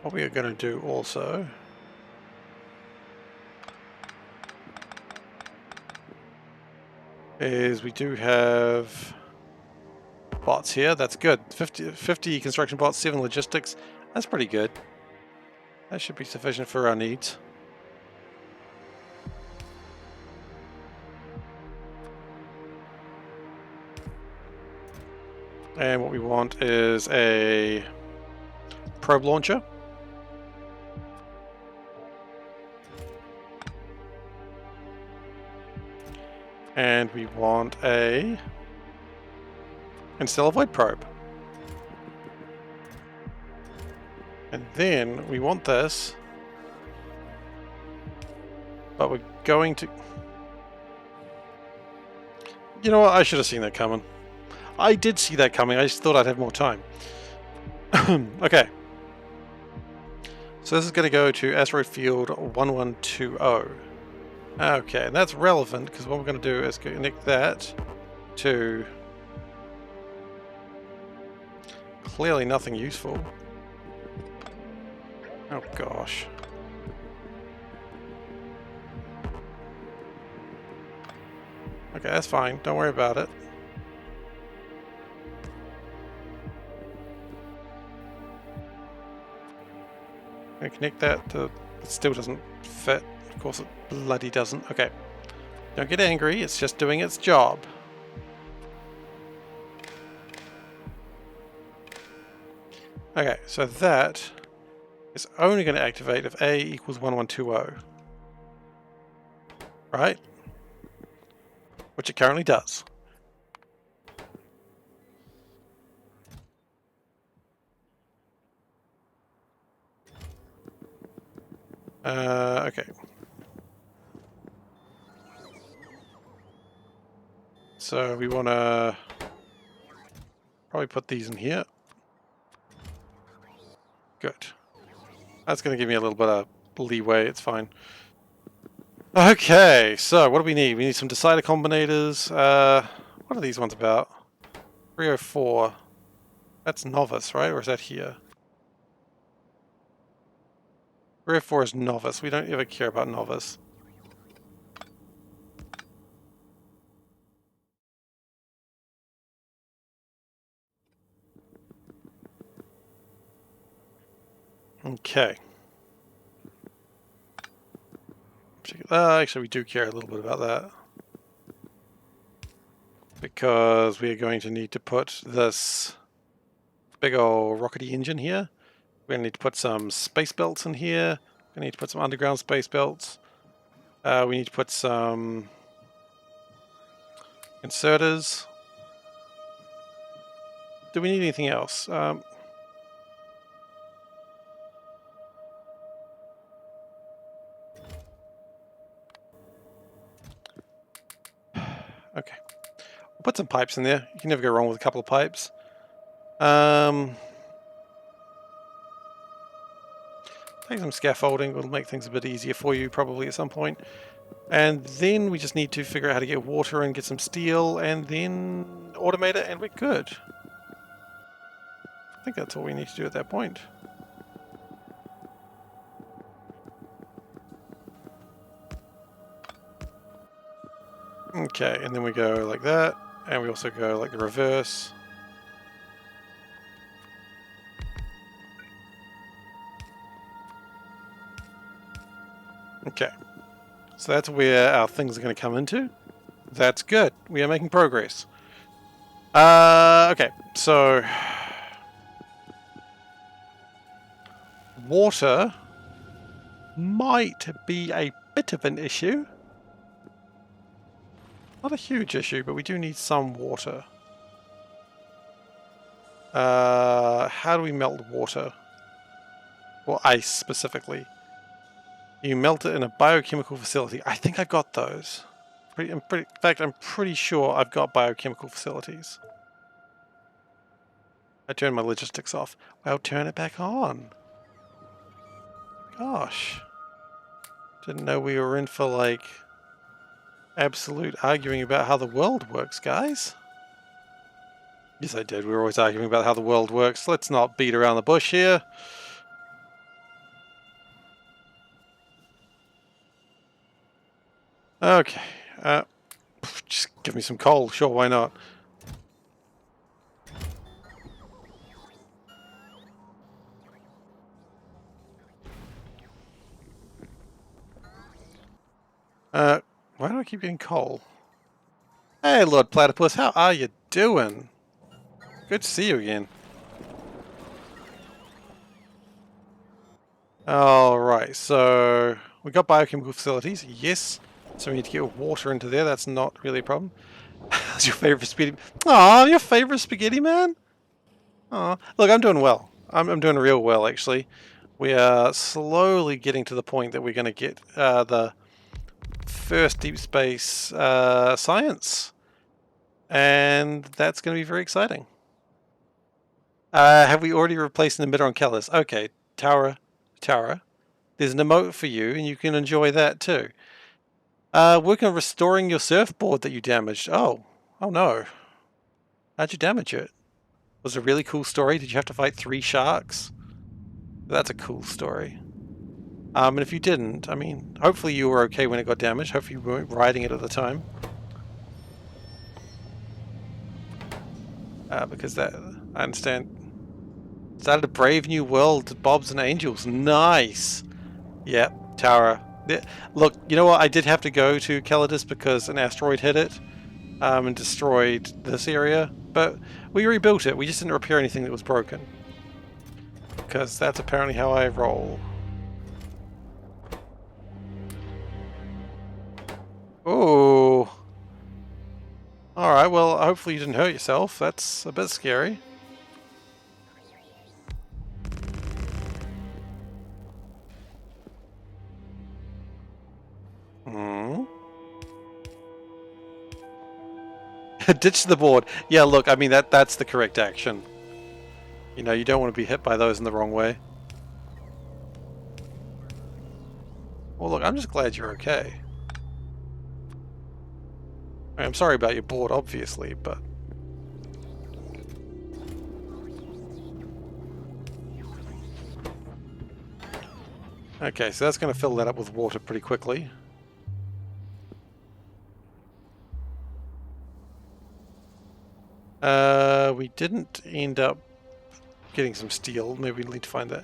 Speaker 1: What we are going to do also is we do have bots here. That's good. 50 construction bots, 7 logistics. That's pretty good. That should be sufficient for our needs. And what we want is a probe launcher. And we want a Interstellar Void probe. And then we want this, but we're going to... You know what? I should have seen that coming. I did see that coming. I just thought I'd have more time. Okay. So this is going to go to asteroid field 1120. Okay, and that's relevant because what we're going to do is connect that to clearly nothing useful. Oh gosh. Okay, that's fine. Don't worry about it. I'm gonna connect that to... It still doesn't fit. Of course it bloody doesn't. Okay. Don't get angry, it's just doing its job. Okay, so that is only going to activate if A equals 1120. Right? Which it currently does. Okay. So we want to probably put these in here. Good. That's going to give me a little bit of leeway, it's fine. Okay, so what do we need? We need some decider combinators. What are these ones about? 304. That's novice, right? Or is that here? 304 is novice. We don't ever care about novice. Okay. Actually, we do care a little bit about that. Because we are going to need to put this big old rockety engine here. We're going to need to put some space belts in here. We need to put some underground space belts. We need to put some inserters. Do we need anything else? Okay. We'll put some pipes in there. You can never go wrong with a couple of pipes. Take some scaffolding. Will make things a bit easier for you probably at some point. And then we just need to figure out how to get water and get some steel and then automate it and we're good. I think that's all we need to do at that point. Okay, and then we go like that, and we also go like the reverse. Okay, so that's where our things are going to come into. That's good. We are making progress. Okay, so water might be a bit of an issue. Not a huge issue, but we do need some water. How do we melt water? Or ice, specifically. You melt it in a biochemical facility. I think I got those. In fact, I'm pretty sure I've got biochemical facilities. I turned my logistics off. Well, turn it back on. Gosh. Didn't know we were in for, like, absolute arguing about how the world works, guys. Yes, I did. We were always arguing about how the world works. Let's not beat around the bush here. Okay. Just give me some coal. Sure, why not? Why do I keep getting coal? Hey, Lord Platypus, how are you doing? Good to see you again. Alright, so we got biochemical facilities, yes. So we need to get water into there, that's not really a problem. How's your favourite spaghetti? Aw, your favourite spaghetti, man? Aw, look, I'm doing well. I'm doing real well, actually. We are slowly getting to the point that we're going to get the first deep space science. And that's going to be very exciting. Have we already replaced an emitter on Callus? Okay, Tara, there's an emote for you, and you can enjoy that too. Working on restoring your surfboard that you damaged. Oh no. How'd you damage it? Was it a really cool story? Did you have to fight 3 sharks? That's a cool story. And if you didn't, I mean, hopefully you were okay when it got damaged. Hopefully you weren't riding it at the time. Because that, I understand. Started a brave new world, Bobs and Angels. Nice! Yep, Tara. Yeah. Look, you know what? I did have to go to Calidus because an asteroid hit it and destroyed this area. But we rebuilt it. We just didn't repair anything that was broken. Because that's apparently how I roll. Ooh. Alright, well, hopefully you didn't hurt yourself. That's a bit scary. Ditch the board. Yeah, look, I mean, that's the correct action. You know, you don't want to be hit by those in the wrong way. Well, look, I'm just glad you're okay. I'm sorry about your board, obviously, but... Okay, so that's going to fill that up with water pretty quickly. We didn't end up getting some steel. Maybe we need to find that.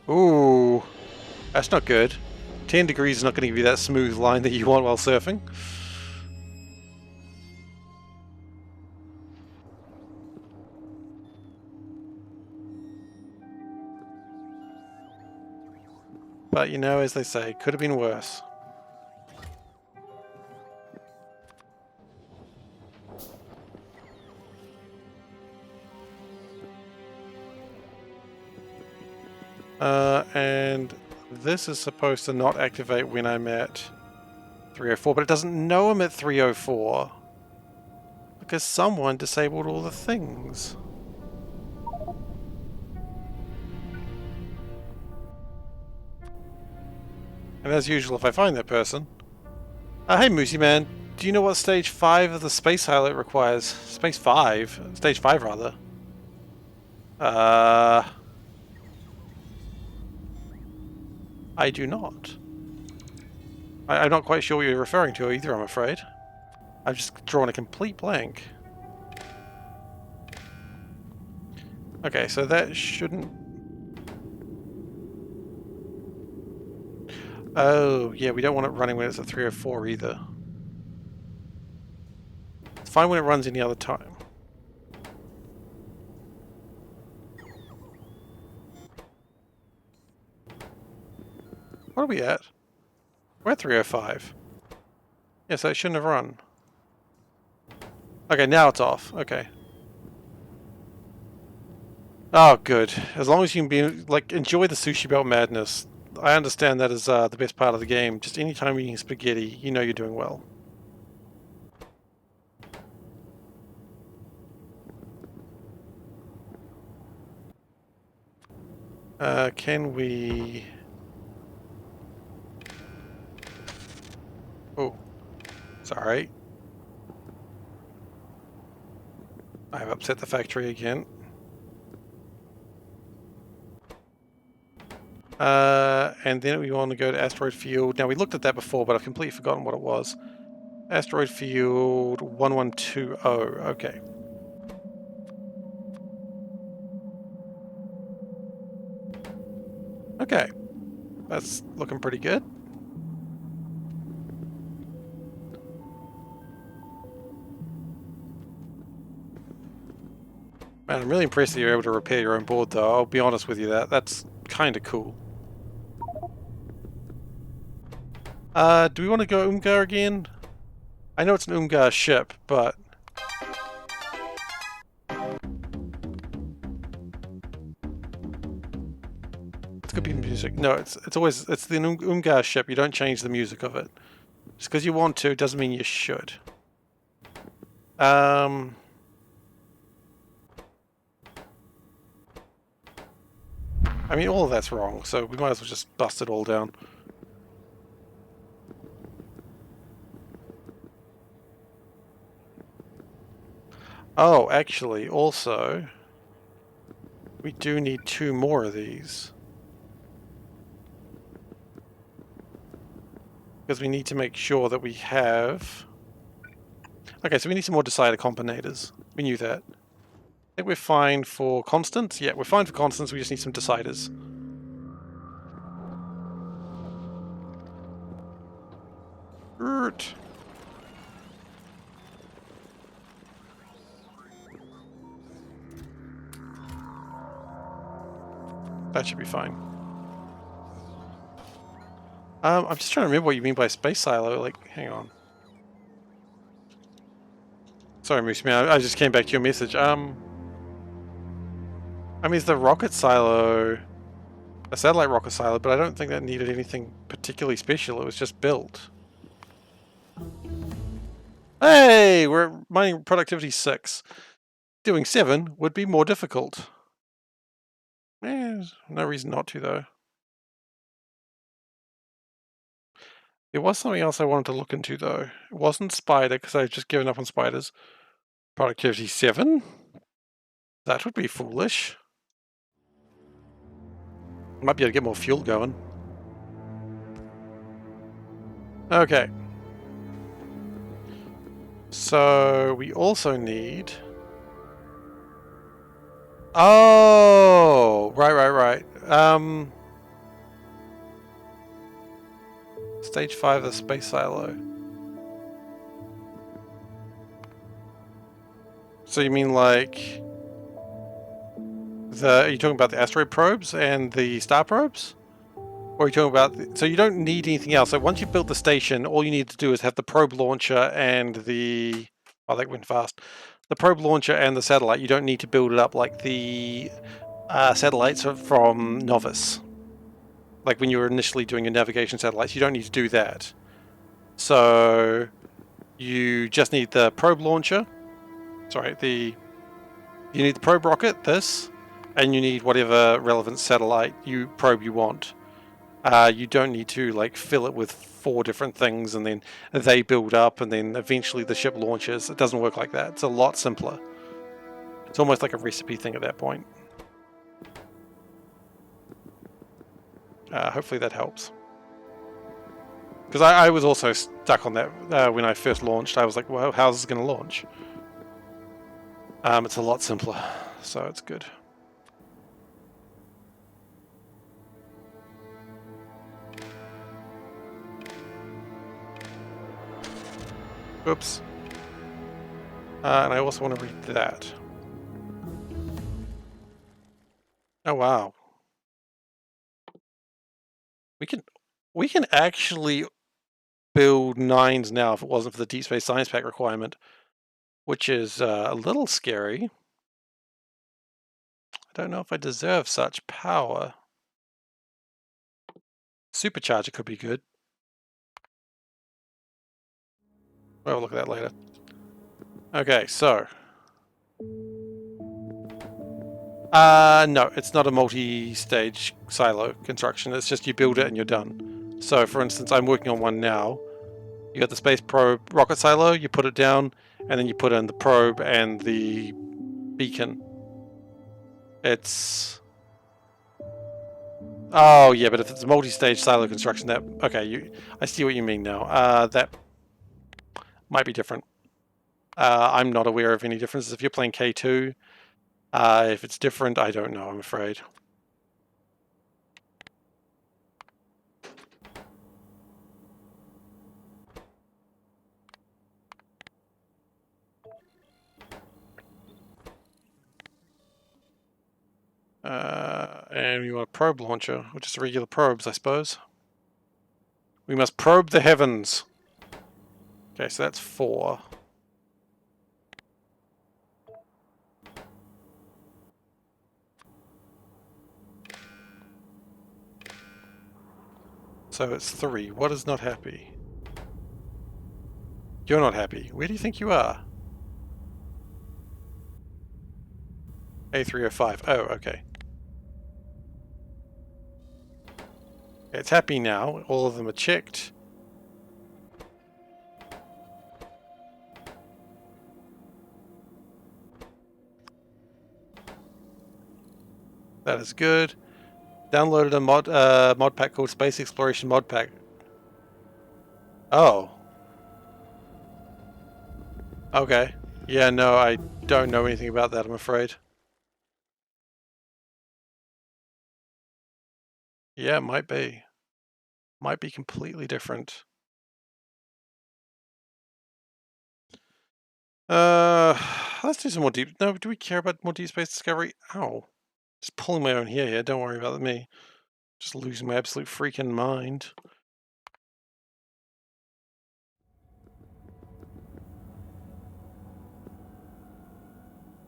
Speaker 1: Ooh, that's not good. 10 degrees is not going to give you that smooth line that you want while surfing. But, you know, as they say, could have been worse. And this is supposed to not activate when I'm at 304, but it doesn't know I'm at 304. Because someone disabled all the things. And as usual, if I find that person, Hey Moosey man, do you know what stage 5 of the space highlight requires? Space 5? Stage 5 rather. I do not. I'm not quite sure what you're referring to either, I'm afraid. I've just drawn a complete blank. Okay, so that shouldn't... Oh, yeah, we don't want it running when it's a 3 or 4 either. It's fine when it runs any other time. What are we at? We're at 305. Yeah, so it shouldn't have run. Okay, now it's off. Okay. Oh, good. As long as you can be, like, enjoy the sushi belt madness. I understand that is the best part of the game. Just anytime you're eating spaghetti, you know you're doing well. Can we... Oh, sorry. I've upset the factory again. And then we want to go to asteroid field. Now we looked at that before, but I've completely forgotten what it was. Asteroid field 1120. Okay. Okay. That's looking pretty good. Man, I'm really impressed that you're able to repair your own board, though. I'll be honest with you, that's kind of cool. Do we want to go Umgar again? I know it's an Umgar ship, but... It's gonna be music. No, it's always... It's the Umgar ship. You don't change the music of it. Just because you want to doesn't mean you should. I mean, all of that's wrong, so we might as well just bust it all down. Oh, actually, also, we do need 2 more of these. Because we need to make sure that we have... Okay, so we need some more decider combinators. We knew that. I think we're fine for constants. Yeah, we're fine for constants, we just need some deciders. That should be fine. I'm just trying to remember what you mean by space silo. Like, hang on. Sorry, Moose Man, I just came back to your message. I mean, it's the rocket silo, a satellite rocket silo, but I don't think that needed anything particularly special. It was just built. Hey, we're at mining productivity 6. Doing 7 would be more difficult. There's no reason not to, though. There was something else I wanted to look into, though. It wasn't spider, because I've just given up on spiders. Productivity 7? That would be foolish. Might be able to get more fuel going. Okay. So, we also need... Oh! Right. Stage 5 of the space silo. So you mean like... Are you talking about the asteroid probes and the star probes? Or are you talking about... So you don't need anything else. So once you've built the station, all you need to do is have the probe launcher and the... Oh, that went fast. The probe launcher and the satellite. You don't need to build it up like the satellites from Novice. Like when you were initially doing your navigation satellites, you don't need to do that. So you just need the probe launcher. Sorry, you need the probe rocket, this, and you need whatever relevant satellite probe you want. You don't need to like fill it with 4 different things and then they build up and then eventually the ship launches. It doesn't work like that. It's a lot simpler. It's almost like a recipe thing at that point. Hopefully that helps. Because I was also stuck on that when I first launched. I was like, well, how's this going to launch? It's a lot simpler, so it's good. Oops. And I also want to read that. Oh wow. We can actually build 9s now if it wasn't for the Deep Space Science Pack requirement, which is a little scary. I don't know if I deserve such power. Supercharger could be good. We'll look at that later. Okay, so no, it's not a multi-stage silo construction. It's just you build it and you're done. So, for instance, I'm working on one now. You got the space probe rocket silo, you put it down, and then you put in the probe and the beacon. It's... Oh, yeah, but if it's a multi-stage silo construction, that... Okay, I see what you mean now. That might be different. I'm not aware of any differences. If you're playing K2, if it's different, I don't know, I'm afraid. And we want a probe launcher, or just regular probes, I suppose. We must probe the heavens. Okay, so that's 4. So it's 3. What is not happy? You're not happy. Where do you think you are? A305. Oh, okay. It's happy now. All of them are checked. That is good. Downloaded a mod pack called Space Exploration Mod Pack. Oh. Okay. Yeah, no, I don't know anything about that, I'm afraid. Yeah, it might be. Might be completely different. Let's do some more deep... No, do we care about more deep space discovery? Ow. Just pulling my own hair here, don't worry about me. Just losing my absolute freaking mind.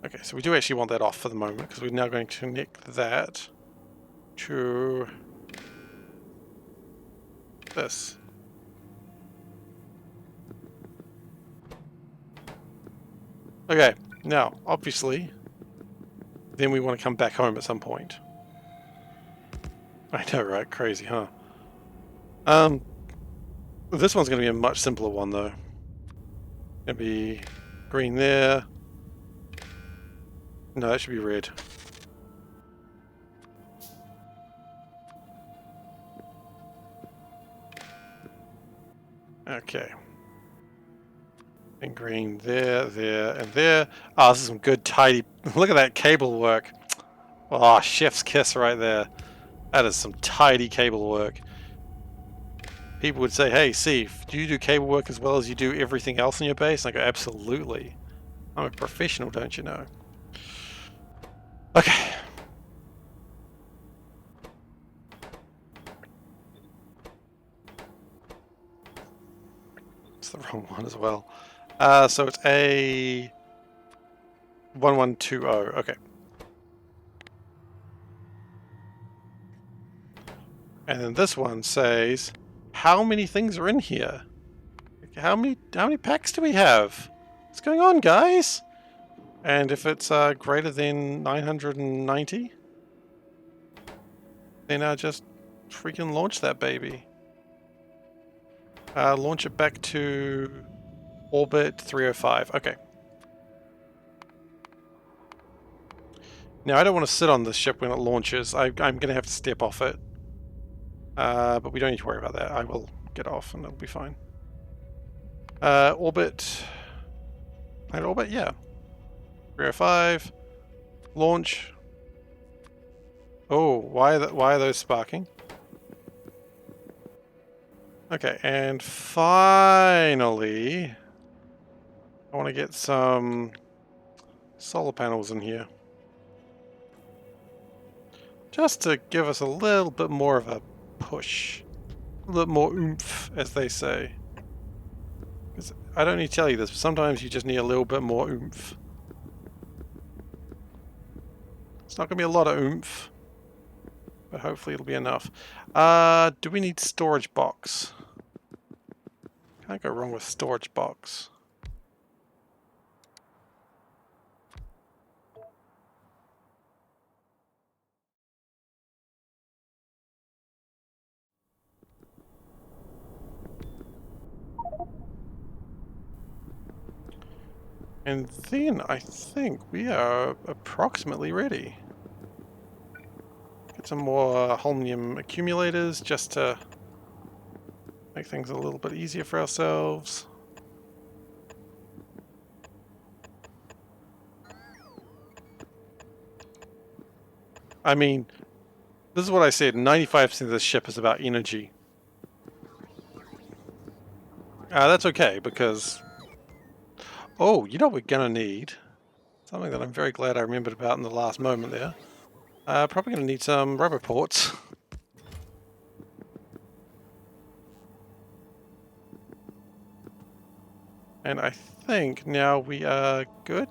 Speaker 1: Okay, so we do actually want that off for the moment, because we're now going to connect that to this. Okay, now, obviously, then we want to come back home at some point. I know, right? Crazy, huh? This one's going to be a much simpler one, though. Going to be green there. No, that should be red. Okay. And green there, there, and there. Oh, this is some good tidy... Look at that cable work. Oh, chef's kiss right there. That is some tidy cable work. People would say, hey, Steve, do you do cable work as well as you do everything else in your base? And I go, absolutely. I'm a professional, don't you know? Okay. It's the wrong one as well. So it's a 1120. Okay. And then this one says, how many things are in here? How many packs do we have? What's going on, guys? And if it's greater than 990, then just freaking launch that baby. Launch it back to orbit 305. Okay. Now, I don't want to sit on this ship when it launches. I'm going to have to step off it. But we don't need to worry about that. I will get off and it'll be fine. Orbit. Planet orbit? Yeah. 305. Launch. Oh, why are those sparking? Okay, and finally, I want to get some solar panels in here. Just to give us a little bit more of a push. A little more oomph, as they say. Because I don't need to tell you this, but sometimes you just need a little bit more oomph. It's not going to be a lot of oomph, but hopefully it'll be enough. Do we need storage box? Can't go wrong with storage box. And then I think we are approximately ready. Get some more holmium accumulators just to make things a little bit easier for ourselves. I mean, this is what I said, 95% of this ship is about energy. That's okay, because... Oh, you know what we're gonna need? Something that I'm very glad I remembered about in the last moment there. Probably gonna need some rubber ports. And I think now we are good.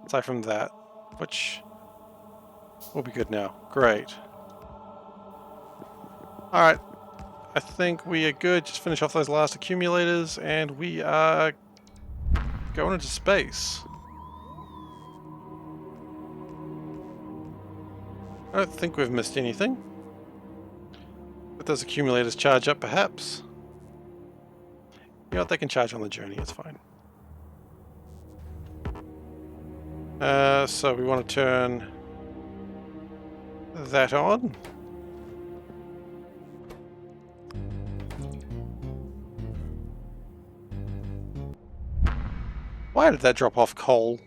Speaker 1: Aside from that, which will be good now. Great. Alright, I think we are good. Just finish off those last accumulators and we are going into space. I don't think we've missed anything. Let those accumulators charge up perhaps. You know what, they can charge on the journey, it's fine. So we want to turn that on. Why did that drop off coal?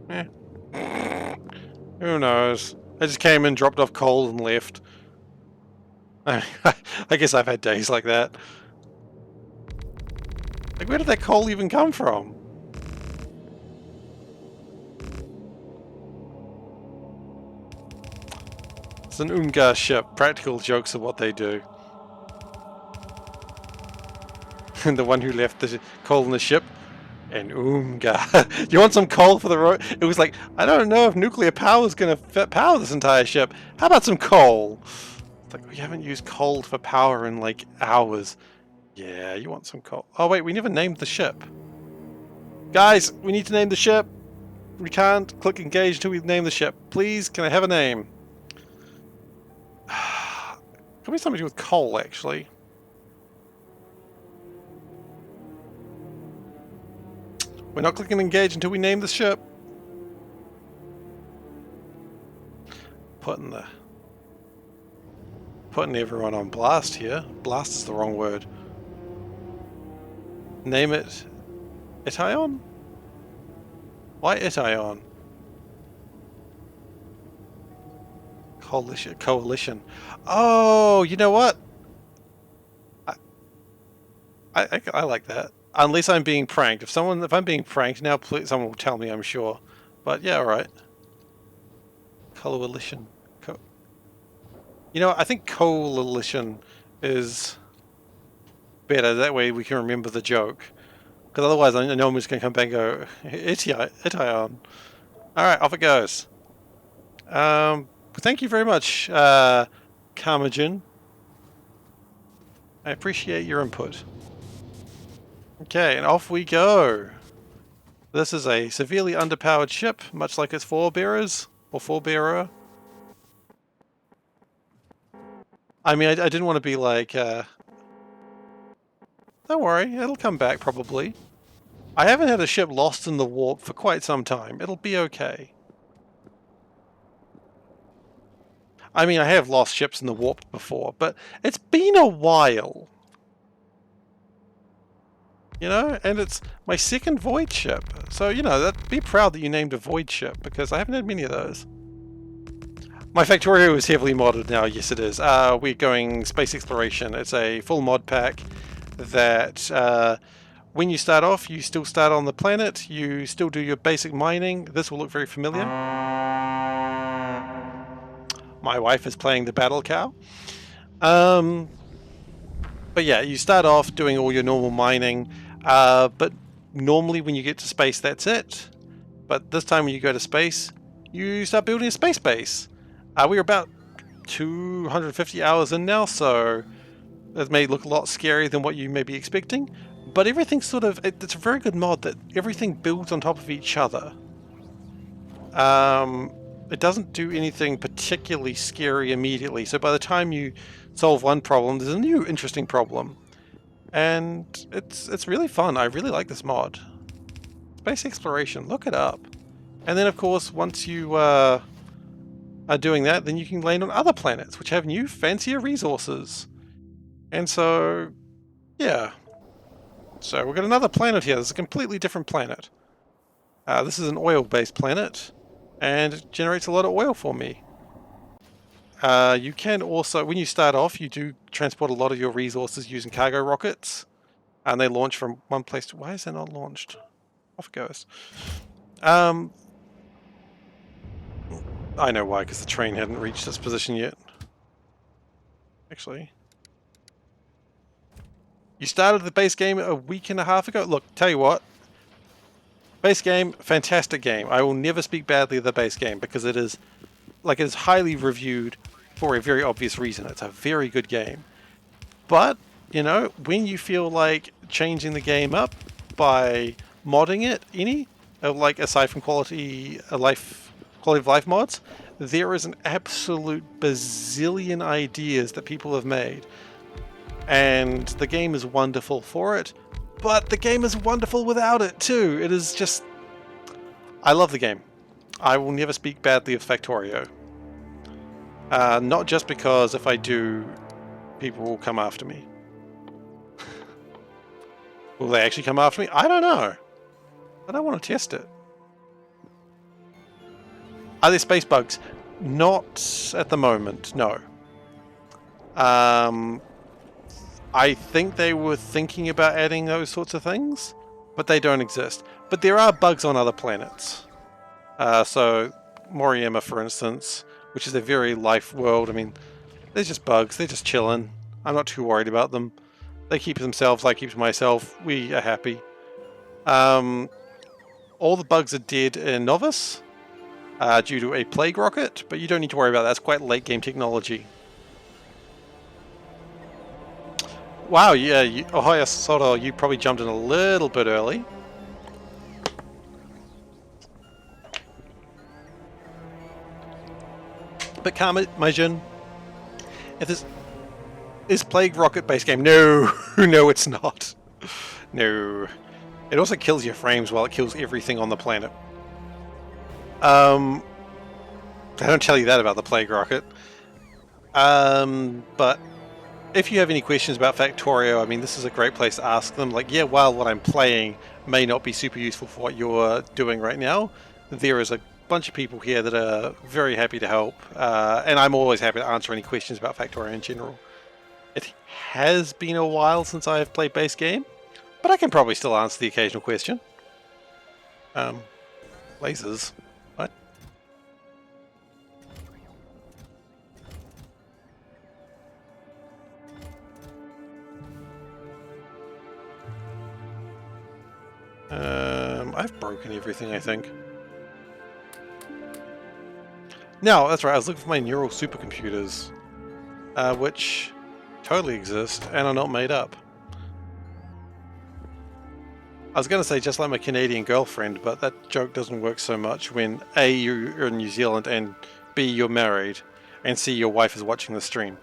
Speaker 1: Eh. Who knows? I just came in, dropped off coal and left. I guess I've had days like that. Like, where did that coal even come from? It's an Ungar ship. Practical jokes are what they do. And the one who left the coal in the ship? An Ungar. You want some coal for the road? It was like, I don't know if nuclear power is going to power this entire ship. How about some coal? It's like, we haven't used coal for power in like hours. Yeah, you want some coal. Oh wait, we never named the ship. Guys, we need to name the ship. We can't click engage until we name the ship. Please, can I have a name? Could be something to do with coal, actually. We're not clicking engage until we name the ship. Putting everyone on blast here. Blast is the wrong word. Name it Ition? Why Ition? Coalition. Oh, you know what? I like that. Unless I'm being pranked. If I'm being pranked now, please, someone will tell me, I'm sure. But yeah, alright. Coalition. You know, I think coalition is better. That way we can remember the joke. Because otherwise I know I'm just going to come back and go, Ition. Alright, off it goes. Thank you very much, Karmajin. I appreciate your input. Okay, and off we go. This is a severely underpowered ship, much like its forebearers, or forebearer. I mean, I didn't want to be like, don't worry, it'll come back probably. I haven't had a ship lost in the warp for quite some time. It'll be okay. I mean, I have lost ships in the warp before, but it's been a while. You know, and it's my second void ship. So, you know, be proud that you named a void ship, because I haven't had many of those. My Factorio is heavily modded now, yes it is. We're going space exploration. It's a full mod pack that when you start off, you still start on the planet, you still do your basic mining. This will look very familiar. My wife is playing the battle cow. But yeah, you start off doing all your normal mining, but normally when you get to space, that's it. But this time when you go to space, you start building a space base. We're about 250 hours in now, so that may look a lot scarier than what you may be expecting. But everything's sort of, it's a very good mod that everything builds on top of each other. It doesn't do anything particularly scary immediately, so by the time you solve one problem, there's a new interesting problem. And it's really fun. I really like this mod. Space exploration, look it up. And then of course, once you are doing that, then you can land on other planets, which have new, fancier resources. And so, yeah. So we've got another planet here. This is a completely different planet. This is an oil-based planet, and it generates a lot of oil for me. You can also, when you start off, you do transport a lot of your resources using cargo rockets, and they launch from one place to... Why is that not launched? Off it goes. I know why, because the train hadn't reached its position yet. Actually. You started the base game a week and a half ago? Look, tell you what. Base game, fantastic game. I will never speak badly of the base game, because it is highly reviewed for a very obvious reason. It's a very good game. But, you know, when you feel like changing the game up by modding it, like aside from quality of life mods, there is an absolute bazillion ideas that people have made. And the game is wonderful for it, but the game is wonderful without it too. It is just... I love the game. I will never speak badly of Factorio. Not just because if I do, people will come after me. Will they actually come after me? I don't know. But I want to test it. Are there space bugs? Not at the moment, no. I think they were thinking about adding those sorts of things, but they don't exist. But there are bugs on other planets. So, Moriema, for instance, which is a very life world. I mean, they're just bugs. They're just chilling. I'm not too worried about them. They keep themselves, I keep myself. We are happy. All the bugs are dead in Novice due to a plague rocket, but you don't need to worry about that. That's quite late game technology. Wow, yeah, Ohio Soto, you probably jumped in a little bit early. But Kamajin, if this is Plague Rocket base game, no, no, it's not. No, it also kills your frames while it kills everything on the planet. I don't tell you that about the Plague Rocket. But if you have any questions about Factorio, I mean, this is a great place to ask them. Like, yeah, while what I'm playing may not be super useful for what you're doing right now, there is a bunch of people here that are very happy to help, and I'm always happy to answer any questions about Factorio in general. It has been a while since I have played base game, but I can probably still answer the occasional question. Lasers. What? I've broken everything, I think. No, that's right, I was looking for my neural supercomputers, which totally exist and are not made up. I was going to say just like my Canadian girlfriend, but that joke doesn't work so much when A, you're in New Zealand, and B, you're married, and C, your wife is watching the stream.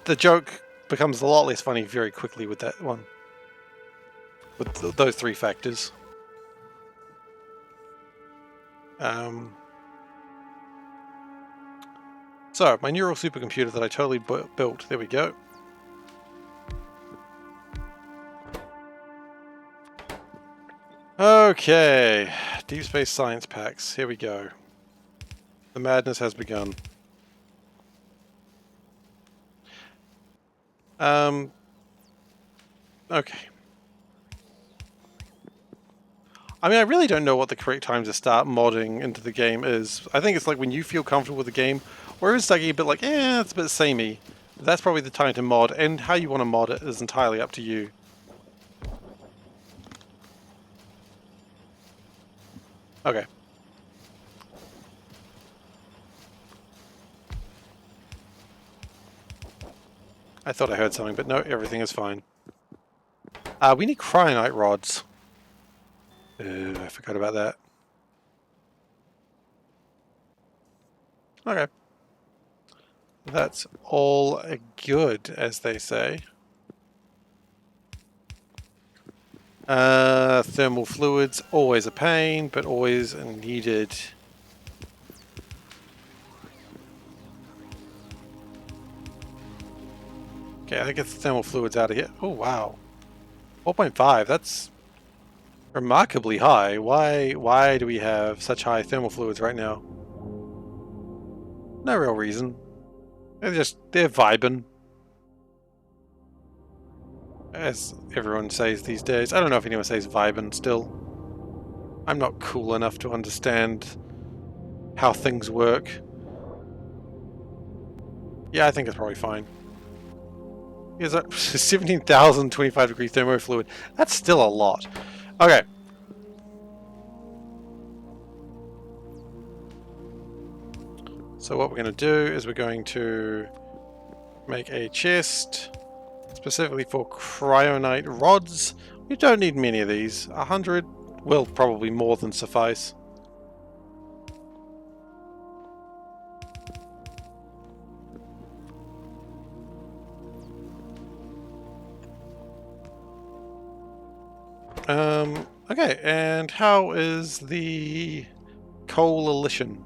Speaker 1: The joke becomes a lot less funny very quickly with that one. With those three factors. So, my neural supercomputer that I totally built. There we go. Okay, Deep Space Science packs. Here we go. The madness has begun. Okay. I mean, I really don't know what the correct time to start modding into the game is. I think it's like when you feel comfortable with the game, or it's like a bit like, it's a bit samey. That's probably the time to mod, and how you want to mod it is entirely up to you. Okay. I thought I heard something, but no, everything is fine. We need cryonite rods. I forgot about that. Okay. That's all good, as they say. Thermal fluids, always a pain, but always needed. Okay, I get the thermal fluids out of here. Oh, wow. 4.5, that's remarkably high. Why do we have such high thermal fluids right now? No real reason. They're vibing. As everyone says these days. I don't know if anyone says vibing still. I'm not cool enough to understand how things work. Yeah, I think it's probably fine. Here's a 17,025 degree thermo fluid. That's still a lot. Okay. So what we're going to do is we're going to make a chest specifically for cryonite rods. We don't need many of these. 100 will probably more than suffice. Okay, and how is the coalition?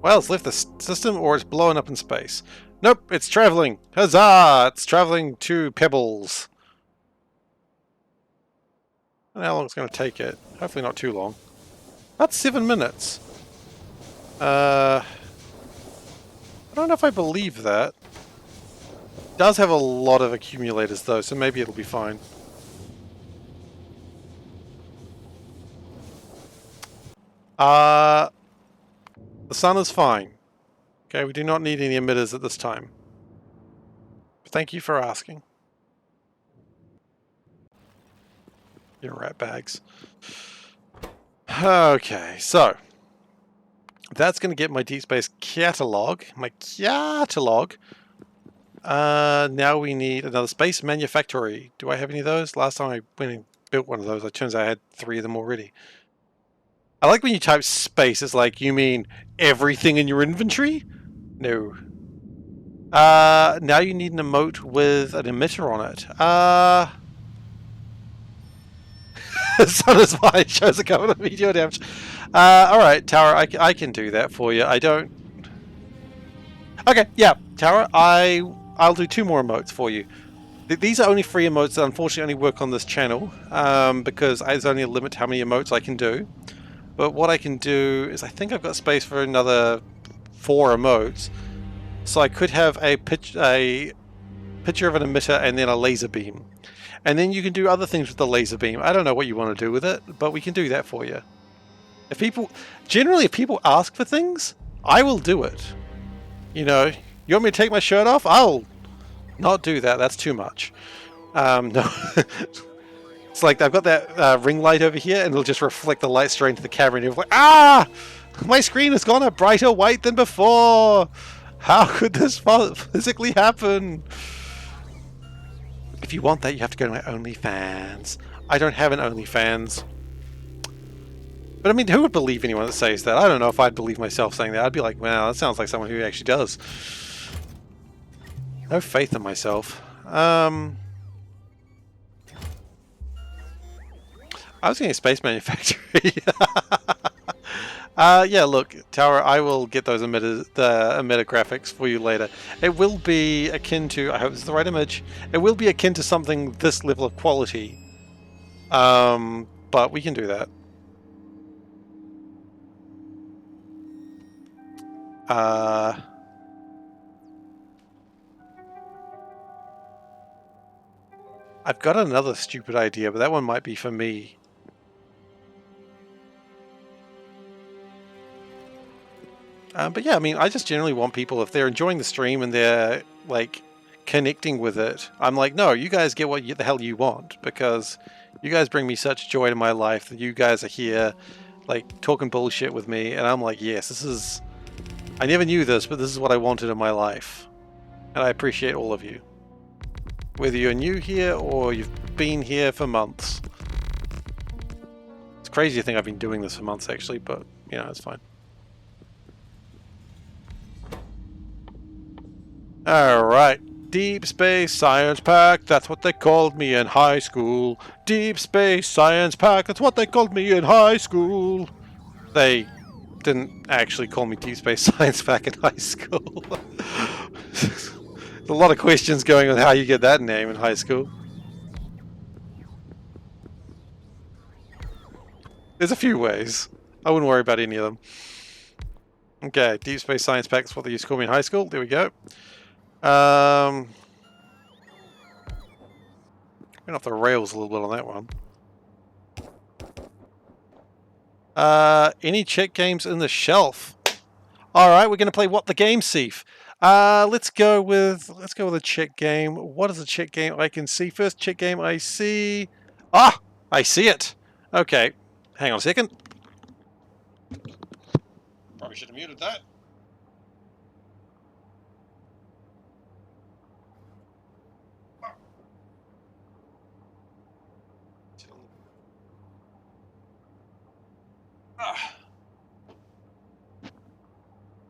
Speaker 1: Well, it's left the system or it's blowing up in space. Nope, it's traveling. Huzzah! It's traveling to Pebbles. And how long it's going to take it? Hopefully not too long. About 7 minutes. I don't know if I believe that. It does have a lot of accumulators though, so maybe it'll be fine. The sun is fine. Okay, we do not need any emitters at this time. Thank you for asking. Your rat bags. Okay, so that's going to get my Deep Space catalog. Now we need another space manufactory. Do I have any of those? Last time I went and built one of those, it turns out I had 3 of them already. I like when you type space, it's like, you mean everything in your inventory? No. Now you need an emote with an emitter on it. Sun is fine, shows a couple of meteor damage. Alright, Tower, I can do that for you. I don't... Okay, yeah, Tower, I'll do 2 more emotes for you. These are only free emotes that unfortunately only work on this channel, because there's only a limit to how many emotes I can do. But what I can do is, I think I've got space for another 4 emotes. So I could have a picture of an emitter and then a laser beam. And then you can do other things with the laser beam. I don't know what you want to do with it, but we can do that for you. Generally if people ask for things, I will do it. You know, you want me to take my shirt off? I'll not do that. That's too much. No. It's like I've got that ring light over here, and it'll just reflect the light straight into the camera, and you're like, ah! My screen has gone a brighter white than before! How could this physically happen? If you want that, you have to go to my OnlyFans. I don't have an OnlyFans. But I mean, who would believe anyone that says that? I don't know if I'd believe myself saying that. I'd be like, wow, that sounds like someone who actually does. No faith in myself. I was getting a space manufactory. Yeah, look, Tower, I will get those emitter graphics for you later. It will be akin to, I hope this is the right image, it will be akin to something this level of quality. But we can do that. I've got another stupid idea, but that one might be for me. But yeah, I mean, I just generally want people, if they're enjoying the stream and they're like connecting with it, I'm like, no, you guys get what the hell you want, because you guys bring me such joy to my life that you guys are here like talking bullshit with me, and I'm like, yes, this is, I never knew this, but this is what I wanted in my life, and I appreciate all of you, whether you're new here or you've been here for months. It's crazy to think I've been doing this for months actually, but you know, it's fine. Alright, Deep Space Science Pack, that's what they called me in high school. Deep Space Science Pack, that's what they called me in high school. They didn't actually call me Deep Space Science Pack in high school. There's a lot of questions going on how you get that name in high school. There's a few ways. I wouldn't worry about any of them. Okay, Deep Space Science Pack, that's what they used to call me in high school. There we go. Went off the rails a little bit on that one. Any check games in the shelf? Alright, we're gonna play What the Game, Seif. Let's go with a check game. What is a check game I can see? First check game I see. Ah! I see it! Okay. Hang on a second. Probably should have muted that.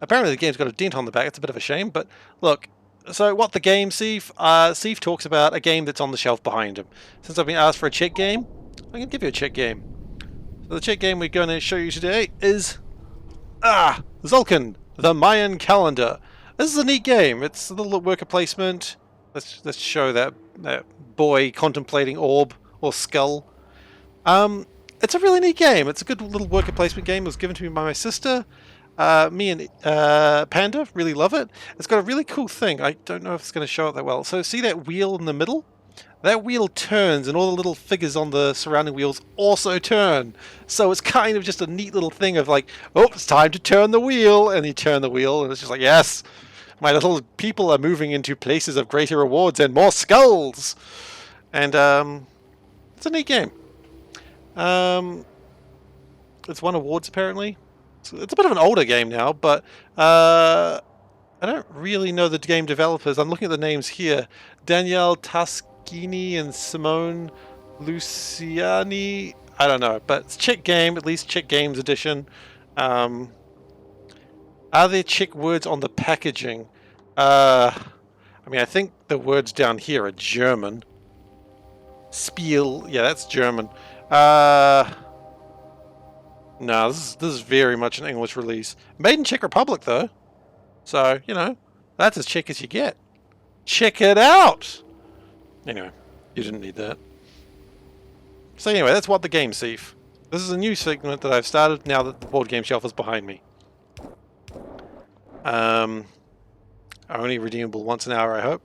Speaker 1: Apparently the game's got a dent on the back. It's a bit of a shame, but look. So what the game, Seif? Seif talks about a game that's on the shelf behind him. Since I've been asked for a check game, I'm going to give you a check game. So the check game we're going to show you today is Zulkan, the Mayan calendar. This is a neat game. It's a little worker placement. Let's show that boy contemplating orb or skull. It's a really neat game. It's a good little worker placement game. It was given to me by my sister. Me and Panda really love it. It's got a really cool thing. I don't know if it's going to show it that well. So see that wheel in the middle? That wheel turns and all the little figures on the surrounding wheels also turn. So it's kind of just a neat little thing of like, oh, it's time to turn the wheel. And you turn the wheel and it's just like, yes, my little people are moving into places of greater rewards and more skulls. And it's a neat game. It's won awards apparently. It's a bit of an older game now, but I don't really know the game developers. I'm looking at the names here. Danielle Taschini and Simone Luciani. I don't know, but it's Chick Game, at least Chick Games edition. Are there Chick words on the packaging? I mean, I think the words down here are German. Spiel, yeah, that's German. No, this is very much an English release. Made in Czech Republic, though. So, you know, that's as Czech as you get. Check it out! Anyway, you didn't need that. So anyway, that's What the Game, Seif. This is a new segment that I've started now that the board game shelf is behind me. Only redeemable once an hour, I hope.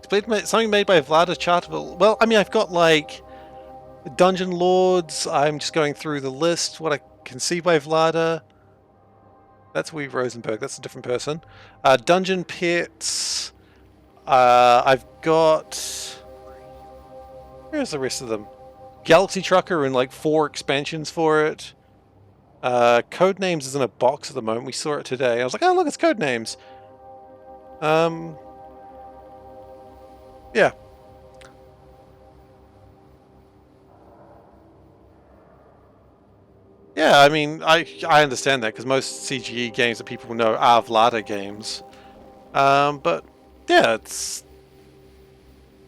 Speaker 1: Something made by Vlada Chartable. Well, I mean, I've got, like, Dungeon Lords. I'm just going through the list. What I can see by Vlada. That's Weave Rosenberg. That's a different person. Dungeon Pits. I've got... Where's the rest of them? Galaxy Trucker and like 4 expansions for it. Codenames is in a box at the moment. We saw it today. I was like, oh look, it's Codenames. Yeah. Yeah, I mean, I understand that because most CGE games that people know are Vlada games. But Yeah, it's...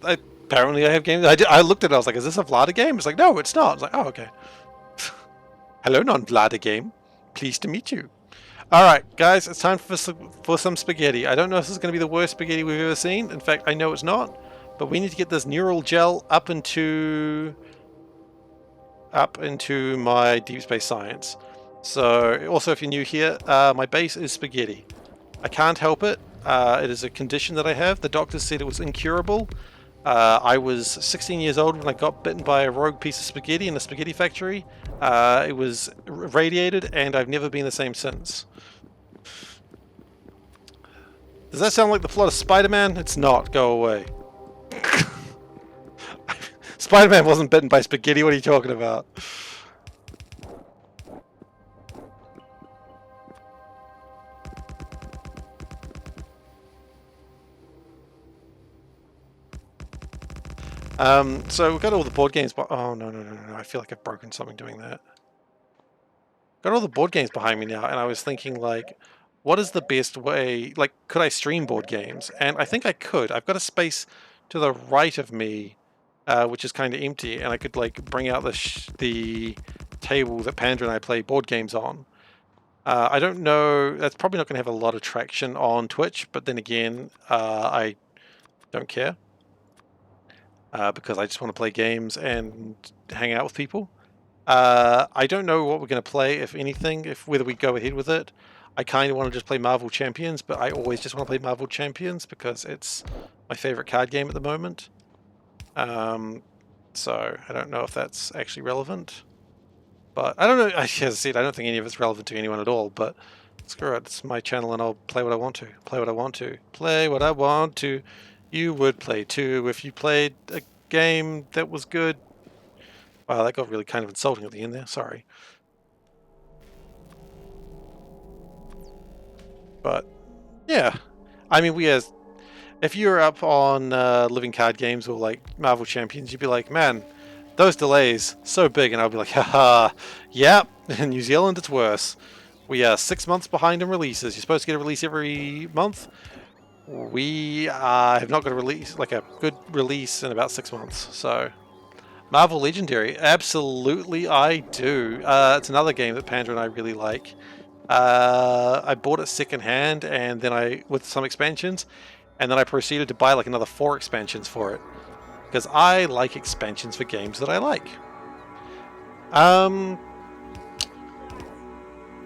Speaker 1: apparently I have games... I looked at it, I was like, is this a Vlada game? It's like, no, it's not. I was like, oh, okay. Hello, non-Vlada game. Pleased to meet you. Alright, guys, it's time for some spaghetti. I don't know if this is going to be the worst spaghetti we've ever seen. In fact, I know it's not. But we need to get this neural gel up into my Deep Space Science. So, also if you're new here, my base is spaghetti. I can't help it. It is a condition that I have. The doctors said it was incurable. I was 16 years old when I got bitten by a rogue piece of spaghetti in a spaghetti factory. It was radiated, and I've never been the same since. Does that sound like the plot of Spider-Man? It's not. Go away. Spider-Man wasn't bitten by spaghetti. What are you talking about? So we've got all the board games, but oh no, I feel like I've broken something doing that. Got all the board games behind me now, and I was thinking, like, what is the best way, like, could I stream board games? And I think I could. I've got a space to the right of me, which is kind of empty, and I could, like, bring out the table that Panda and I play board games on. I don't know, that's probably not going to have a lot of traction on Twitch, but then again, I don't care. Because I just want to play games and hang out with people. I don't know what we're going to play, if anything, whether we go ahead with it. I kind of want to just play Marvel Champions, but I always just want to play Marvel Champions because it's my favorite card game at the moment. So I don't know if that's actually relevant. But I don't know, as I said, I don't think any of it's relevant to anyone at all, but screw it, it's my channel and I'll play what I want to. Play what I want to. Play what I want to. You would play too if you played a game that was good. Wow, that got really kind of insulting at the end there. Sorry. But, yeah. I mean, if you're up on Living Card Games or like Marvel Champions, you'd be like, man, those delays, so big. And I'll be like, haha, yep, in New Zealand it's worse. We are 6 months behind in releases. You're supposed to get a release every month. We have not got a release, like a good release, in about 6 months. So, Marvel Legendary, absolutely I do. It's another game that Panda and I really like. I bought it secondhand, and then with some expansions, and then I proceeded to buy like another 4 expansions for it, because I like expansions for games that I like.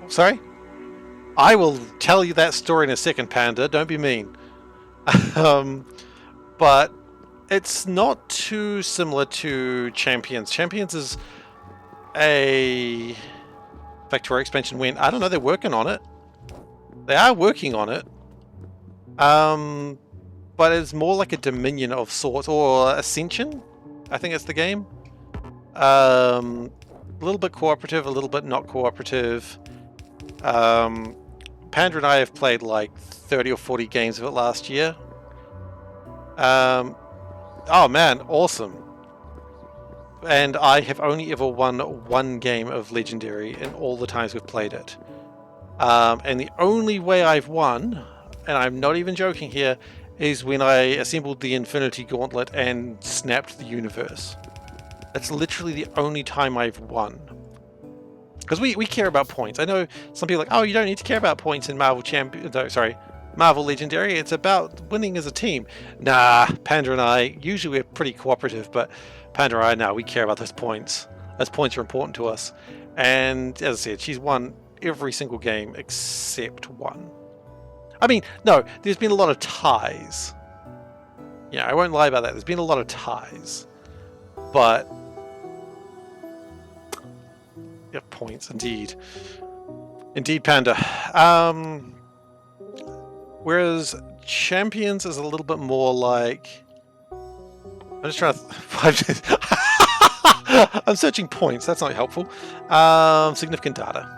Speaker 1: Sorry? I will tell you that story in a second, Panda. Don't be mean. But it's not too similar to Champions. Champions is a Factorio expansion when, I don't know, they're working on it. They are working on it. But it's more like a Dominion of sorts, or Ascension, I think it's the game. A little bit cooperative, a little bit not cooperative. Panda and I have played like 30 or 40 games of it last year. Oh man, awesome. And I have only ever won 1 game of Legendary in all the times we've played it. And the only way I've won, and I'm not even joking here, is when I assembled the Infinity Gauntlet and snapped the universe. That's literally the only time I've won. Because we care about points. I know some people are like, oh, you don't need to care about points in Marvel Marvel Legendary. It's about winning as a team. Nah, Panda and I, usually we're pretty cooperative, but Panda and I, now we care about those points. Those points are important to us. And as I said, she's won every single game except 1. I mean, no, there's been a lot of ties. Yeah, I won't lie about that. There's been a lot of ties. But yeah, points, indeed. Indeed, Panda. Whereas Champions is a little bit more like... I'm just trying to... I'm searching points. That's not helpful. Significant data.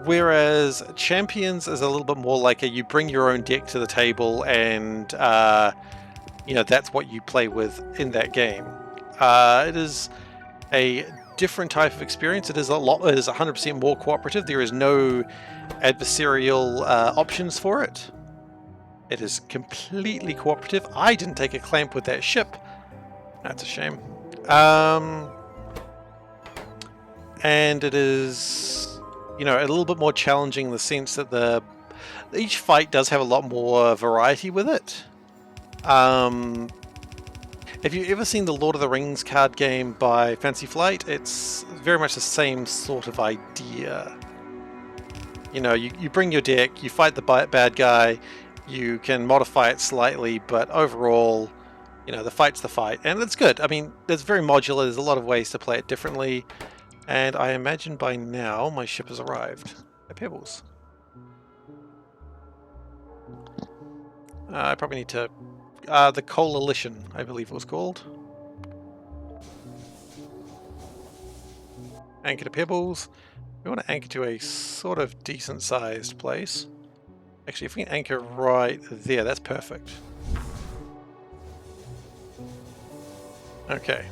Speaker 1: Whereas Champions is a little bit more like you bring your own deck to the table and, that's what you play with in that game. It is a different type of experience. It is 100% more cooperative. There is no adversarial options for it. It is completely cooperative. I didn't take a clamp with that ship. That's a shame. And it is, you know, a little bit more challenging in the sense that each fight does have a lot more variety with it. Have you ever seen the Lord of the Rings card game by Fantasy Flight? It's very much the same sort of idea. You know, you bring your deck, you fight the bad guy, you can modify it slightly, but overall, you know, the fight's the fight, and it's good. I mean, it's very modular, there's a lot of ways to play it differently, and I imagine by now my ship has arrived at Pebbles. I probably need to... the Coalition, I believe it was called. Anchor to Pebbles. We want to anchor to a sort of decent sized place. Actually, if we can anchor right there, that's perfect. Okay.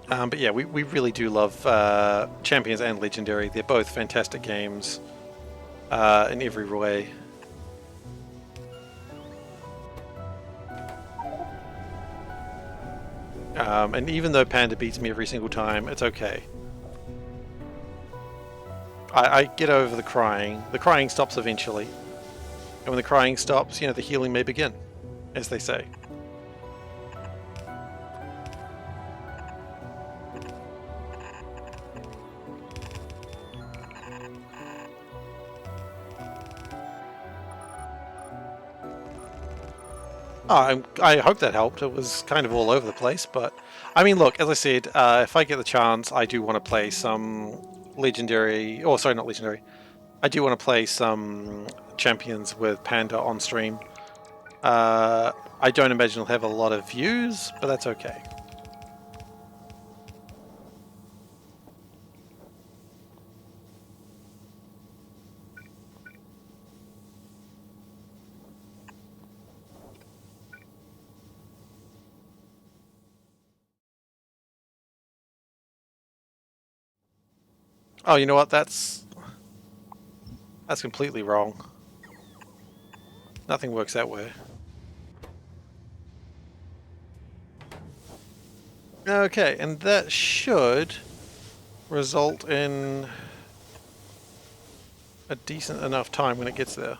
Speaker 1: But yeah, we really do love Champions and Legendary. They're both fantastic games in every way. And even though Panda beats me every single time, it's okay. I get over the crying. The crying stops eventually. And when the crying stops, you know, the healing may begin, as they say. Oh, I hope that helped. It was kind of all over the place, but I mean, look, as I said, if I get the chance, I do want to play some Legendary, oh, sorry, not Legendary. I do want to play some Champions with Panda on stream. I don't imagine it'll have a lot of views, but that's okay. Oh, you know what? That's completely wrong. Nothing works that way. Okay, and that should result in a decent enough time when it gets there.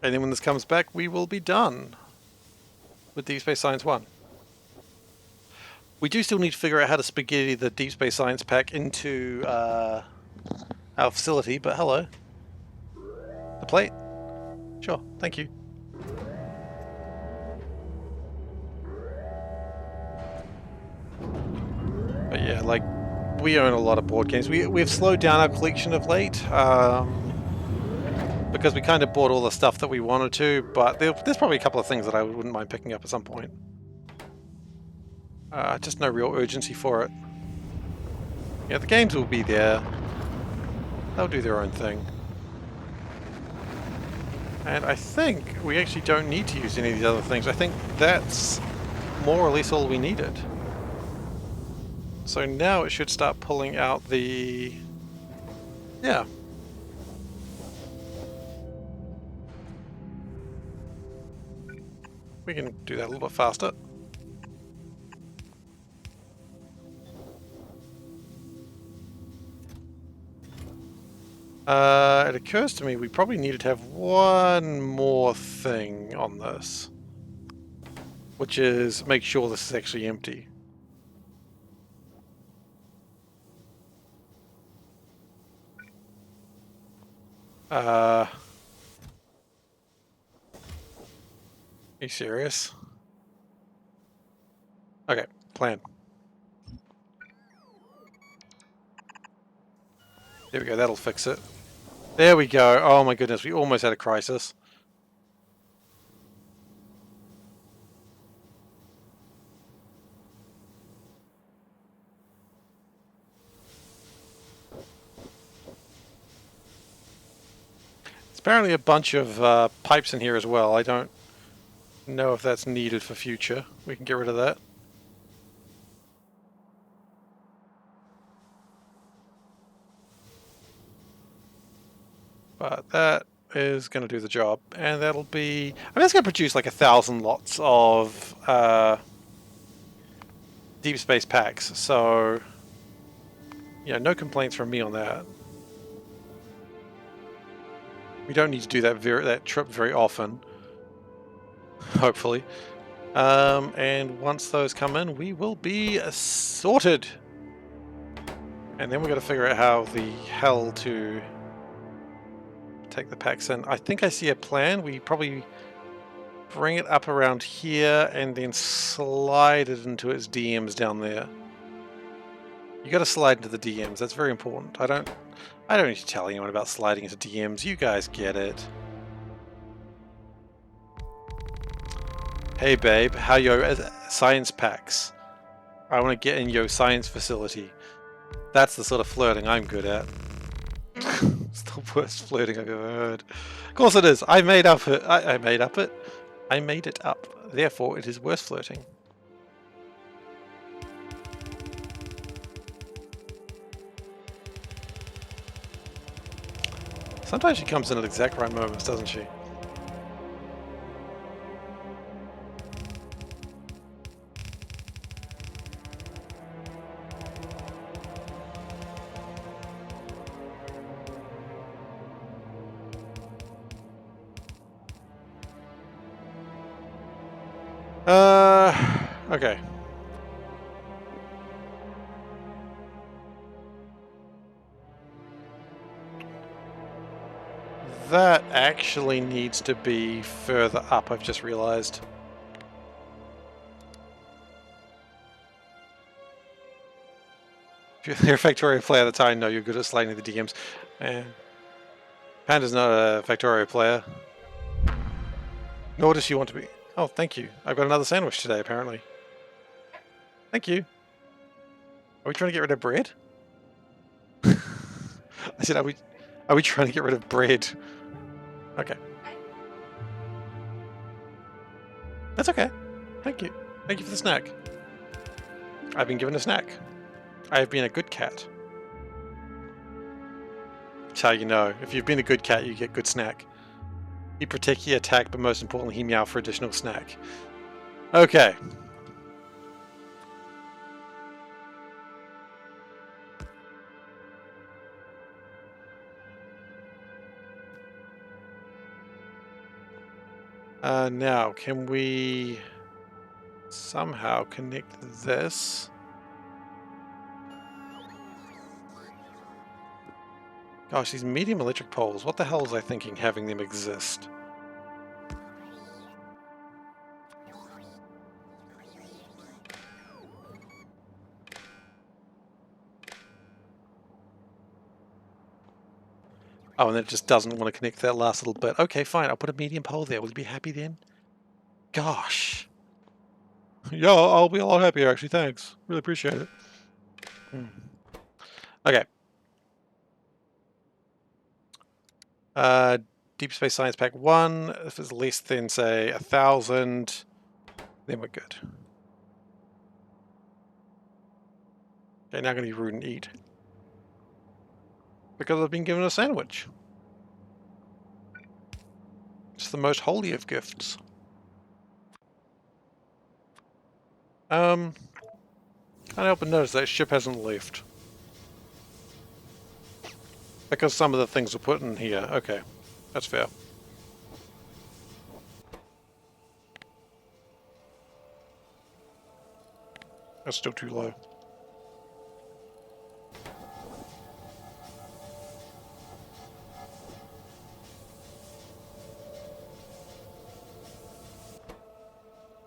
Speaker 1: And then when this comes back, we will be done with Deep Space Science 1. We do still need to figure out how to spaghetti the Deep Space Science pack into our facility, but hello. The plate? Sure, thank you. But yeah, like, we own a lot of board games. We've slowed down our collection of late, because we kind of bought all the stuff that we wanted to, but there's probably a couple of things that I wouldn't mind picking up at some point. Just no real urgency for it. Yeah, the games will be there. They'll do their own thing. And I think we actually don't need to use any of these other things. I think that's more or less all we needed. So now it should start pulling out the... Yeah. We can do that a little bit faster. It occurs to me we probably needed to have one more thing on this, which is make sure this is actually empty. Are you serious? Okay, plan. There we go, that'll fix it. There we go. Oh my goodness, we almost had a crisis. There's apparently a bunch of pipes in here as well. I don't know if that's needed for future. We can get rid of that. But that is going to do the job, and that'll be... I mean, that's going to produce like 1,000 lots of deep space packs, so yeah, no complaints from me on that. We don't need to do that trip very often, hopefully. And once those come in, we will be sorted. And then we've got to figure out how the hell to take the packs in. I think I see a plan. We probably bring it up around here and then slide it into its DMs down there. You got to slide into the DMs. That's very important. I don't need to tell anyone about sliding into DMs. You guys get it. Hey babe, how yo science packs? I want to get in your science facility. That's the sort of flirting I'm good at. It's the worst flirting I've ever heard. Of course it is. I made up it. I made up it. I made it up. Therefore, it is worse flirting. Sometimes she comes in at exact right moments, doesn't she? Okay. That actually needs to be further up, I've just realized. If you're a Factorio player at the time, no, you're good at sliding the DMs. And Panda's not a Factorio player. Nor does she want to be. Oh, thank you. I've got another sandwich today, apparently. Thank you. Are we trying to get rid of bread? I said, are we trying to get rid of bread? Okay. That's okay. Thank you. Thank you for the snack. I've been given a snack. I have been a good cat. That's how you know. If you've been a good cat, you get good snack. He protect, he attack, but most importantly, he meow for additional snack. Okay. Now, can we somehow connect this? Gosh, these medium electric poles, what the hell was I thinking having them exist? Oh, and it just doesn't want to connect that last little bit. Okay, fine, I'll put a medium pole there. Will you be happy then? Gosh. Yeah, I'll be a lot happier actually, thanks. Really appreciate it. Okay. Deep Space Science Pack 1, if it's less than, say, 1,000, then we're good. Okay, now I'm going to be rude and eat. Because I've been given a sandwich. It's the most holy of gifts. Can't help but notice that ship hasn't left. Because some of the things are put in here. Okay, that's fair. That's still too low.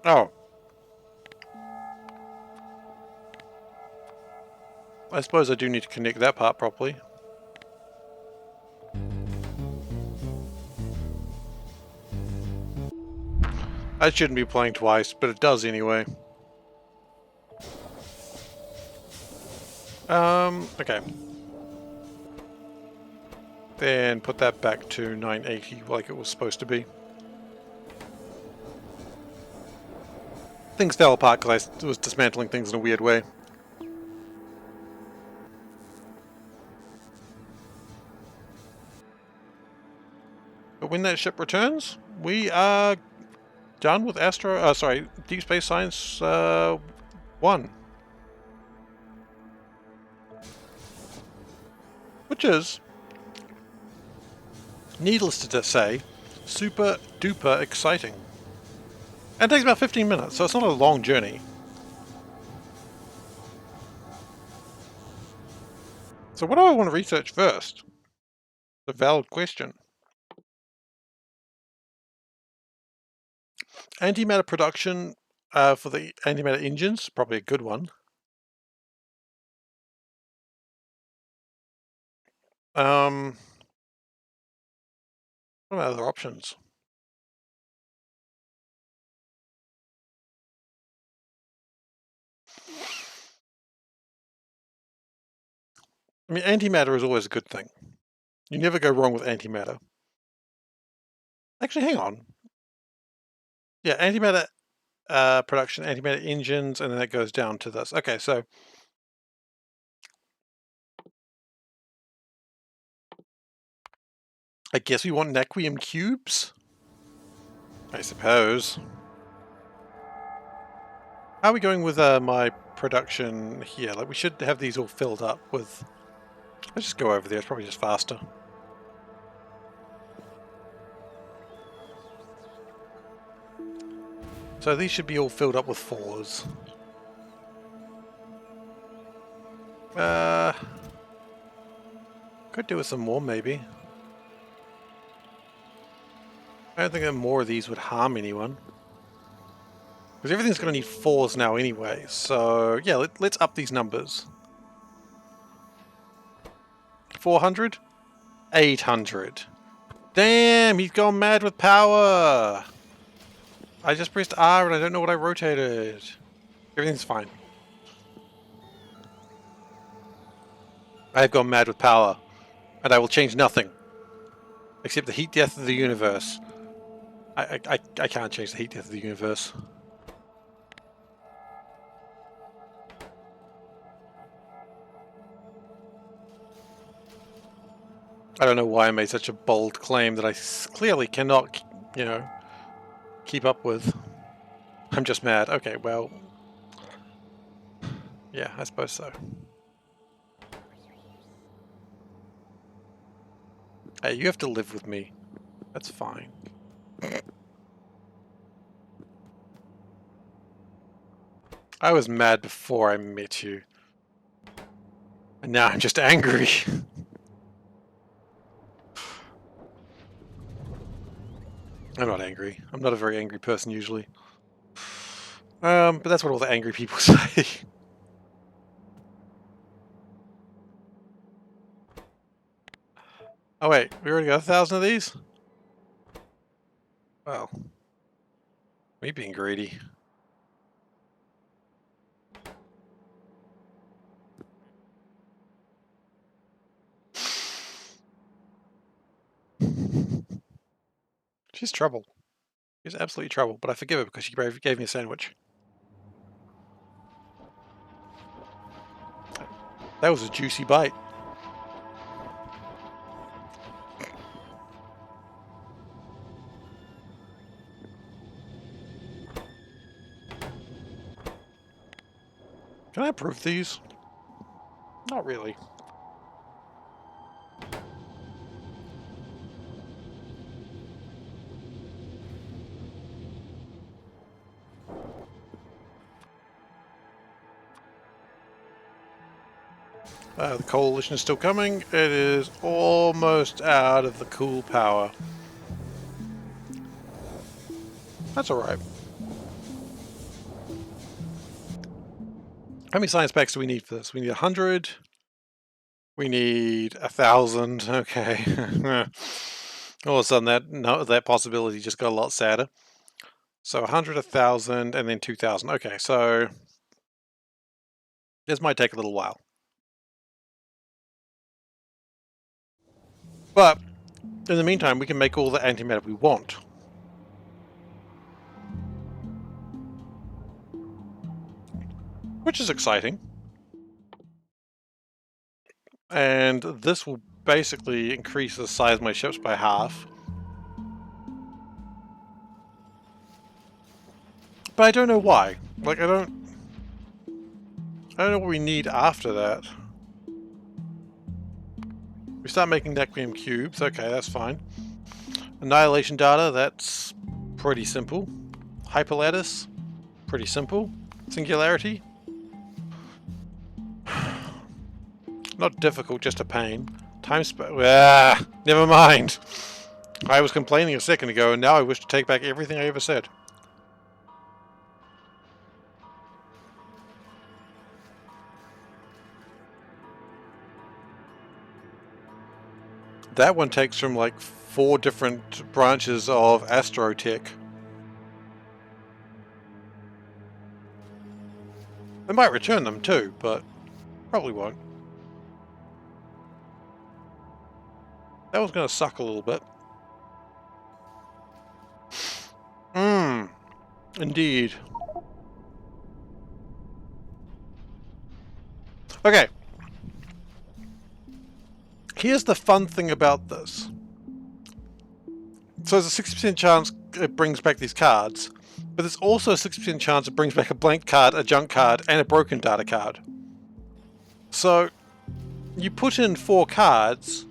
Speaker 1: Oh. I suppose I do need to connect that part properly. I shouldn't be playing twice, but it does anyway. Okay. Then put that back to 980 like it was supposed to be. Things fell apart because I was dismantling things in a weird way. But when that ship returns, we are done with Deep Space Science 1. Which is, needless to say, super duper exciting. And it takes about 15 minutes, so it's not a long journey. So what do I want to research first? The valid question. Antimatter production for the antimatter engines, probably a good one. What are other options? I mean, antimatter is always a good thing. You never go wrong with antimatter. Actually, hang on. Yeah, antimatter production, antimatter engines, and then it goes down to this. Okay, so I guess we want Naquium cubes? I suppose. How are we going with my production here? Like, we should have these all filled up with... Let's just go over there, it's probably just faster. So these should be all filled up with 4s. Could do with some more, maybe. I don't think that more of these would harm anyone. Because everything's going to need 4s now anyway, so yeah, let's up these numbers. 400? 800. Damn, he's gone mad with power! I just pressed R and I don't know what I rotated. Everything's fine. I have gone mad with power, and I will change nothing. Except the heat death of the universe. I can't change the heat death of the universe. I don't know why I made such a bold claim that I clearly cannot, you know, keep up with. I'm just mad. Okay, well... Yeah, I suppose so. Hey, you have to live with me. That's fine. I was mad before I met you. And now I'm just angry. I'm not angry. I'm not a very angry person usually. But that's what all the angry people say. Oh wait, we already got 1,000 of these? Well, me being greedy. She's trouble. She's absolutely trouble, but I forgive her because she gave me a sandwich. That was a juicy bite. Can I approve these? Not really. The coalition is still coming. It is almost out of the cool power. That's alright. How many science packs do we need for this? We need 100. We need 1,000. Okay. All of a sudden that possibility just got a lot sadder. So 100, 1,000, and then 2,000. Okay, so this might take a little while. But in the meantime, we can make all the antimatter we want. which is exciting. And this will basically increase the size of my ships by half. But I don't know why. Like, I don't know what we need after that. We start making Nequium cubes. Okay, that's fine. Annihilation data, that's pretty simple. Hyperlattice, pretty simple. Singularity, not difficult, just a pain. Time space, never mind. I was complaining a second ago, and now I wish to take back everything I ever said. That one takes from like 4 different branches of astrotech. They might return them too, but probably won't. That was going to suck a little bit. Indeed. Okay. Here's the fun thing about this. So there's a 60% chance it brings back these cards, but there's also a 60% chance it brings back a blank card, a junk card, and a broken data card. So you put in 4 cards,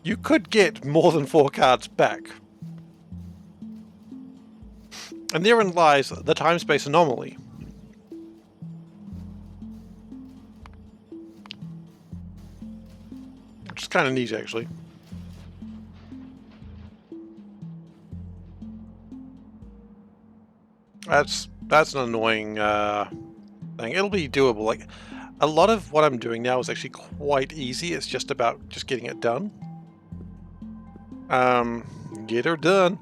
Speaker 1: you could get more than 4 cards back. And therein lies the time-space anomaly. Which is kind of neat, actually. That's an annoying thing. It'll be doable. Like, a lot of what I'm doing now is actually quite easy. It's just about just getting it done. Get her done.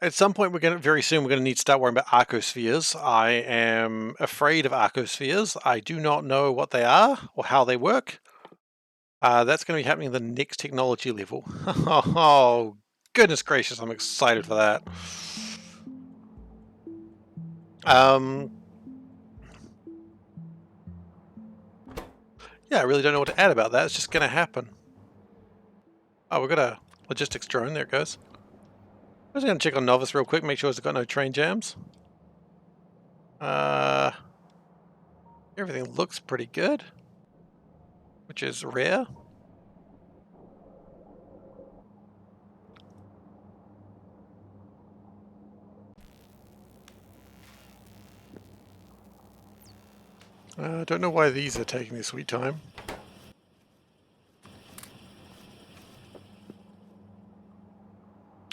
Speaker 1: At some point, very soon, we're gonna need to start worrying about arcospheres. I am afraid of arcospheres. I do not know what they are or how they work. That's going to be happening at the next technology level. Oh, goodness gracious, I'm excited for that. Yeah, I really don't know what to add about that. It's just going to happen. Oh, we've got a logistics drone. There it goes. I'm just going to check on Novice real quick, make sure it's got no train jams. Everything looks pretty good, which is rare. I don't know why these are taking their sweet time.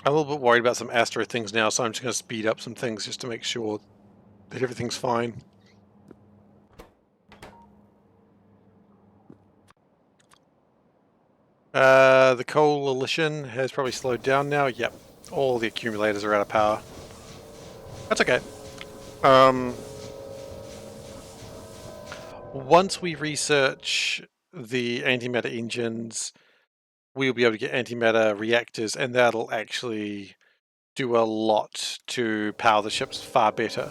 Speaker 1: I'm a little bit worried about some Astro things now, so I'm just going to speed up some things just to make sure that everything's fine. The coalition has probably slowed down now. Yep, all the accumulators are out of power. That's okay. Once we research the antimatter engines, we'll be able to get antimatter reactors, and that'll actually do a lot to power the ships far better.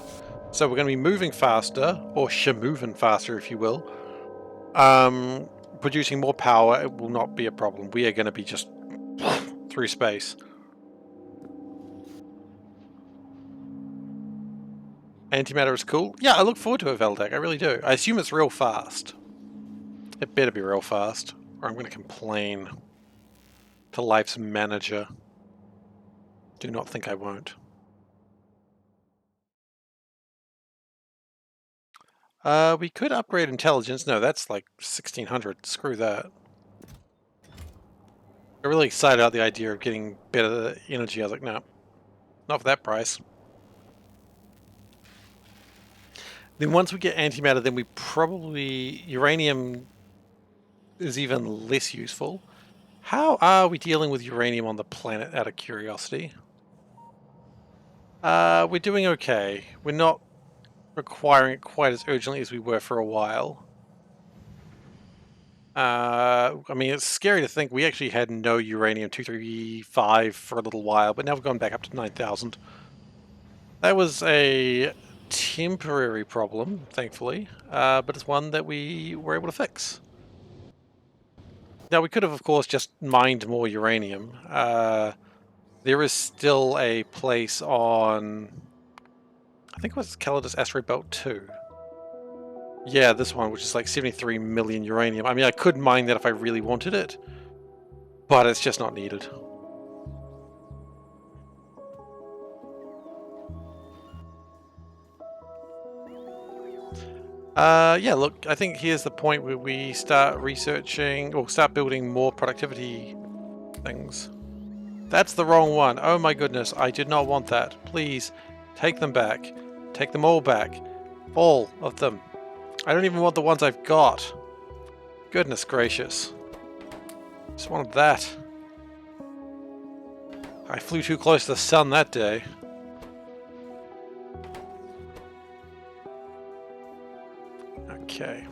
Speaker 1: So we're going to be moving faster, or shamoving faster, if you will. Producing more power, it will not be a problem. We are going to be just through space. Antimatter is cool. Yeah, I look forward to a Veldek. I really do. I assume it's real fast. It better be real fast, or I'm going to complain to Life's manager. Do not think I won't. We could upgrade intelligence. No, that's like 1600. Screw that. I'm really excited about the idea of getting better energy. I was like, no, not for that price. Then once we get antimatter, then we probably... uranium is even less useful. How are we dealing with uranium on the planet, out of curiosity? We're doing okay. We're not requiring it quite as urgently as we were for a while. I mean, it's scary to think we actually had no uranium-235 for a little while, but now we've gone back up to 9,000. That was a temporary problem, thankfully, but it's one that we were able to fix. Now, we could have, of course, just mined more uranium. There is still a place on, I think it was Calidus Asteroid Belt 2. Yeah, this one, which is like 73 million uranium. I mean, I could mine that if I really wanted it, but it's just not needed. Yeah, look, I think here's the point where we start researching, or start building more productivity things. That's the wrong one. Oh my goodness, I did not want that. Please, take them back. Take them all back. All of them. I don't even want the ones I've got. Goodness gracious. Just wanted that. I flew too close to the sun that day. Okay.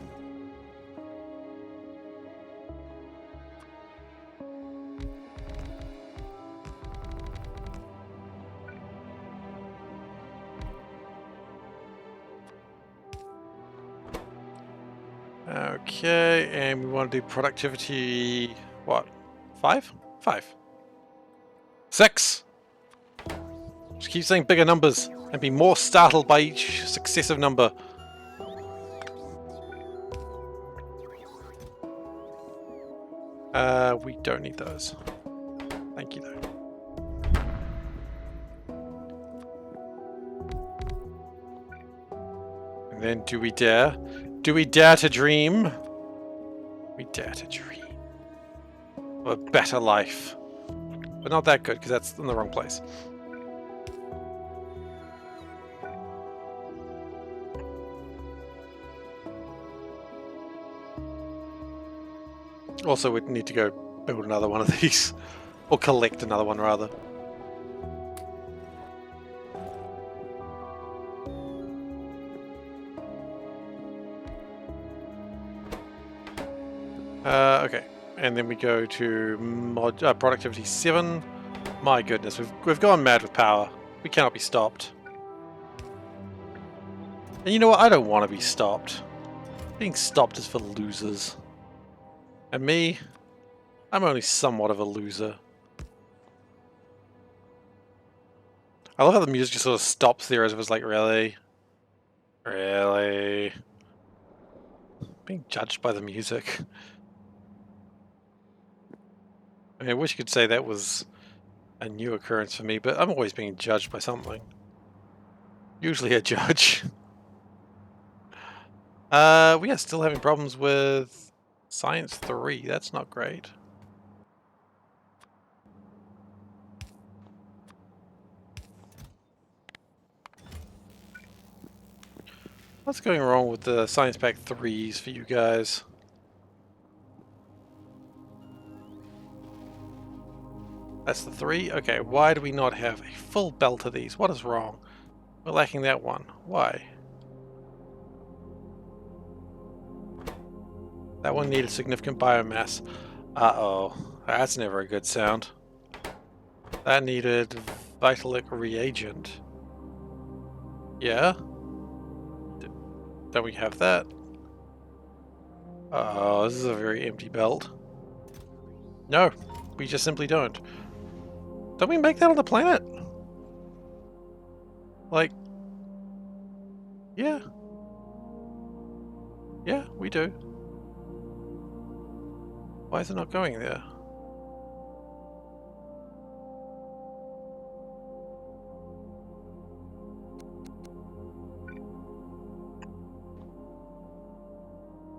Speaker 1: Okay, and we want to do productivity, what, 5? 5. 6! Just keep saying bigger numbers and be more startled by each successive number. We don't need those. Thank you, though. And then, do we dare? Do we dare to dream? We dare to dream of a better life. But not that good, because that's in the wrong place. Also, we'd need to go build another one of these. Or collect another one, rather. Okay, and then we go to productivity 7. My goodness, we've gone mad with power. We cannot be stopped. And you know what? I don't want to be stopped. Being stopped is for losers. And me, I'm only somewhat of a loser. I love how the music just sort of stops there as if it's like, really? Really? Being judged by the music. I mean, I wish you could say that was a new occurrence for me, but I'm always being judged by something. Usually a judge. We are still having problems with Science 3. That's not great. What's going wrong with the Science Pack 3s for you guys? That's the 3? Okay, why do we not have a full belt of these? What is wrong? We're lacking that one. Why? That one needed significant biomass. Uh-oh. That's never a good sound. That needed vitalic reagent. Yeah? Don't we have that? Oh, this is a very empty belt. No, we just simply don't. Don't we make that on the planet? Like, yeah. Yeah, we do. Why is it not going there?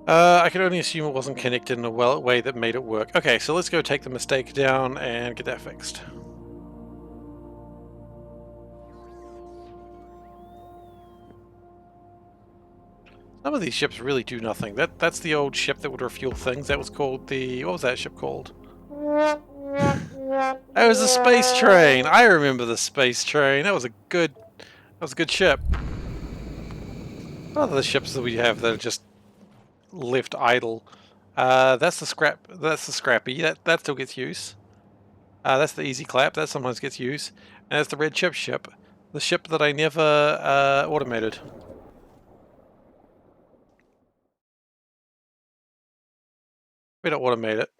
Speaker 1: I can only assume it wasn't connected in a way that made it work. Okay, so let's go take the mistake down and get that fixed. Some of these ships really do nothing. That's the old ship that would refuel things. That was called the... What was that ship called? That was the space train! I remember the space train. That was a good ship. What are the ships that we have that are just left idle? That's the scrap. That's the scrappy. That still gets use. That's the easy clap. That sometimes gets use. And that's the red chip ship. The ship that I never automated. Better automate it.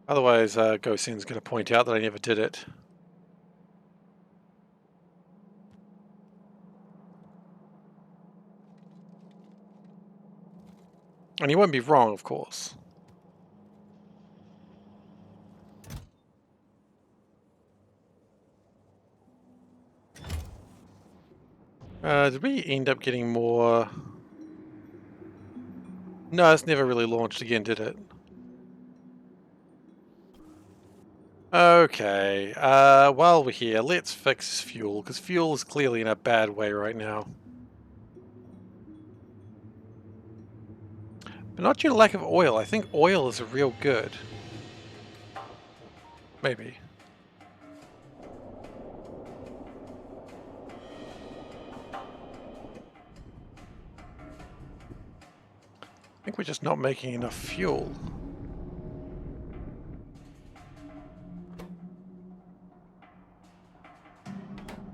Speaker 1: Otherwise, GoSen's going to point out that I never did it. And you won't be wrong, of course. Did we end up getting more? No, it's never really launched again, did it? Okay, while we're here, let's fix fuel, because fuel is clearly in a bad way right now. But not due to lack of oil. I think oil is real good. Maybe. I think we're just not making enough fuel.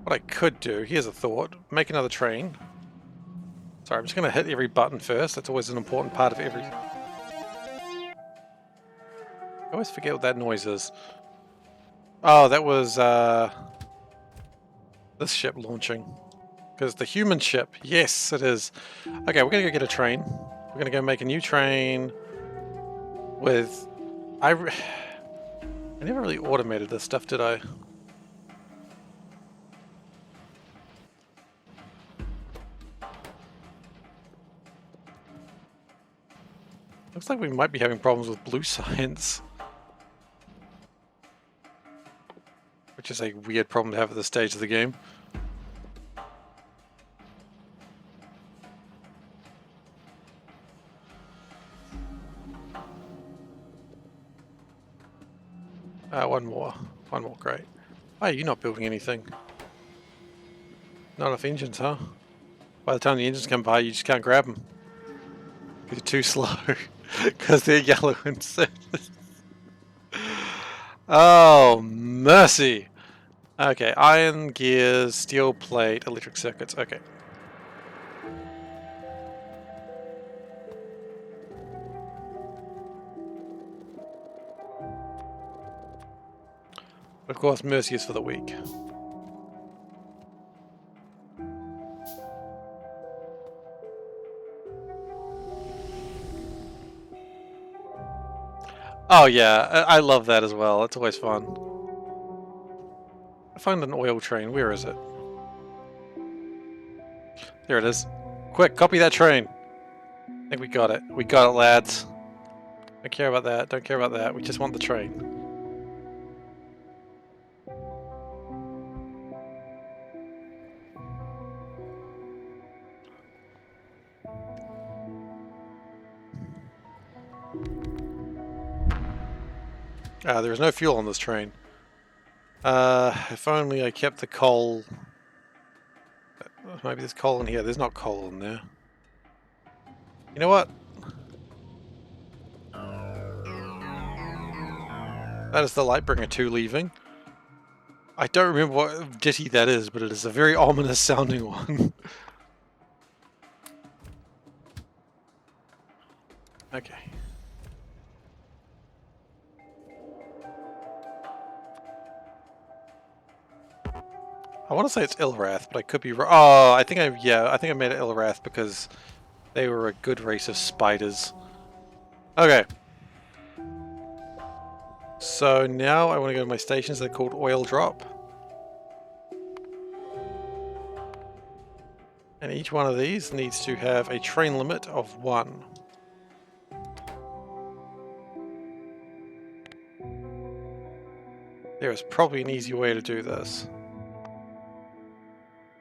Speaker 1: What I could do, here's a thought, make another train. Sorry, I'm just going to hit every button first. That's always an important part of every... I always forget what that noise is. Oh, that was this ship launching. Because the human ship, yes it is. Okay, we're going to go get a train. We're going to go make a new train with... I never really automated this stuff, did I? Looks like we might be having problems with blue science. Which is a weird problem to have at this stage of the game. One more. One more, great. Why are you not building anything? Not enough engines, huh? By the time the engines come by, you just can't grab them. Because you're too slow. Because they're yellow and surface. Oh, mercy! Okay, iron, gears, steel plate, electric circuits. Okay. Of course, mercy is for the weak. Oh yeah, I love that as well. It's always fun. I found an oil train. Where is it? There it is. Quick, copy that train. I think we got it. We got it, lads. Don't care about that. Don't care about that. We just want the train. There is no fuel on this train. If only I kept the coal. Maybe there's coal in here. There's not coal in there. You know what? That is the Lightbringer 2 leaving. I don't remember what ditty that is, but it is a very ominous sounding one. Okay. I want to say it's Ilrath, but I could be wrong. Oh, I think I made it Ilrath because they were a good race of spiders. Okay. So now I want to go to my stations. They're called Oil Drop. And each one of these needs to have a train limit of 1. There is probably an easy way to do this,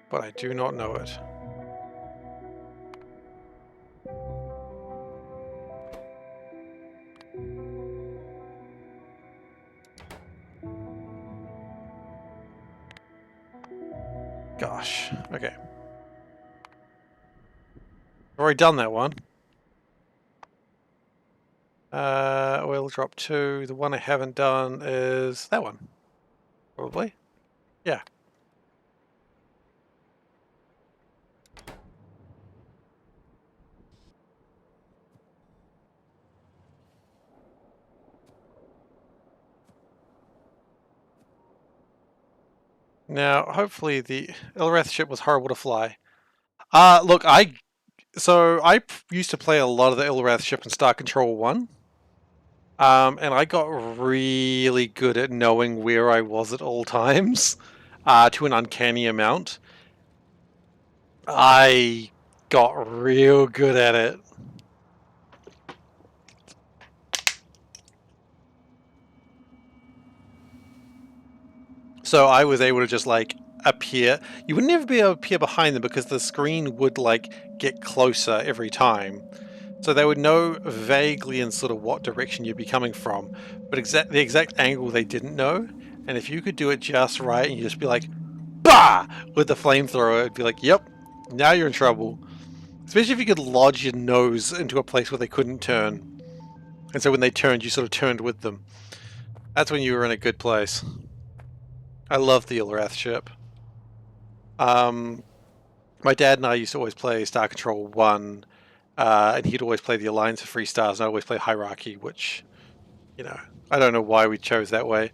Speaker 1: but I do not know it. Gosh, okay. I've already done that one. Oil drop 2. The one I haven't done is that one. Probably. Yeah. Now, hopefully the Ilrath ship was horrible to fly. Look, I used to play a lot of the Ilrath ship in Star Control 1. And I got really good at knowing where I was at all times, to an uncanny amount. I got real good at it. So I was able to just like appear. You would never be able to appear behind them because the screen would like get closer every time. So they would know vaguely in sort of what direction you'd be coming from, but the exact angle they didn't know. And if you could do it just right and you just be like, bah! With the flamethrower, it'd be like, yep, now you're in trouble. Especially if you could lodge your nose into a place where they couldn't turn. And so when they turned, you sort of turned with them. That's when you were in a good place. I love the Ilrath ship. My dad and I used to always play Star Control 1, and he'd always play the Alliance of Free Stars, and I always play Hierarchy, which, you know, I don't know why we chose that way.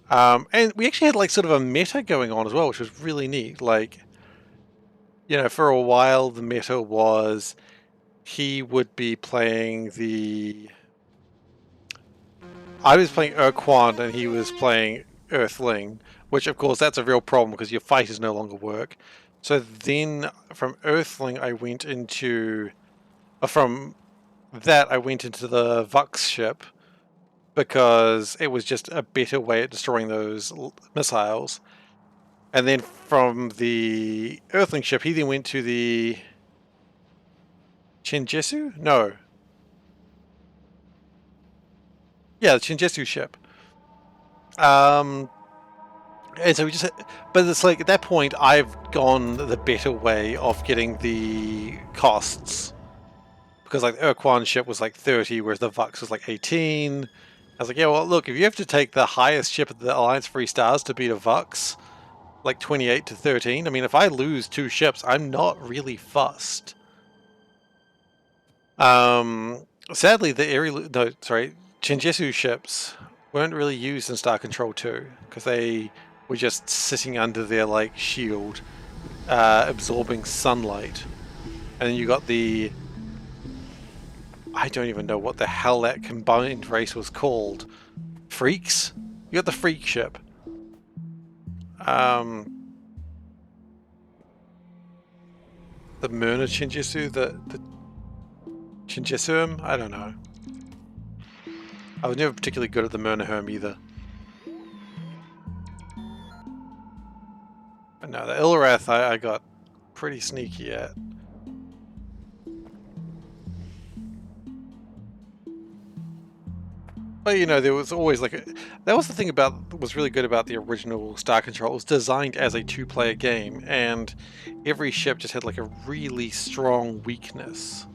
Speaker 1: And we actually had like sort of a meta going on as well, which was really neat. Like, you know, for a while the meta was he would be playing I was playing Urquan and he was playing Earthling, which of course that's a real problem because your fighters no longer work. So then from Earthling I went into, from that I went into the Vux ship because it was just a better way at destroying those missiles. And then from the Earthling ship he then went to the Chinjesu? No. Yeah, the Chinjesu ship. And so we just, but it's like at that point I've gone the better way of getting the costs because like the Urquan ship was like 30, whereas the Vux was like 18. I was like, yeah, well, look, if you have to take the highest ship of the Alliance Free Stars to beat a Vux, like 28 to 13, I mean, if I lose 2 ships, I'm not really fussed. Sadly, Chinjesu ships weren't really used in Star Control 2 because they were just sitting under their like shield, absorbing sunlight. And then you got the, I don't even know what the hell that combined race was called. Freaks? You got the freak ship. The Myrna Chinjesu, the Chinjesuum? I don't know. I was never particularly good at the Myrnaherm either. But no, the Ilrath I got pretty sneaky at. But you know, there was always like that was the thing about was really good about the original Star Control. It was designed as a 2-player game, and every ship just had like a really strong weakness.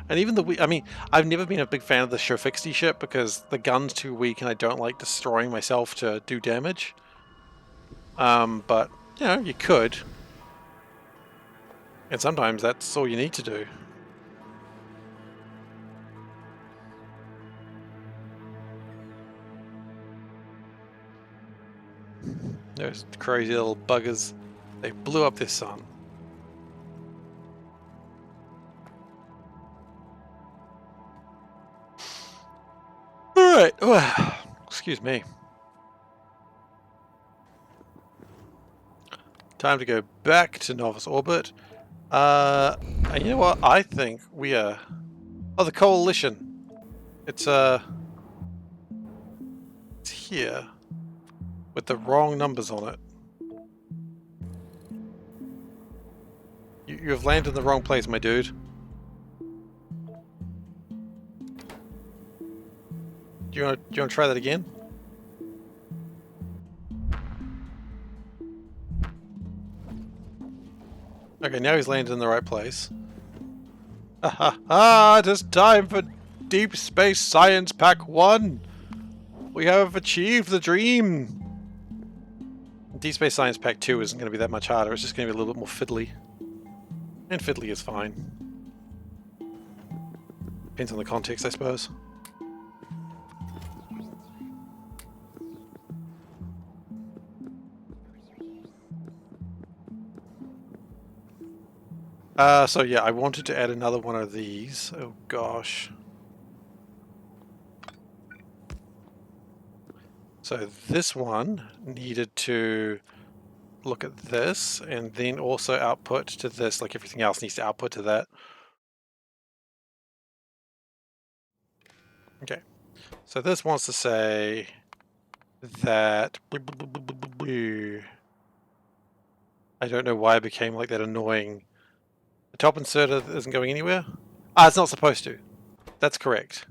Speaker 1: And even I mean, I've never been a big fan of the Shofixty ship because the gun's too weak and I don't like destroying myself to do damage. But, you know, you could. And sometimes that's all you need to do. Those crazy little buggers. They blew up their sun. Alright, excuse me. Time to go back to Novice Orbit. And you know what? I think we are... Oh, the Coalition. It's here. With the wrong numbers on it. You have landed in the wrong place, my dude. Do you want to try that again? Okay, now he's landed in the right place. It is time for Deep Space Science Pack 1! We have achieved the dream! Deep Space Science Pack 2 isn't going to be that much harder, it's just going to be a little bit more fiddly. And fiddly is fine. Depends on the context, I suppose. So yeah, I wanted to add another one of these. Oh gosh. So this one needed to look at this and then also output to this, like everything else needs to output to that. Okay. So this wants to say that I don't know why it became like that annoying. The top inserter isn't going anywhere? Ah, it's not supposed to. That's correct.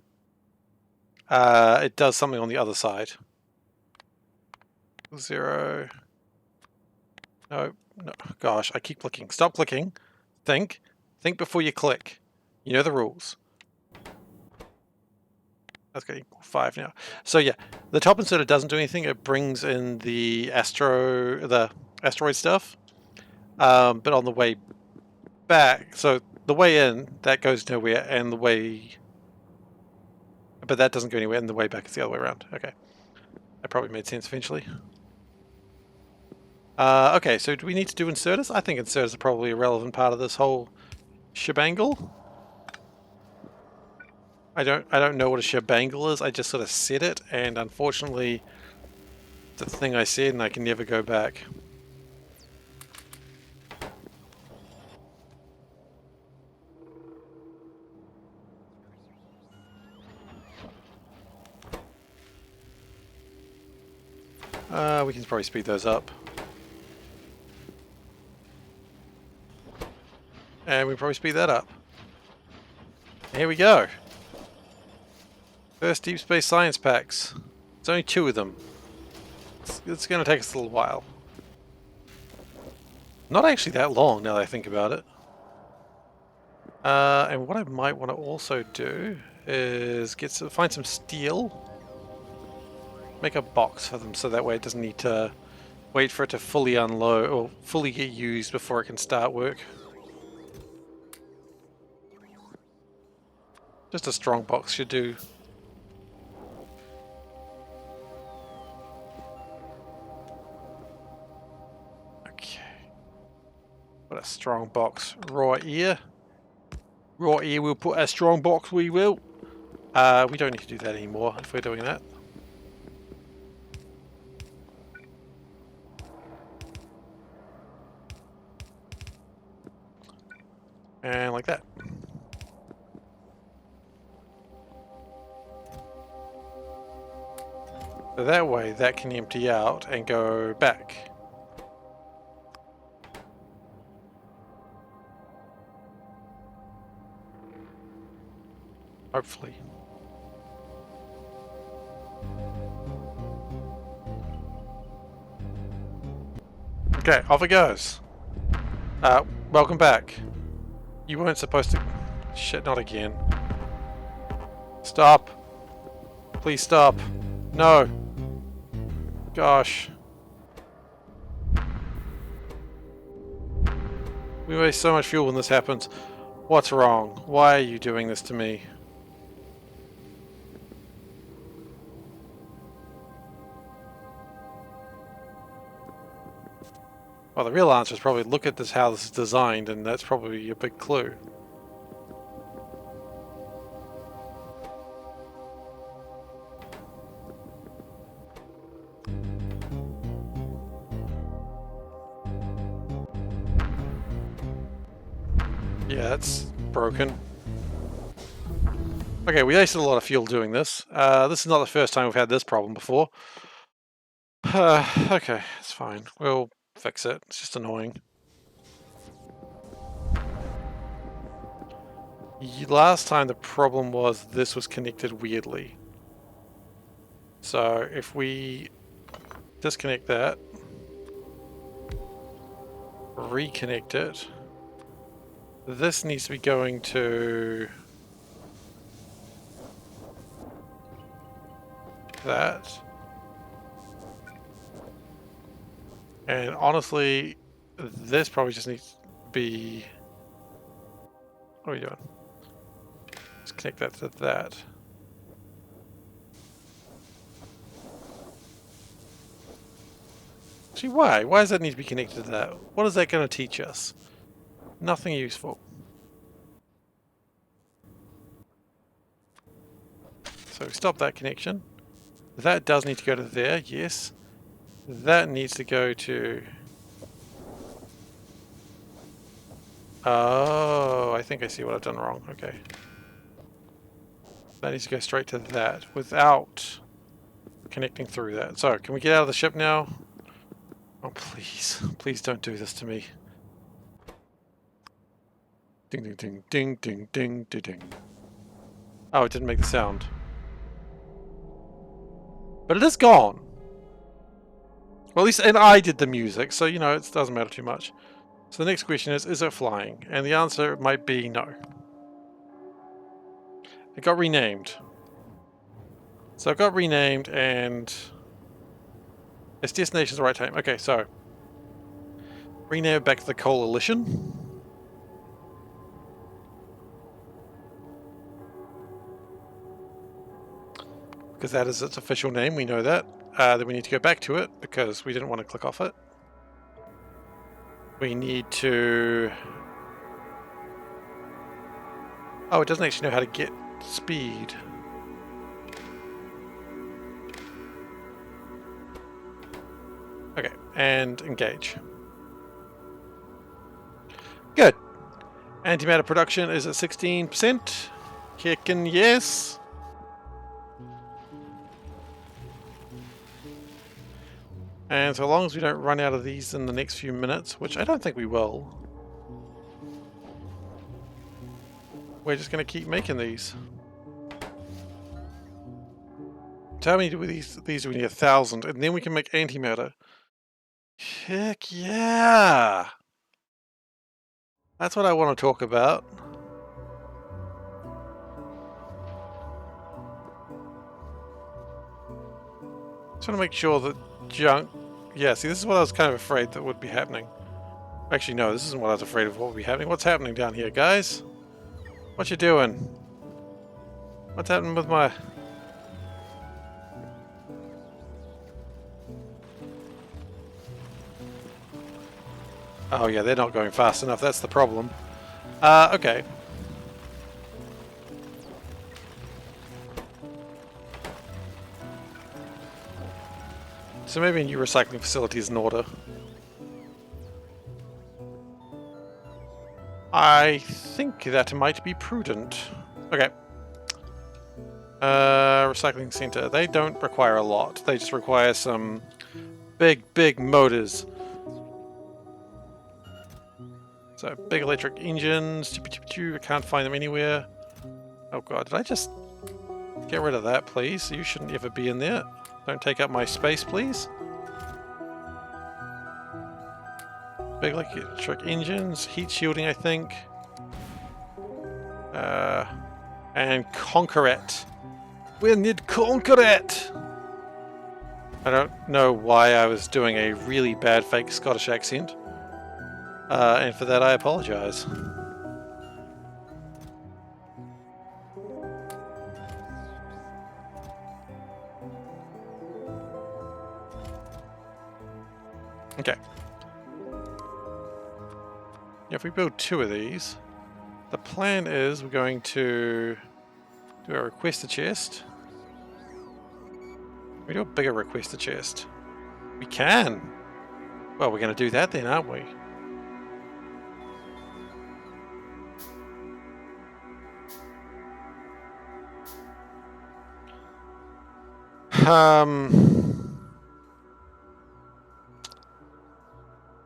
Speaker 1: It does something on the other side. 0. No, no. Gosh, I keep clicking. Stop clicking. Think. Think before you click. You know the rules. That's going to equal 5 now. So yeah, the top inserter doesn't do anything. It brings in the asteroid stuff. But on the way back, so the way in, that goes nowhere, and the way... But that doesn't go anywhere, and the way back is the other way around. Okay. That probably made sense eventually. Okay, so do we need to do inserters? I think inserters are probably a relevant part of this whole shebangle. I don't know what a shebangle is. I just sort of said it, and unfortunately, it's the thing I said, and I can never go back. We can probably speed those up. And we can probably speed that up. Here we go. First Deep Space Science packs. There's only 2 of them. It's going to take us a little while. Not actually that long now that I think about it. And what I might want to also do is find some steel. Make a box for them so that way it doesn't need to wait for it to fully unload or fully get used before it can start work. Just a strong box should do. Okay. Put a strong box right here. Right here we'll put a strong box, we will. We don't need to do that anymore if we're doing that. And like that. So that way that can empty out and go back. Hopefully. Okay, off it goes. Welcome back. You weren't supposed to... Shit, not again. Stop. Please stop. No. Gosh. We waste so much fuel when this happens. What's wrong? Why are you doing this to me? Well, the real answer is probably look at this, how this is designed, and that's probably a big clue. Yeah, that's broken. Okay, we wasted a lot of fuel doing this. This is not the first time we've had this problem before. Okay, it's fine. We'll fix it. It's just annoying. Last time the problem was this was connected weirdly. So if we disconnect that, reconnect it, This needs to be going to that. And honestly, this probably just needs to be... What are we doing? Let's connect that to that. Actually, why? Why does that need to be connected to that? What is that going to teach us? Nothing useful. So stop that connection. That does need to go to there, yes. That needs to go to... Oh, I think I see what I've done wrong. Okay. That needs to go straight to that without connecting through that. So, can we get out of the ship now? Oh, please. Please don't do this to me. Ding, ding, ding, ding, ding, ding, ding, ding. Oh, it didn't make the sound. But it is gone. Well, at least, and I did the music, so, you know, it doesn't matter too much. So the next question is it flying? And the answer might be no. It got renamed. So it got renamed and its destination is the right time. Okay, so rename it back to the Coalition. Because that is its official name, we know that. Then we need to go back to it because we didn't want to click off it. We need to... Oh, it doesn't actually know how to get speed. Okay, and engage. Good. Antimatter production is at 16%. Kicking yes. And so long as we don't run out of these in the next few minutes, which I don't think we will, we're just going to keep making these. So how many do these do we need? 1,000, and then we can make antimatter. Heck yeah! That's what I want to talk about. Just want to make sure that junk... Yeah, see, this is what I was kind of afraid that would be happening. Actually, no, this isn't what I was afraid of what would be happening. What's happening down here, guys? What you doing? What's happening with my... Oh yeah, they're not going fast enough, that's the problem. Okay. So maybe a new recycling facility is in order. I think that might be prudent. Okay. Recycling center. They don't require a lot. They just require some big motors. So, big electric engines. I can't find them anywhere. Oh god, did I just get rid of that, please? You shouldn't ever be in there. Don't take up my space, please. Big electric engines, heat shielding, I think. And Conquerette. We need Conquerette! I don't know why I was doing a really bad fake Scottish accent. And for that I apologize. Okay. If we build 2 of these, the plan is we're going to do a request a chest. We do a bigger request a chest. We can! Well, we're going to do that then, aren't we?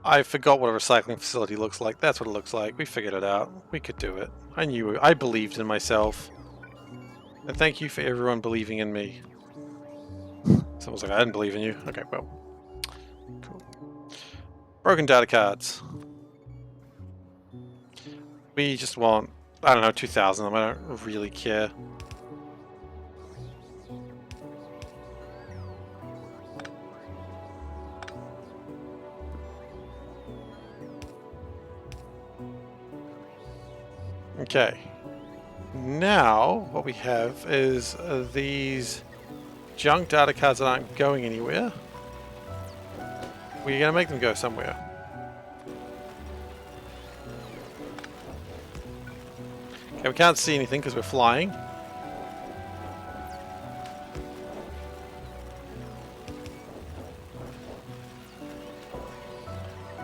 Speaker 1: I forgot what a recycling facility looks like. That's what it looks like. We figured it out. We could do it. I knew. I believed in myself. And thank you for everyone believing in me. Someone's like, I didn't believe in you. Okay, well. Cool. Broken data cards. We just want, I don't know, 2,000 of them. I don't really care. Okay. Now, what we have is these junk data cards that aren't going anywhere. We're going to make them go somewhere. Okay, we can't see anything because we're flying.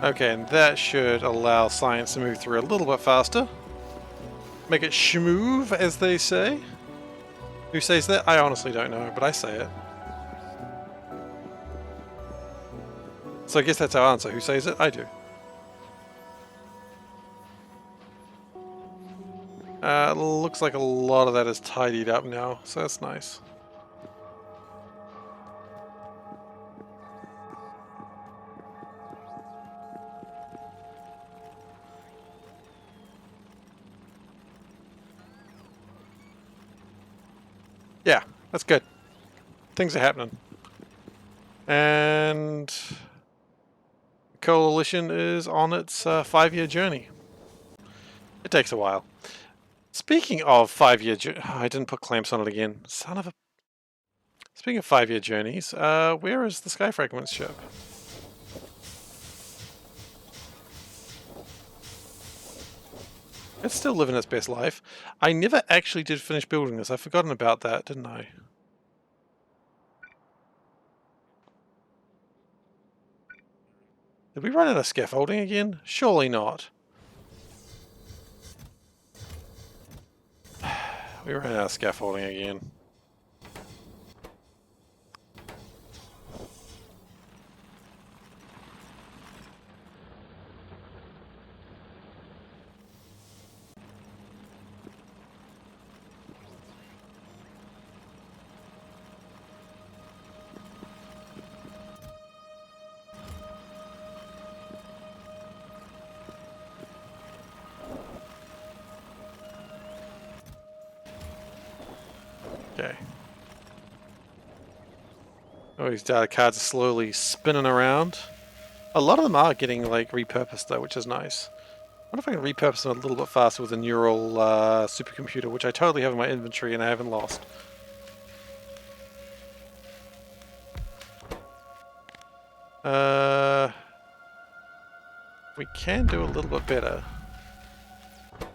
Speaker 1: Okay, and that should allow science to move through a little bit faster. Make it schmoove, as they say. Who says that? I honestly don't know, but I say it. So I guess that's our answer. Who says it? I do. Looks like a lot of that is tidied up now, so that's nice. Yeah, that's good. Things are happening. And Coalition is on its 5-year journey. It takes a while. Speaking of 5-year I didn't put clamps on it again. Son of a... Speaking of 5-year journeys, where is the Sky Fragments ship? It's still living its best life. I never actually did finish building this. I've forgotten about that, didn't I? Did we run out of scaffolding again? Surely not. We ran out of scaffolding again. Okay. Oh, these data cards are slowly spinning around. A lot of them are getting like repurposed though, which is nice. I wonder if I can repurpose them a little bit faster with a neural supercomputer, which I totally have in my inventory and I haven't lost. We can do a little bit better.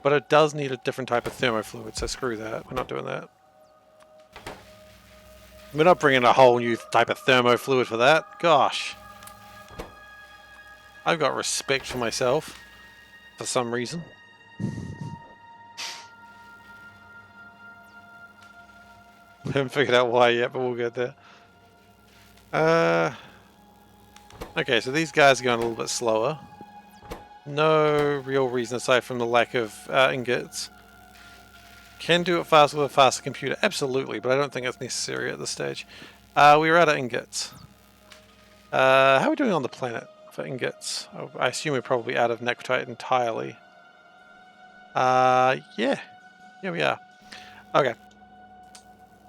Speaker 1: But it does need a different type of thermofluid, so screw that. We're not doing that. We're not bringing a whole new type of thermofluid for that. Gosh. I've got respect for myself. For some reason. Haven't figured out why yet, but we'll get there. Okay, so these guys are going a little bit slower. No real reason aside from the lack of ingots. Can do it faster with a faster computer, absolutely, but I don't think it's necessary at this stage. We're out of ingots. How are we doing on the planet for ingots? Oh, I assume we're probably out of necrotite entirely. Yeah. Yeah, we are. Okay.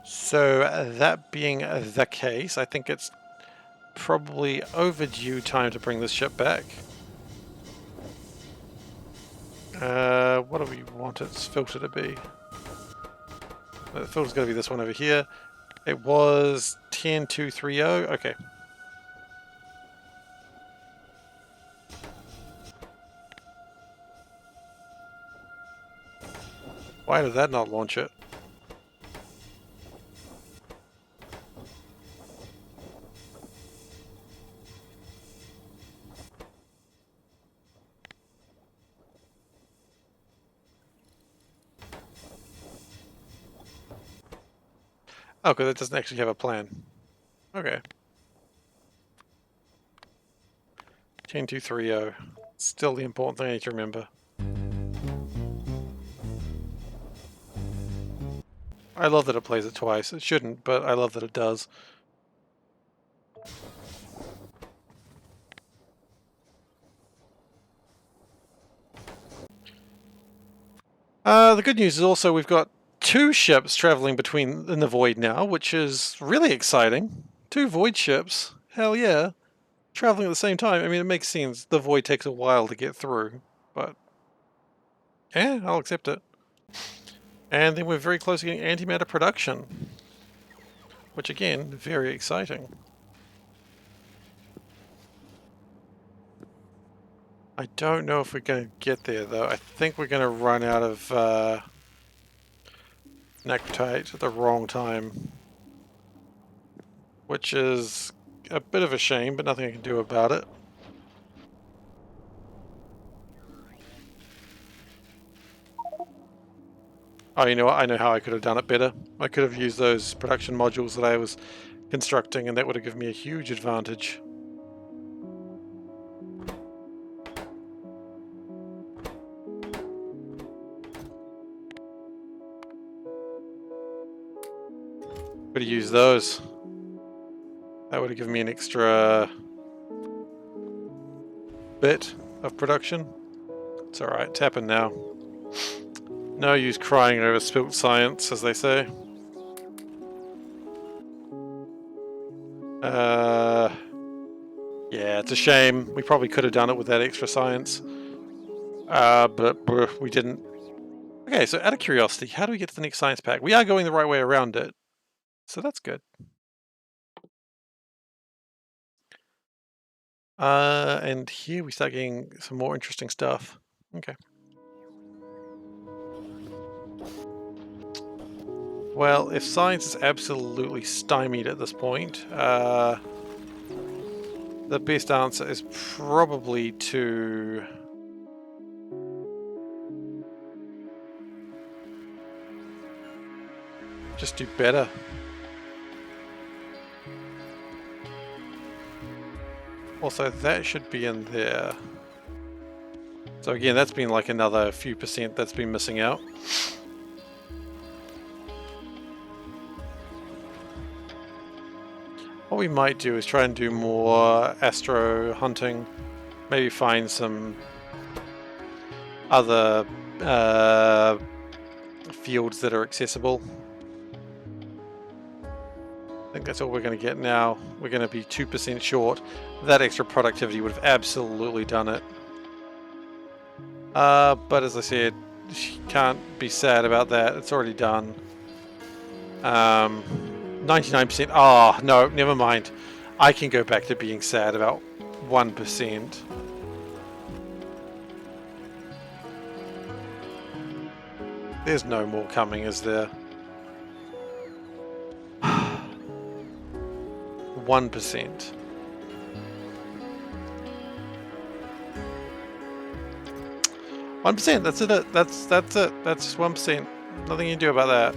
Speaker 1: So, that being the case, I think it's probably overdue time to bring this ship back. What do we want its filter to be? The filter's got to be this one over here. It was 10230. Okay. Why did that not launch it? Oh, because it doesn't actually have a plan. Okay. 10230. Still the important thing I need to remember. I love that it plays it twice. It shouldn't, but I love that it does. The good news is also we've got 2 ships traveling in the void now, which is really exciting. 2 void ships. Hell yeah. Traveling at the same time. I mean, it makes sense. The void takes a while to get through, but yeah, I'll accept it. And then we're very close to getting antimatter production, which again, very exciting. I don't know if we're going to get there though. I think we're going to run out of nectite at the wrong time, which is a bit of a shame, but nothing I can do about it. Oh, you know what? I know how I could have done it better. I could have used those production modules that I was constructing, and that would have given me a huge advantage. Could have used those. That would have given me an extra bit of production. It's alright, it's happened now. No use crying over spilt science, as they say. Yeah, it's a shame. We probably could have done it with that extra science. But we didn't. Okay, so out of curiosity, how do we get to the next science pack? We are going the right way around it, so that's good. And here we start getting some more interesting stuff. Okay. Well, if science is absolutely stymied at this point, the best answer is probably to just do better. Also, that should be in there. So again, that's been like another few percent that's been missing out. What we might do is try and do more astro hunting. Maybe find some other fields that are accessible. I think that's all we're going to get now. We're going to be 2% short. That extra productivity would have absolutely done it. But as I said, you can't be sad about that. It's already done. 99%. Oh, no, never mind. I can go back to being sad about 1%. There's no more coming, is there? 1%. That's it. That's it. That's just 1%. Nothing you can do about that.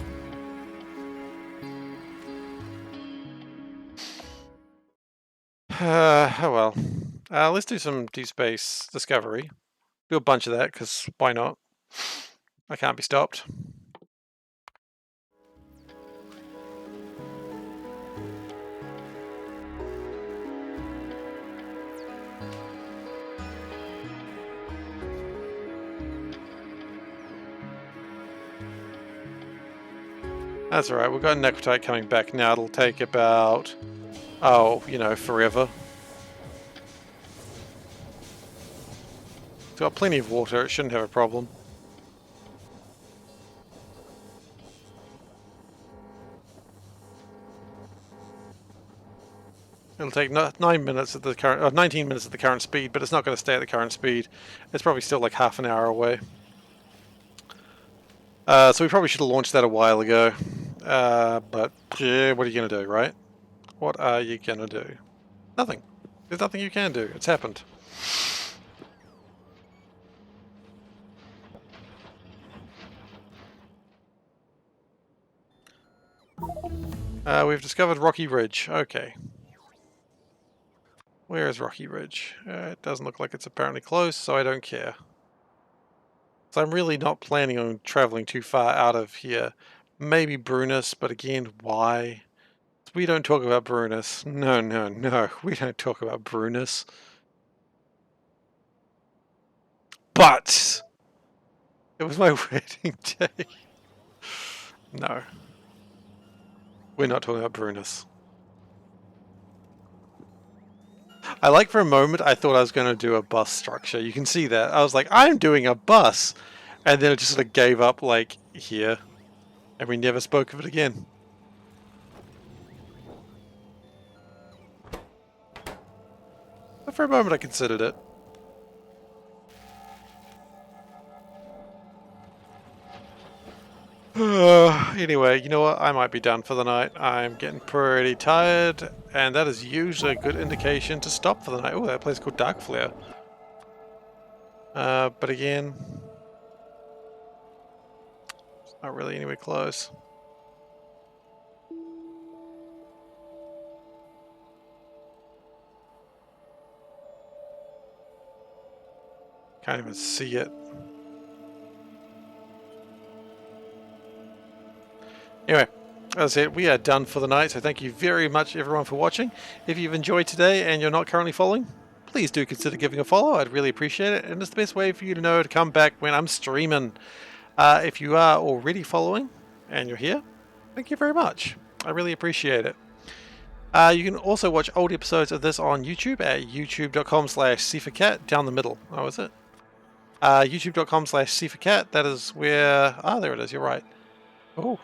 Speaker 1: Oh well. Let's do some deep space discovery. Do a bunch of that, because why not? I can't be stopped. That's alright, we've got necrotite coming back now. It'll take about, forever. It's got plenty of water, it shouldn't have a problem. It'll take 9 minutes at the current, 19 minutes at the current speed, but it's not going to stay at the current speed. It's probably still like half an hour away. So we probably should have launched that a while ago. But yeah, what are you going to do, right? What are you going to do? Nothing. There's nothing you can do. It's happened. We've discovered Rocky Ridge. Okay. Where is Rocky Ridge? It doesn't look like it's apparently close, so I don't care. So I'm really not planning on traveling too far out of here. Maybe Brunus, but again, why? We don't talk about Brunus. No, no, no. We don't talk about Brunus. But It was my wedding day. No. We're not talking about Brunus. I like for a moment I thought I was going to do a bus structure. You can see that. I was like, I'm doing a bus. And then it just sort of gave up like here. And we never spoke of it again. But for a moment I considered it. Anyway, you know what? I might be done for the night. I'm getting pretty tired, and that is usually a good indication to stop for the night. Oh, that place is called Dark Flare. But again, it's not really anywhere close. Can't even see it. Anyway, as I said, we are done for the night, so thank you very much everyone for watching. If you've enjoyed today and you're not currently following, please do consider giving a follow. I'd really appreciate it, and it's the best way for you to know to come back when I'm streaming. If you are already following and you're here, thank you very much. I really appreciate it. You can also watch old episodes of this on YouTube at youtube.com/SeiferKatt, down the middle. Oh, is it? youtube.com/SeiferKatt. That is where... Ah, there it is. You're right. Oh.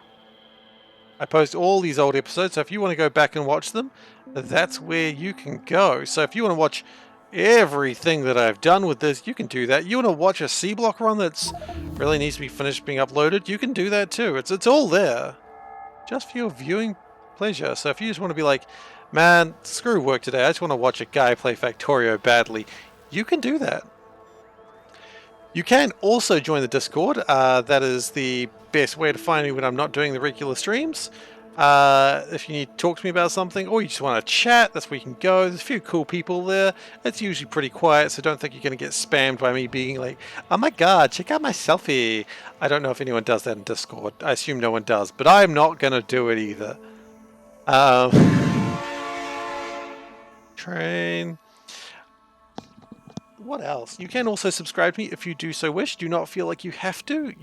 Speaker 1: I post all these old episodes, so if you want to go back and watch them, that's where you can go. So if you want to watch everything that I've done with this, you can do that. You want to watch a C-block run that's really needs to be finished being uploaded, you can do that too. It's all there, just for your viewing pleasure. So if you just want to be like, man, screw work today, I just want to watch a guy play Factorio badly, you can do that. You can also join the Discord. That is the best way to find me when I'm not doing the regular streams. If you need to talk to me about something, or you just want to chat, that's where you can go. There's a few cool people there. It's usually pretty quiet, so don't think you're going to get spammed by me being like, oh my god, check out my selfie. I don't know if anyone does that in Discord. I assume no one does, but I'm not going to do it either. Train. What else? You can also subscribe to me if you do so wish. Do not feel like you have to.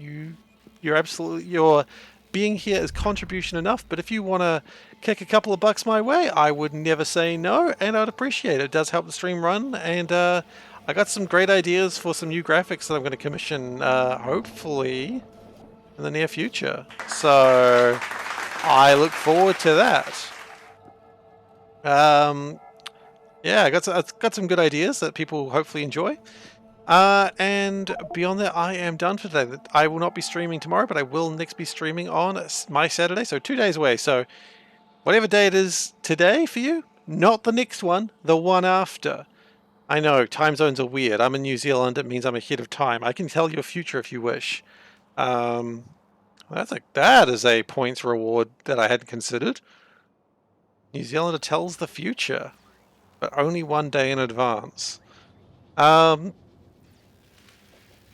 Speaker 1: Your being here is contribution enough, but if you want to kick a couple of bucks my way, I would never say no, and I'd appreciate it. It does help the stream run, and I got some great ideas for some new graphics that I'm going to commission, hopefully, in the near future. So I look forward to that. Yeah, I got some good ideas that people hopefully enjoy. And beyond that, I am done for today. I will not be streaming tomorrow, but I will next be streaming on my Saturday, so 2 days away. So whatever day it is today for you, not the next one, the one after. I know, time zones are weird. I'm in New Zealand, it means I'm ahead of time. I can tell your future if you wish. That is a points reward that I hadn't considered. New Zealander tells the future, but only 1 day in advance.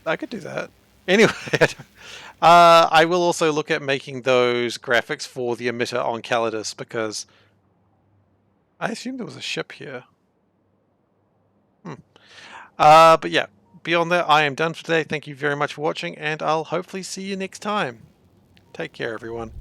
Speaker 1: I could do that. Anyway, I will also look at making those graphics for the emitter on Calidus, because I assumed there was a ship here. But yeah, beyond that, I am done for today. Thank you very much for watching, and I'll hopefully see you next time. Take care, everyone.